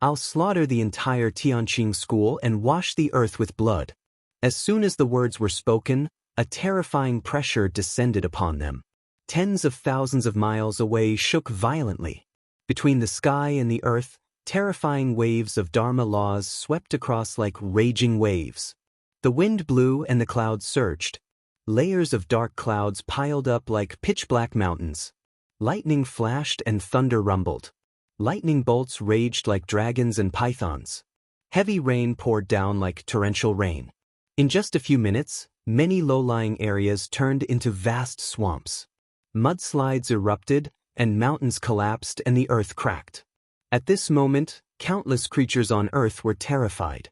I'll slaughter the entire Tianqing school and wash the earth with blood. As soon as the words were spoken, a terrifying pressure descended upon them. Tens of thousands of miles away shook violently. Between the sky and the earth, terrifying waves of Dharma laws swept across like raging waves. The wind blew and the clouds surged. Layers of dark clouds piled up like pitch-black mountains. Lightning flashed and thunder rumbled. Lightning bolts raged like dragons and pythons. Heavy rain poured down like torrential rain. In just a few minutes, many low-lying areas turned into vast swamps. Mudslides erupted, and mountains collapsed and the earth cracked. At this moment, countless creatures on Earth were terrified.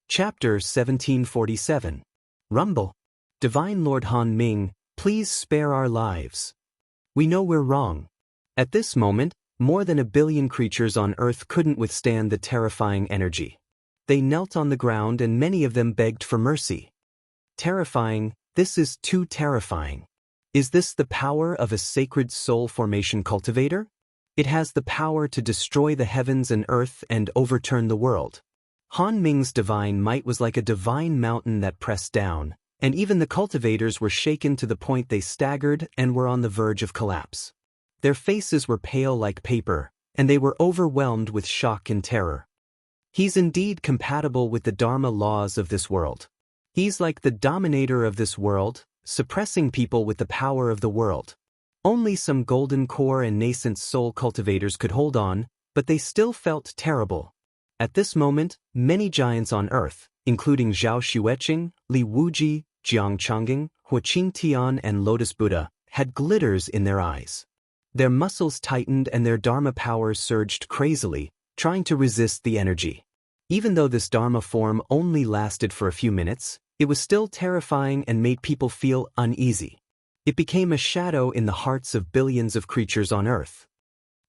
Chapter 1747. Rumble. Divine Lord Han Ming, please spare our lives. We know we're wrong. At this moment, more than 1 billion creatures on Earth couldn't withstand the terrifying energy. They knelt on the ground and many of them begged for mercy. Terrifying, this is too terrifying. Is this the power of a sacred soul formation cultivator? It has the power to destroy the heavens and earth and overturn the world. Han Ming's divine might was like a divine mountain that pressed down, and even the cultivators were shaken to the point they staggered and were on the verge of collapse. Their faces were pale like paper, and they were overwhelmed with shock and terror. He's indeed compatible with the Dharma laws of this world. He's like the dominator of this world, suppressing people with the power of the world. Only some golden core and nascent soul cultivators could hold on, but they still felt terrible. At this moment, many giants on Earth, including Zhao Xueqing, Li Wuji, Jiang Changing, Huaqing Tian and Lotus Buddha, had glitters in their eyes. Their muscles tightened and their Dharma powers surged crazily, trying to resist the energy. Even though this Dharma form only lasted for a few minutes, it was still terrifying and made people feel uneasy. It became a shadow in the hearts of billions of creatures on Earth.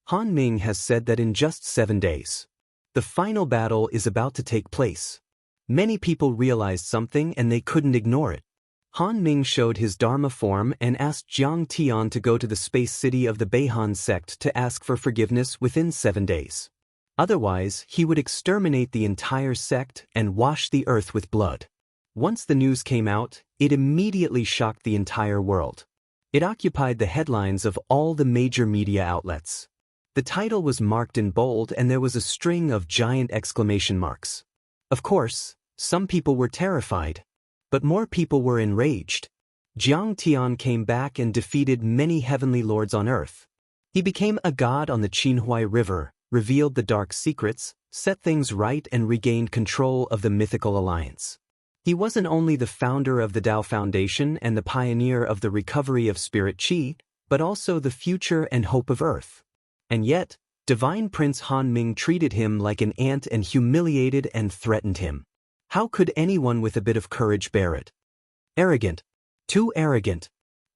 Han Ming has said that in just 7 days, the final battle is about to take place. Many people realized something and they couldn't ignore it. Han Ming showed his Dharma form and asked Jiang Tian to go to the space city of the Beihan sect to ask for forgiveness within 7 days. Otherwise, he would exterminate the entire sect and wash the earth with blood. Once the news came out, it immediately shocked the entire world. It occupied the headlines of all the major media outlets. The title was marked in bold and there was a string of giant exclamation marks. Of course, some people were terrified, but more people were enraged. Jiang Tian came back and defeated many heavenly lords on Earth. He became a god on the Qinhuai River, revealed the dark secrets, set things right and regained control of the mythical alliance. He wasn't only the founder of the Tao Foundation and the pioneer of the recovery of spirit qi, but also the future and hope of Earth. And yet, Divine Prince Han Ming treated him like an ant and humiliated and threatened him. How could anyone with a bit of courage bear it? Arrogant. Too arrogant.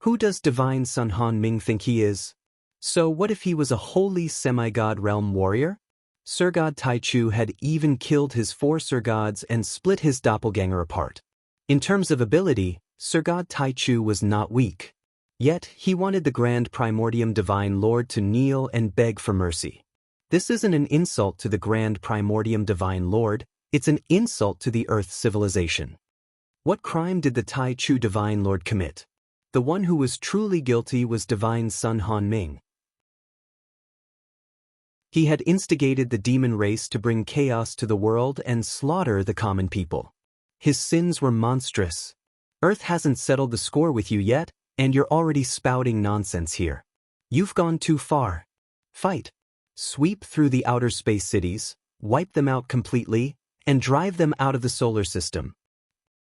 Who does Divine Son Han Ming think he is? So what if he was a holy semi-god realm warrior? Sir God Taichu had even killed his 4 Sir Gods and split his doppelganger apart. In terms of ability, Sir God Taichu was not weak. Yet, he wanted the Grand Primordium Divine Lord to kneel and beg for mercy. This isn't an insult to the grand primordium divine lord, it's an insult to the earth's civilization. What crime did the Tai Chu divine lord commit? The one who was truly guilty was divine son Han Ming. He had instigated the demon race to bring chaos to the world and slaughter the common people. His sins were monstrous. Earth hasn't settled the score with you yet, and you're already spouting nonsense here. You've gone too far. Fight. Sweep through the outer space cities, wipe them out completely, and drive them out of the solar system.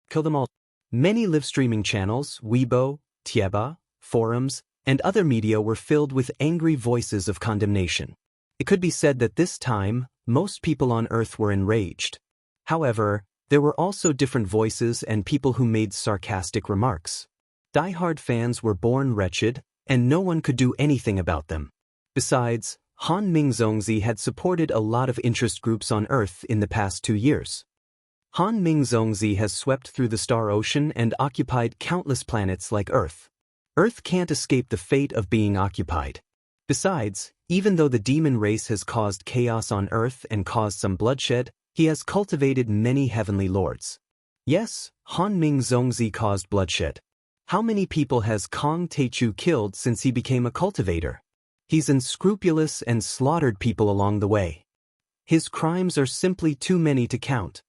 Kill them all. Many live-streaming channels, Weibo, Tieba, forums, and other media were filled with angry voices of condemnation. It could be said that this time, most people on Earth were enraged. However, there were also different voices and people who made sarcastic remarks. Die-hard fans were born wretched, and no one could do anything about them. Besides, Han Ming Zongzi had supported a lot of interest groups on Earth in the past 2 years. Han Ming Zongzi has swept through the star ocean and occupied countless planets like Earth. Earth can't escape the fate of being occupied. Besides, even though the demon race has caused chaos on Earth and caused some bloodshed, he has cultivated many heavenly lords. Yes, Han Ming Zongzi caused bloodshed. How many people has Kong Taichu killed since he became a cultivator? He's unscrupulous and slaughtered people along the way. His crimes are simply too many to count.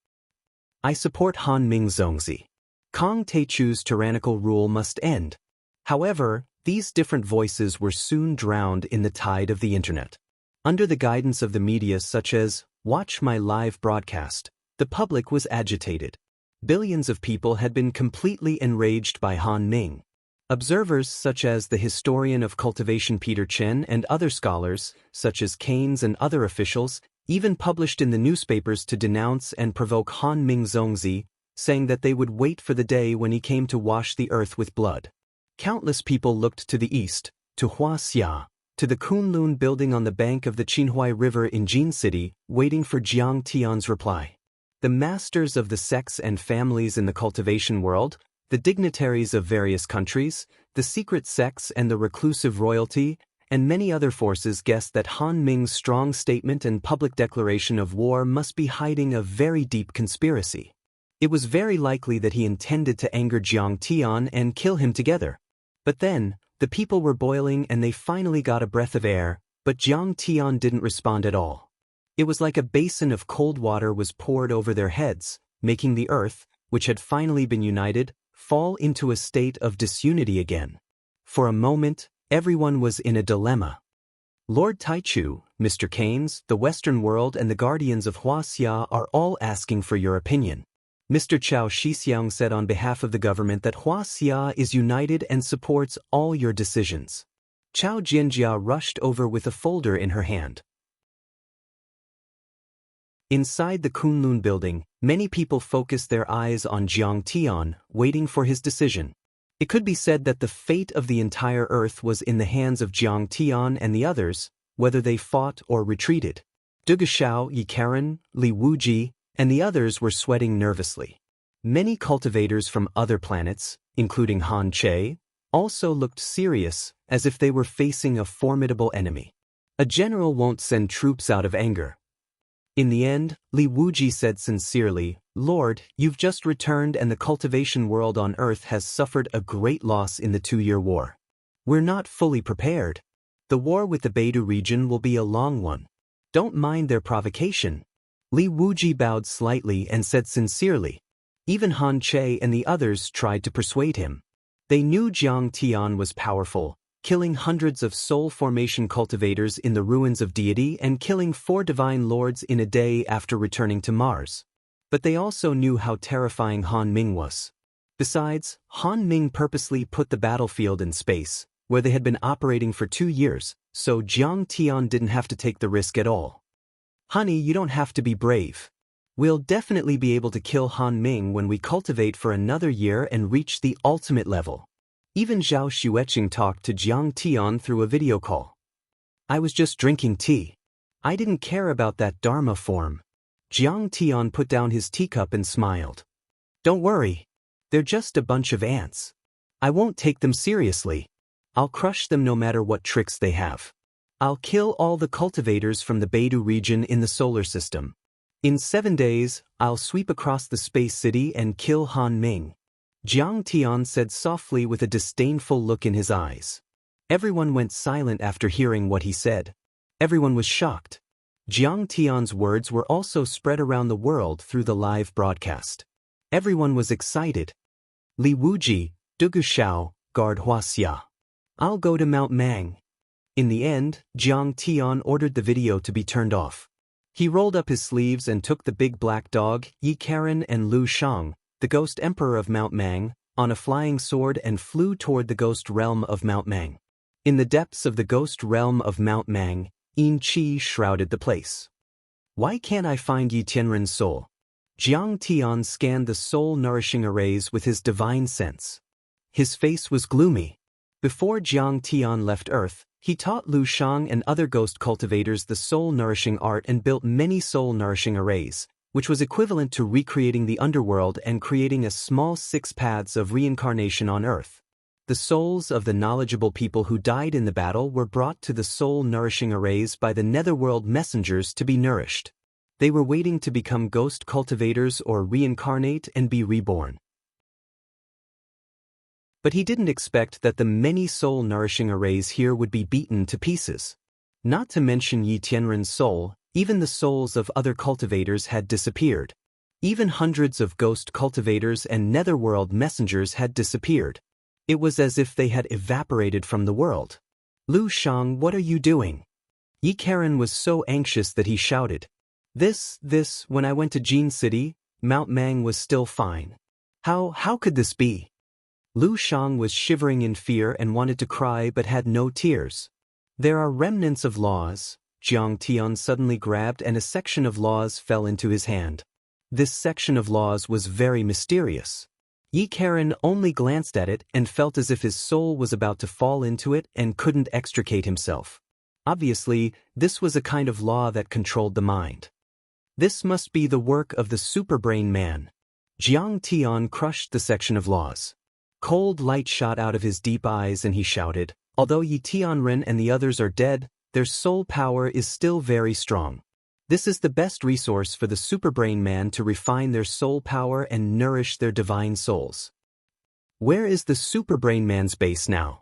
I support Han Ming Zongzi. Kong Taichu's tyrannical rule must end. However, these different voices were soon drowned in the tide of the internet. Under the guidance of the media such as Watch My Live broadcast, the public was agitated. Billions of people had been completely enraged by Han Ming. Observers such as the historian of cultivation Peter Chen and other scholars, such as Keynes and other officials, even published in the newspapers to denounce and provoke Han Ming Zongzi, saying that they would wait for the day when he came to wash the earth with blood. Countless people looked to the east, to Wuxia, to the Kunlun building on the bank of the Qinhuai River in Jin City, waiting for Jiang Tian's reply. The masters of the sects and families in the cultivation world, the dignitaries of various countries, the secret sects and the reclusive royalty, and many other forces guessed that Han Ming's strong statement and public declaration of war must be hiding a very deep conspiracy. It was very likely that he intended to anger Jiang Tian and kill him together. But then, the people were boiling and they finally got a breath of air, but Jiang Tian didn't respond at all. It was like a basin of cold water was poured over their heads, making the earth, which had finally been united, fall into a state of disunity again. For a moment, everyone was in a dilemma. Lord Taichu, Mr. Keynes, the Western world and the guardians of Wuxia are all asking for your opinion. Mr. Chao Shixiang said on behalf of the government that Wuxia is united and supports all your decisions. Chao Jianjia rushed over with a folder in her hand. Inside the Kunlun building, many people focused their eyes on Jiang Tian, waiting for his decision. It could be said that the fate of the entire earth was in the hands of Jiang Tian and the others, whether they fought or retreated. Du Gashao, Yi Karen, Li Wuji, and the others were sweating nervously. Many cultivators from other planets, including Han Che, also looked serious, as if they were facing a formidable enemy. A general won't send troops out of anger. In the end, Li Wuji said sincerely, Lord, you've just returned and the cultivation world on Earth has suffered a great loss in the 2-year war. We're not fully prepared. The war with the Beidou region will be a long one. Don't mind their provocation. Li Wuji bowed slightly and said sincerely. Even Han Che and the others tried to persuade him. They knew Jiang Tian was powerful, killing hundreds of soul formation cultivators in the ruins of deity and killing 4 divine lords in a day after returning to Mars. But they also knew how terrifying Han Ming was. Besides, Han Ming purposely put the battlefield in space, where they had been operating for 2 years, so Jiang Tian didn't have to take the risk at all. Honey, you don't have to be brave. We'll definitely be able to kill Han Ming when we cultivate for another year and reach the ultimate level. Even Zhao Xueqing talked to Jiang Tian through a video call. I was just drinking tea. I didn't care about that Dharma form. Jiang Tian put down his teacup and smiled. Don't worry. They're just a bunch of ants. I won't take them seriously. I'll crush them no matter what tricks they have. I'll kill all the cultivators from the Beidou region in the solar system. In 7 days, I'll sweep across the space city and kill Han Ming. Jiang Tian said softly with a disdainful look in his eyes. Everyone went silent after hearing what he said. Everyone was shocked. Jiang Tian's words were also spread around the world through the live broadcast. Everyone was excited. Li Wuji, Dugu Shao, guard Huaxia. I'll go to Mount Mang. In the end, Jiang Tian ordered the video to be turned off. He rolled up his sleeves and took the big black dog, Yi Karen and Lu Shang, the ghost emperor of Mount Mang, on a flying sword and flew toward the ghost realm of Mount Mang. In the depths of the ghost realm of Mount Mang, Yin Qi shrouded the place. Why can't I find Yi Tianren's soul? Jiang Tian scanned the soul-nourishing arrays with his divine sense. His face was gloomy. Before Jiang Tian left Earth, he taught Lu Shang and other ghost cultivators the soul-nourishing art and built many soul-nourishing arrays, which was equivalent to recreating the underworld and creating a small 6 paths of reincarnation on Earth. The souls of the knowledgeable people who died in the battle were brought to the soul-nourishing arrays by the netherworld messengers to be nourished. They were waiting to become ghost cultivators or reincarnate and be reborn. But he didn't expect that the many soul-nourishing arrays here would be beaten to pieces. Not to mention Yi Tianren's soul, even the souls of other cultivators had disappeared. Even hundreds of ghost cultivators and netherworld messengers had disappeared. It was as if they had evaporated from the world. Lu Shang, what are you doing? Yi Karen was so anxious that he shouted. When I went to Jin City, Mount Mang was still fine. How could this be? Lu Shang was shivering in fear and wanted to cry but had no tears. There are remnants of laws. Jiang Tian suddenly grabbed and a section of laws fell into his hand. This section of laws was very mysterious. Yi Karen only glanced at it and felt as if his soul was about to fall into it and couldn't extricate himself. Obviously, this was a kind of law that controlled the mind. This must be the work of the superbrain man. Jiang Tian crushed the section of laws. Cold light shot out of his deep eyes and he shouted, although Yi Tianren and the others are dead, their soul power is still very strong. This is the best resource for the superbrain man to refine their soul power and nourish their divine souls. Where is the superbrain man's base now?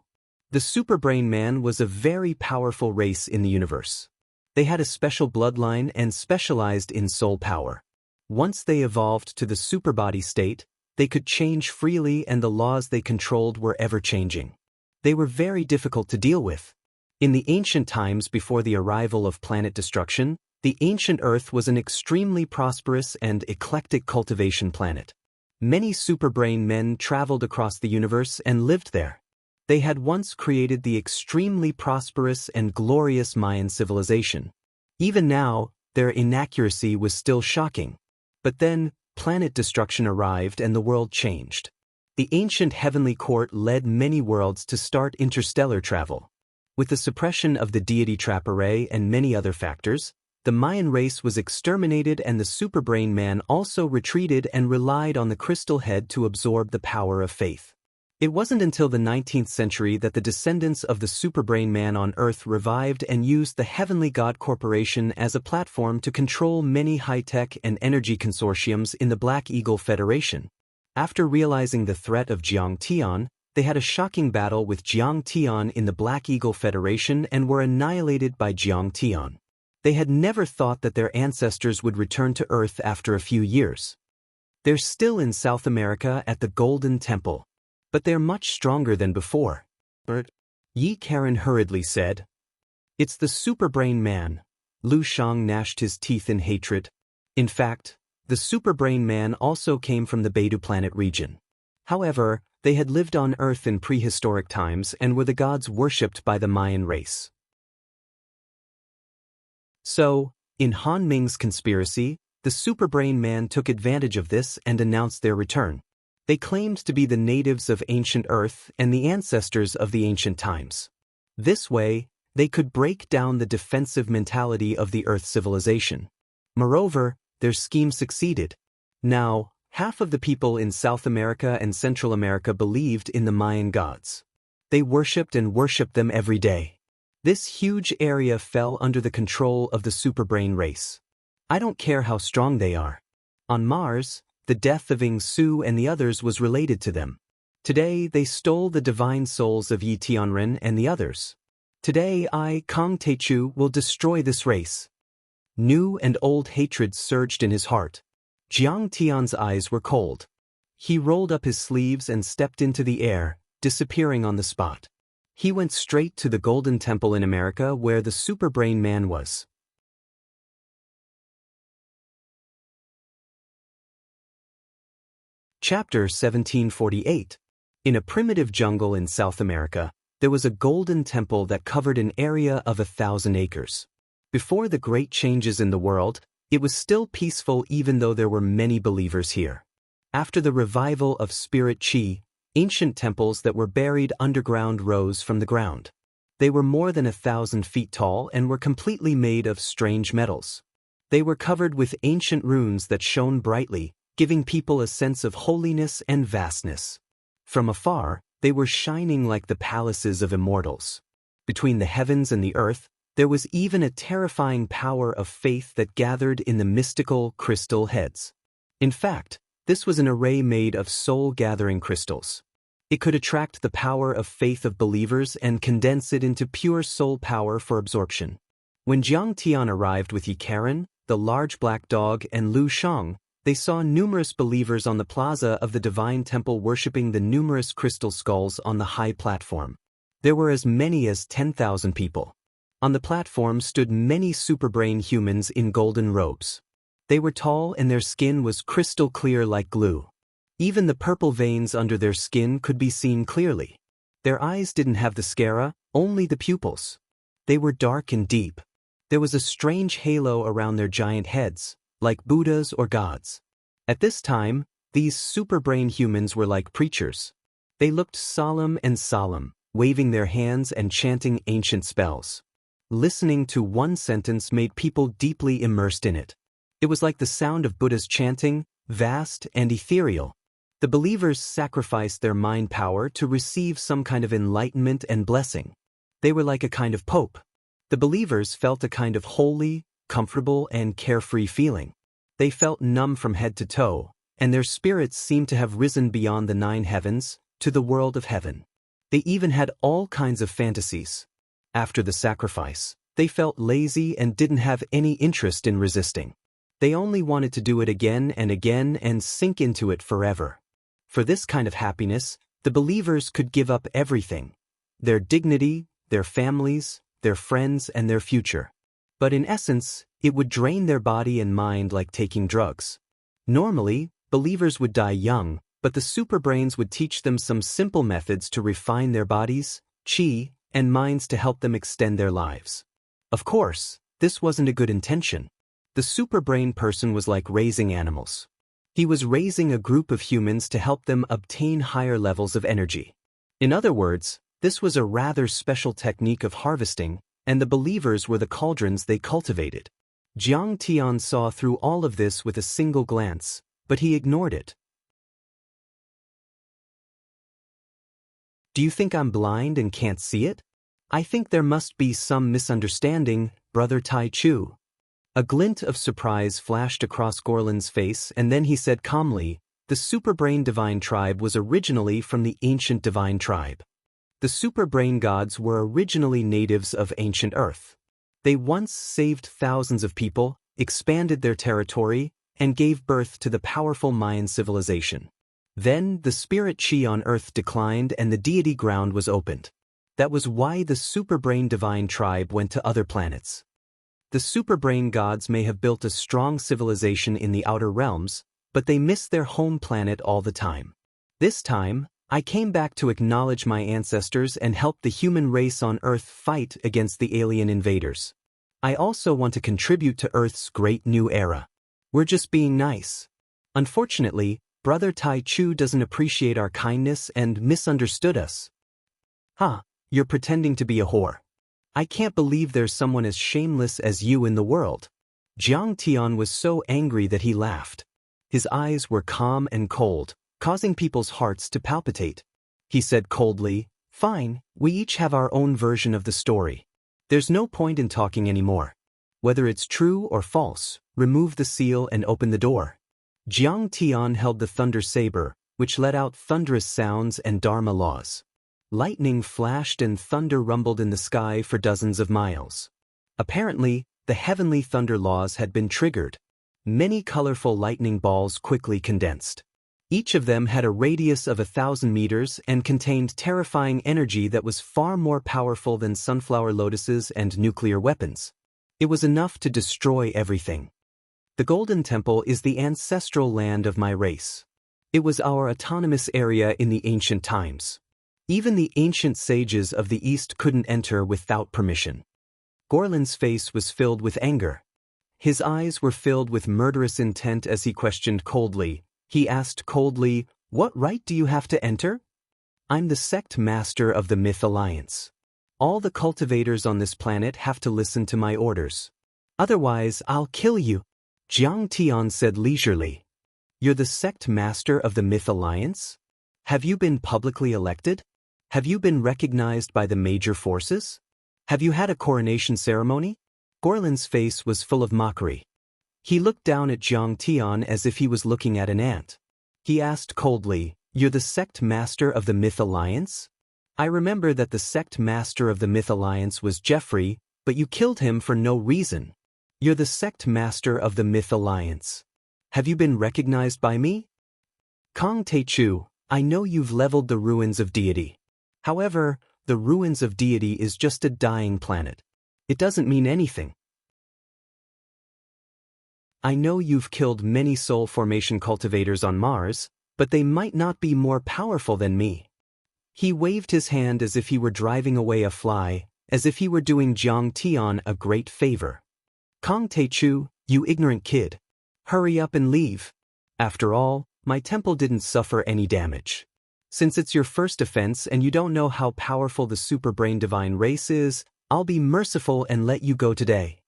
The superbrain man was a very powerful race in the universe. They had a special bloodline and specialized in soul power. Once they evolved to the superbody state, they could change freely and the laws they controlled were ever-changing. They were very difficult to deal with. In the ancient times before the arrival of planet destruction, the ancient Earth was an extremely prosperous and eclectic cultivation planet. Many superbrain men traveled across the universe and lived there. They had once created the extremely prosperous and glorious Mayan civilization. Even now, their inaccuracy was still shocking. But then, planet destruction arrived and the world changed. The ancient heavenly court led many worlds to start interstellar travel. With the suppression of the deity trap array and many other factors, the Mayan race was exterminated and the superbrain man also retreated and relied on the crystal head to absorb the power of faith. It wasn't until the 19th century that the descendants of the superbrain man on Earth revived and used the Heavenly God Corporation as a platform to control many high-tech and energy consortiums in the Black Eagle Federation. After realizing the threat of Jiang Tian, they had a shocking battle with Jiang Tian in the Black Eagle Federation and were annihilated by Jiang Tian. They had never thought that their ancestors would return to Earth after a few years. They're still in South America at the Golden Temple. But they're much stronger than before. Yi Karen hurriedly said. It's the superbrain man. Lu Shang gnashed his teeth in hatred. In fact, the superbrain man also came from the Beidou planet region. However, they had lived on Earth in prehistoric times and were the gods worshipped by the Mayan race. So, in Han Ming's conspiracy, the superbrain man took advantage of this and announced their return. They claimed to be the natives of ancient Earth and the ancestors of the ancient times. This way, they could break down the defensive mentality of the Earth civilization. Moreover, their scheme succeeded. Now, half of the people in South America and Central America believed in the Mayan gods. They worshipped and worshipped them every day. This huge area fell under the control of the superbrain race. I don't care how strong they are. On Mars, the death of Ing Su and the others was related to them. Today, they stole the divine souls of Yi Tianren and the others. Today, I, Kang Teichu, will destroy this race. New and old hatred surged in his heart. Jiang Tian's eyes were cold. He rolled up his sleeves and stepped into the air, disappearing on the spot. He went straight to the Golden Temple in America where the Superbrain Man was. Chapter 1748. In a primitive jungle in South America, there was a golden temple that covered an area of 1,000 acres. Before the great changes in the world, it was still peaceful even though there were many believers here. After the revival of spirit qi, ancient temples that were buried underground rose from the ground. They were more than 1,000 feet tall and were completely made of strange metals. They were covered with ancient runes that shone brightly, giving people a sense of holiness and vastness. From afar, they were shining like the palaces of immortals. Between the heavens and the earth, there was even a terrifying power of faith that gathered in the mystical crystal heads. In fact, this was an array made of soul-gathering crystals. It could attract the power of faith of believers and condense it into pure soul power for absorption. When Jiang Tian arrived with Yi Karen, the large black dog, and Lu Shang, they saw numerous believers on the plaza of the Divine Temple worshipping the numerous crystal skulls on the high platform. There were as many as 10,000 people. On the platform stood many superbrain humans in golden robes. They were tall and their skin was crystal clear like glue. Even the purple veins under their skin could be seen clearly. Their eyes didn't have the sclera, only the pupils. They were dark and deep. There was a strange halo around their giant heads, like Buddhas or gods. At this time, these superbrain humans were like preachers. They looked solemn, waving their hands and chanting ancient spells. Listening to one sentence made people deeply immersed in it. It was like the sound of Buddha's chanting, vast and ethereal. The believers sacrificed their mind power to receive some kind of enlightenment and blessing. They were like a kind of pope. The believers felt a kind of holy, comfortable, and carefree feeling. They felt numb from head to toe, and their spirits seemed to have risen beyond the 9 heavens, to the world of heaven. They even had all kinds of fantasies. After the sacrifice, they felt lazy and didn't have any interest in resisting. They only wanted to do it again and sink into it forever. For this kind of happiness, the believers could give up everything: their dignity, their families, their friends, and their future. But in essence, it would drain their body and mind like taking drugs. Normally, believers would die young, but the superbrains would teach them some simple methods to refine their bodies, qi, and minds to help them extend their lives. Of course, this wasn't a good intention. The superbrain person was like raising animals. He was raising a group of humans to help them obtain higher levels of energy. In other words, this was a rather special technique of harvesting, and the believers were the cauldrons they cultivated. Jiang Tian saw through all of this with a single glance, but he ignored it. Do you think I'm blind and can't see it? I think there must be some misunderstanding, Brother Tai Chu. A glint of surprise flashed across Gorlin's face, and then he said calmly, the Superbrain Divine Tribe was originally from the ancient Divine Tribe. The Superbrain gods were originally natives of ancient Earth. They once saved thousands of people, expanded their territory, and gave birth to the powerful Mayan civilization. Then, the spirit qi on Earth declined and the deity ground was opened. That was why the Superbrain Divine Tribe went to other planets. The Superbrain gods may have built a strong civilization in the outer realms, but they missed their home planet all the time. This time, I came back to acknowledge my ancestors and help the human race on Earth fight against the alien invaders. I also want to contribute to Earth's great new era. We're just being nice. Unfortunately, Brother Tai Chu doesn't appreciate our kindness and misunderstood us. You're pretending to be a whore. I can't believe there's someone as shameless as you in the world. Jiang Tian was so angry that he laughed. His eyes were calm and cold, causing people's hearts to palpitate. He said coldly, "Fine, we each have our own version of the story. There's no point in talking anymore. Whether it's true or false, remove the seal and open the door. Jiang Tian held the thunder saber, which let out thunderous sounds and dharma laws. Lightning flashed and thunder rumbled in the sky for dozens of miles. Apparently, the heavenly thunder laws had been triggered. Many colorful lightning balls quickly condensed. Each of them had a radius of 1,000 meters and contained terrifying energy that was far more powerful than sunflower lotuses and nuclear weapons. It was enough to destroy everything. The Golden Temple is the ancestral land of my race. It was our autonomous area in the ancient times. Even the ancient sages of the East couldn't enter without permission. Gorlin's face was filled with anger. His eyes were filled with murderous intent as he questioned coldly. He asked coldly, "What right do you have to enter?" "I'm the sect master of the Myth Alliance. All the cultivators on this planet have to listen to my orders. Otherwise, I'll kill you," Jiang Tian said leisurely. "You're the sect master of the Myth Alliance? Have you been publicly elected? Have you been recognized by the major forces? Have you had a coronation ceremony?" Gorlin's face was full of mockery. He looked down at Jiang Tian as if he was looking at an ant. He asked coldly, "You're the sect master of the Myth Alliance? I remember that the sect master of the Myth Alliance was Jeffrey, but you killed him for no reason. You're the sect master of the Myth Alliance. Have you been recognized by me?" "Kong Teichu, I know you've leveled the ruins of deity. However, the ruins of deity is just a dying planet. It doesn't mean anything. I know you've killed many soul formation cultivators on Mars, but they might not be more powerful than me." He waved his hand as if he were driving away a fly, as if he were doing Jiang Tian a great favor. "Kong Teichu, you ignorant kid. Hurry up and leave. After all, my temple didn't suffer any damage. Since it's your first offense and you don't know how powerful the superbrain divine race is, I'll be merciful and let you go today.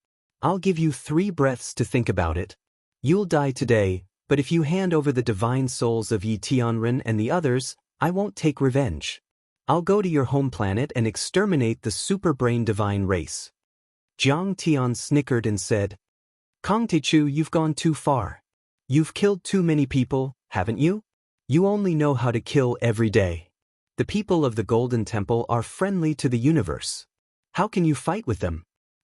I'll give you 3 breaths to think about it. You'll die today, but if you hand over the divine souls of Yi Tianren and the others, I won't take revenge. I'll go to your home planet and exterminate the superbrain divine race." Jiang Tian snickered and said, "Kong Teichu, you've gone too far. You've killed too many people, haven't you? You only know how to kill every day. The people of the Golden Temple are friendly to the universe. How can you fight with them?"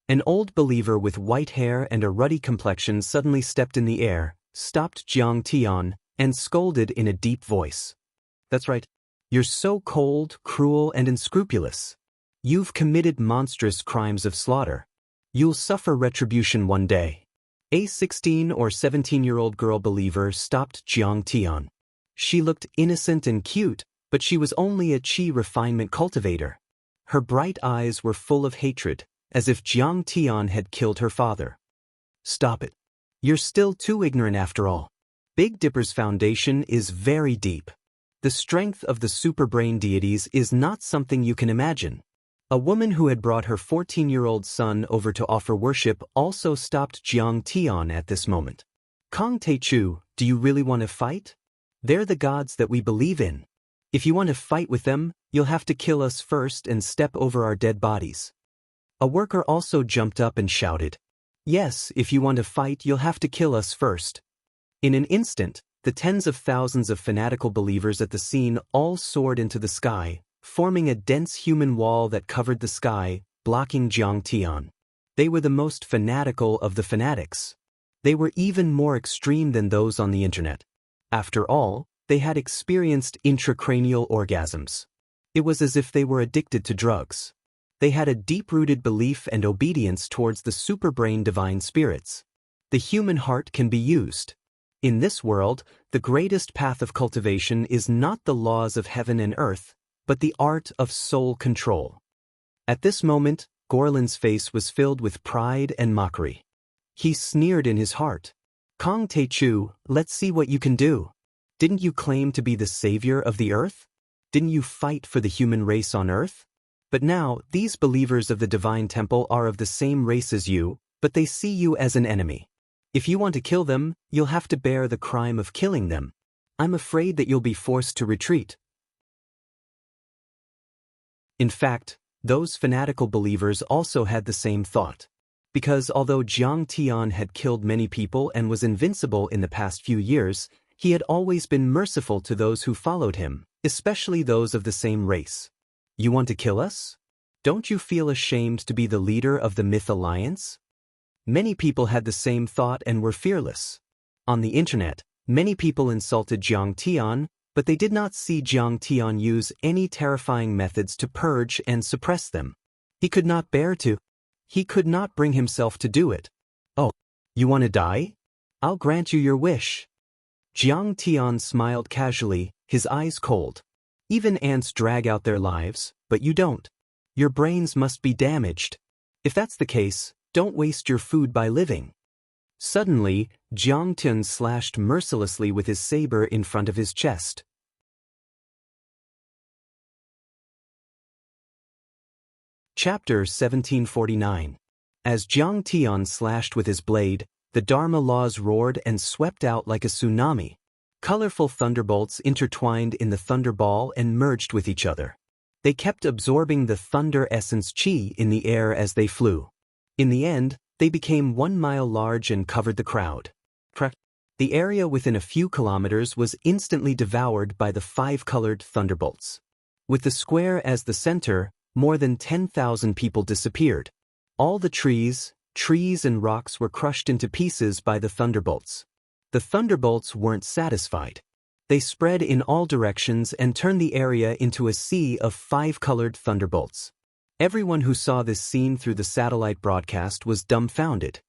An old believer with white hair and a ruddy complexion suddenly stepped in the air, stopped Jiang Tian, and scolded in a deep voice. "That's right. You're so cold, cruel, and unscrupulous. You've committed monstrous crimes of slaughter. You'll suffer retribution one day." A 16 or 17-year-old girl believer stopped Jiang Tian. She looked innocent and cute, but she was only a Qi refinement cultivator. Her bright eyes were full of hatred, as if Jiang Tian had killed her father. "Stop it. You're still too ignorant after all. Big Dipper's foundation is very deep. The strength of the superbrain deities is not something you can imagine." A woman who had brought her 14-year-old son over to offer worship also stopped Jiang Tian at this moment. "Kong Teichu, do you really want to fight? They're the gods that we believe in. If you want to fight with them, you'll have to kill us first and step over our dead bodies." A worker also jumped up and shouted, "Yes, if you want to fight, you'll have to kill us first." In an instant, the tens of thousands of fanatical believers at the scene all soared into the sky, forming a dense human wall that covered the sky, blocking Jiang Tian. They were the most fanatical of the fanatics. They were even more extreme than those on the internet. After all, they had experienced intracranial orgasms. It was as if they were addicted to drugs. They had a deep-rooted belief and obedience towards the superbrain divine spirits. The human heart can be used. In this world, the greatest path of cultivation is not the laws of heaven and earth, but the art of soul control. At this moment, Gorlin's face was filled with pride and mockery. He sneered in his heart. "Kong Teichu, let's see what you can do. Didn't you claim to be the savior of the earth? Didn't you fight for the human race on earth? But now, these believers of the divine temple are of the same race as you, but they see you as an enemy. If you want to kill them, you'll have to bear the crime of killing them. I'm afraid that you'll be forced to retreat." In fact, Those fanatical believers also had the same thought. Because although Jiang Tian had killed many people and was invincible in the past few years, he had always been merciful to those who followed him, especially those of the same race. You want to kill us? Don't you feel ashamed to be the leader of the Myth Alliance? Many people had the same thought and were fearless. On the internet, many people insulted Jiang Tian, but they did not see Jiang Tian use any terrifying methods to purge and suppress them. He could not bring himself to do it. Oh, you want to die? I'll grant you your wish. Jiang Tian smiled casually, his eyes cold. Even ants drag out their lives, but you don't. Your brains must be damaged. If that's the case, don't waste your food by living. Suddenly, Jiang Tian slashed mercilessly with his saber in front of his chest. Chapter 1749. As Jiang Tian slashed with his blade, the Dharma laws roared and swept out like a tsunami. Colorful thunderbolts intertwined in the thunderball and merged with each other. They kept absorbing the thunder essence chi in the air as they flew. In the end, they became 1 mile large and covered the crowd. The area within a few kilometers was instantly devoured by the 5-colored thunderbolts. With the square as the center, more than 10,000 people disappeared. All the trees and rocks were crushed into pieces by the thunderbolts. The thunderbolts weren't satisfied. They spread in all directions and turned the area into a sea of 5-colored thunderbolts. Everyone who saw this scene through the satellite broadcast was dumbfounded.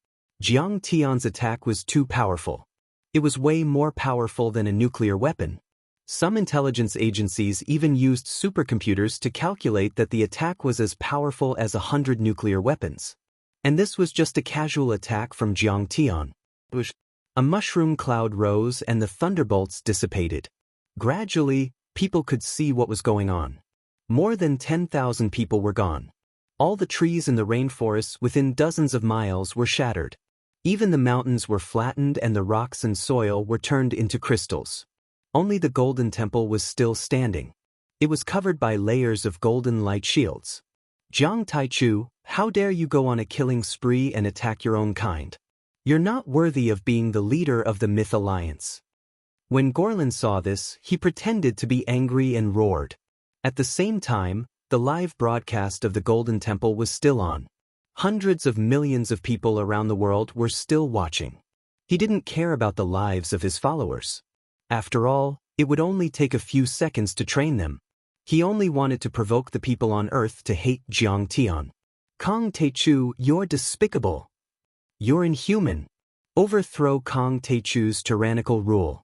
Jiang Tian's attack was too powerful. It was way more powerful than a nuclear weapon. Some intelligence agencies even used supercomputers to calculate that the attack was as powerful as 100 nuclear weapons. And this was just a casual attack from Jiang Tian. A mushroom cloud rose and the thunderbolts dissipated. Gradually, people could see what was going on. More than 10,000 people were gone. All the trees in the rainforests within dozens of miles were shattered. Even the mountains were flattened and the rocks and soil were turned into crystals. Only the Golden Temple was still standing. It was covered by layers of golden light shields. Jiang Taichu, how dare you go on a killing spree and attack your own kind? You're not worthy of being the leader of the Myth Alliance. When Gorlin saw this, he pretended to be angry and roared. At the same time, the live broadcast of the Golden Temple was still on. Hundreds of millions of people around the world were still watching. He didn't care about the lives of his followers. After all, it would only take a few seconds to train them. He only wanted to provoke the people on Earth to hate Jiang Tian. Kong Taichu, you're despicable. You're inhuman. Overthrow Kong Taichu's tyrannical rule.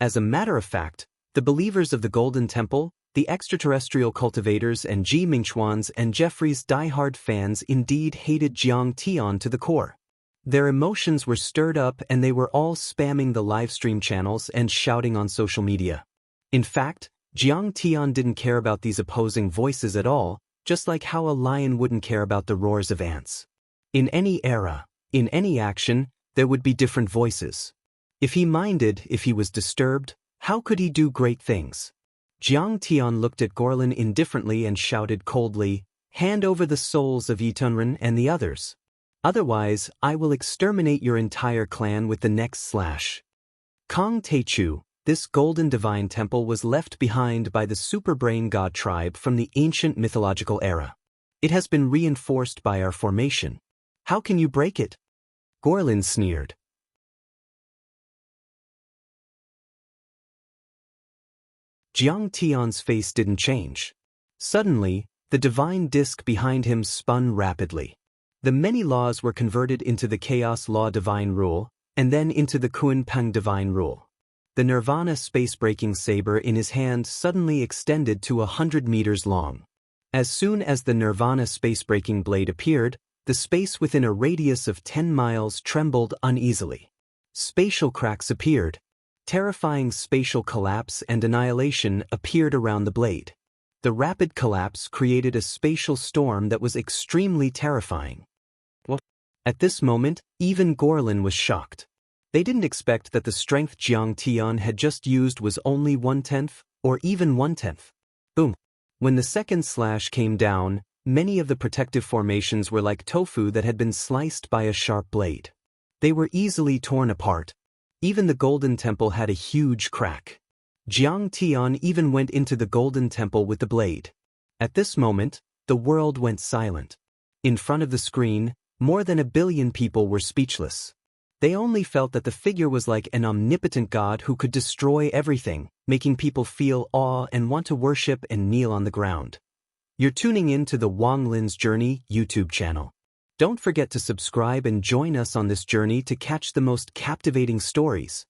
As a matter of fact, the believers of the Golden Temple, the extraterrestrial cultivators and Ji Mingchuan's and Jeffrey's die-hard fans indeed hated Jiang Tian to the core. Their emotions were stirred up and they were all spamming the livestream channels and shouting on social media. In fact, Jiang Tian didn't care about these opposing voices at all, just like how a lion wouldn't care about the roars of ants. In any era, in any action, there would be different voices. If he minded, if he was disturbed, how could he do great things? Jiang Tian looked at Gorlin indifferently and shouted coldly, "Hand over the souls of Yitunren and the others. Otherwise, I will exterminate your entire clan with the next slash." Kong Taichu, this golden divine temple was left behind by the superbrain god tribe from the ancient mythological era. It has been reinforced by our formation. How can you break it? Gorlin sneered. Jiang Tian's face didn't change. Suddenly, the divine disk behind him spun rapidly. The many laws were converted into the Chaos Law Divine Rule, and then into the Kunpeng Divine Rule. The Nirvana space-breaking saber in his hand suddenly extended to 100 meters long. As soon as the Nirvana space-breaking blade appeared, the space within a radius of 10 miles trembled uneasily. Spatial cracks appeared. Terrifying spatial collapse and annihilation appeared around the blade. The rapid collapse created a spatial storm that was extremely terrifying. At this moment, even Gorlin was shocked. They didn't expect that the strength Jiang Tian had just used was only 1/10, or even 1/10. Boom. When the second slash came down, Many of the protective formations were like tofu that had been sliced by a sharp blade. They were easily torn apart. Even the Golden Temple had a huge crack. Jiang Tian even went into the Golden Temple with the blade. At this moment, the world went silent. In front of the screen, more than 1 billion people were speechless. They only felt that the figure was like an omnipotent god who could destroy everything, making people feel awe and want to worship and kneel on the ground. You're tuning in to the Wang Lin's Journey YouTube channel. Don't forget to subscribe and join us on this journey to catch the most captivating stories.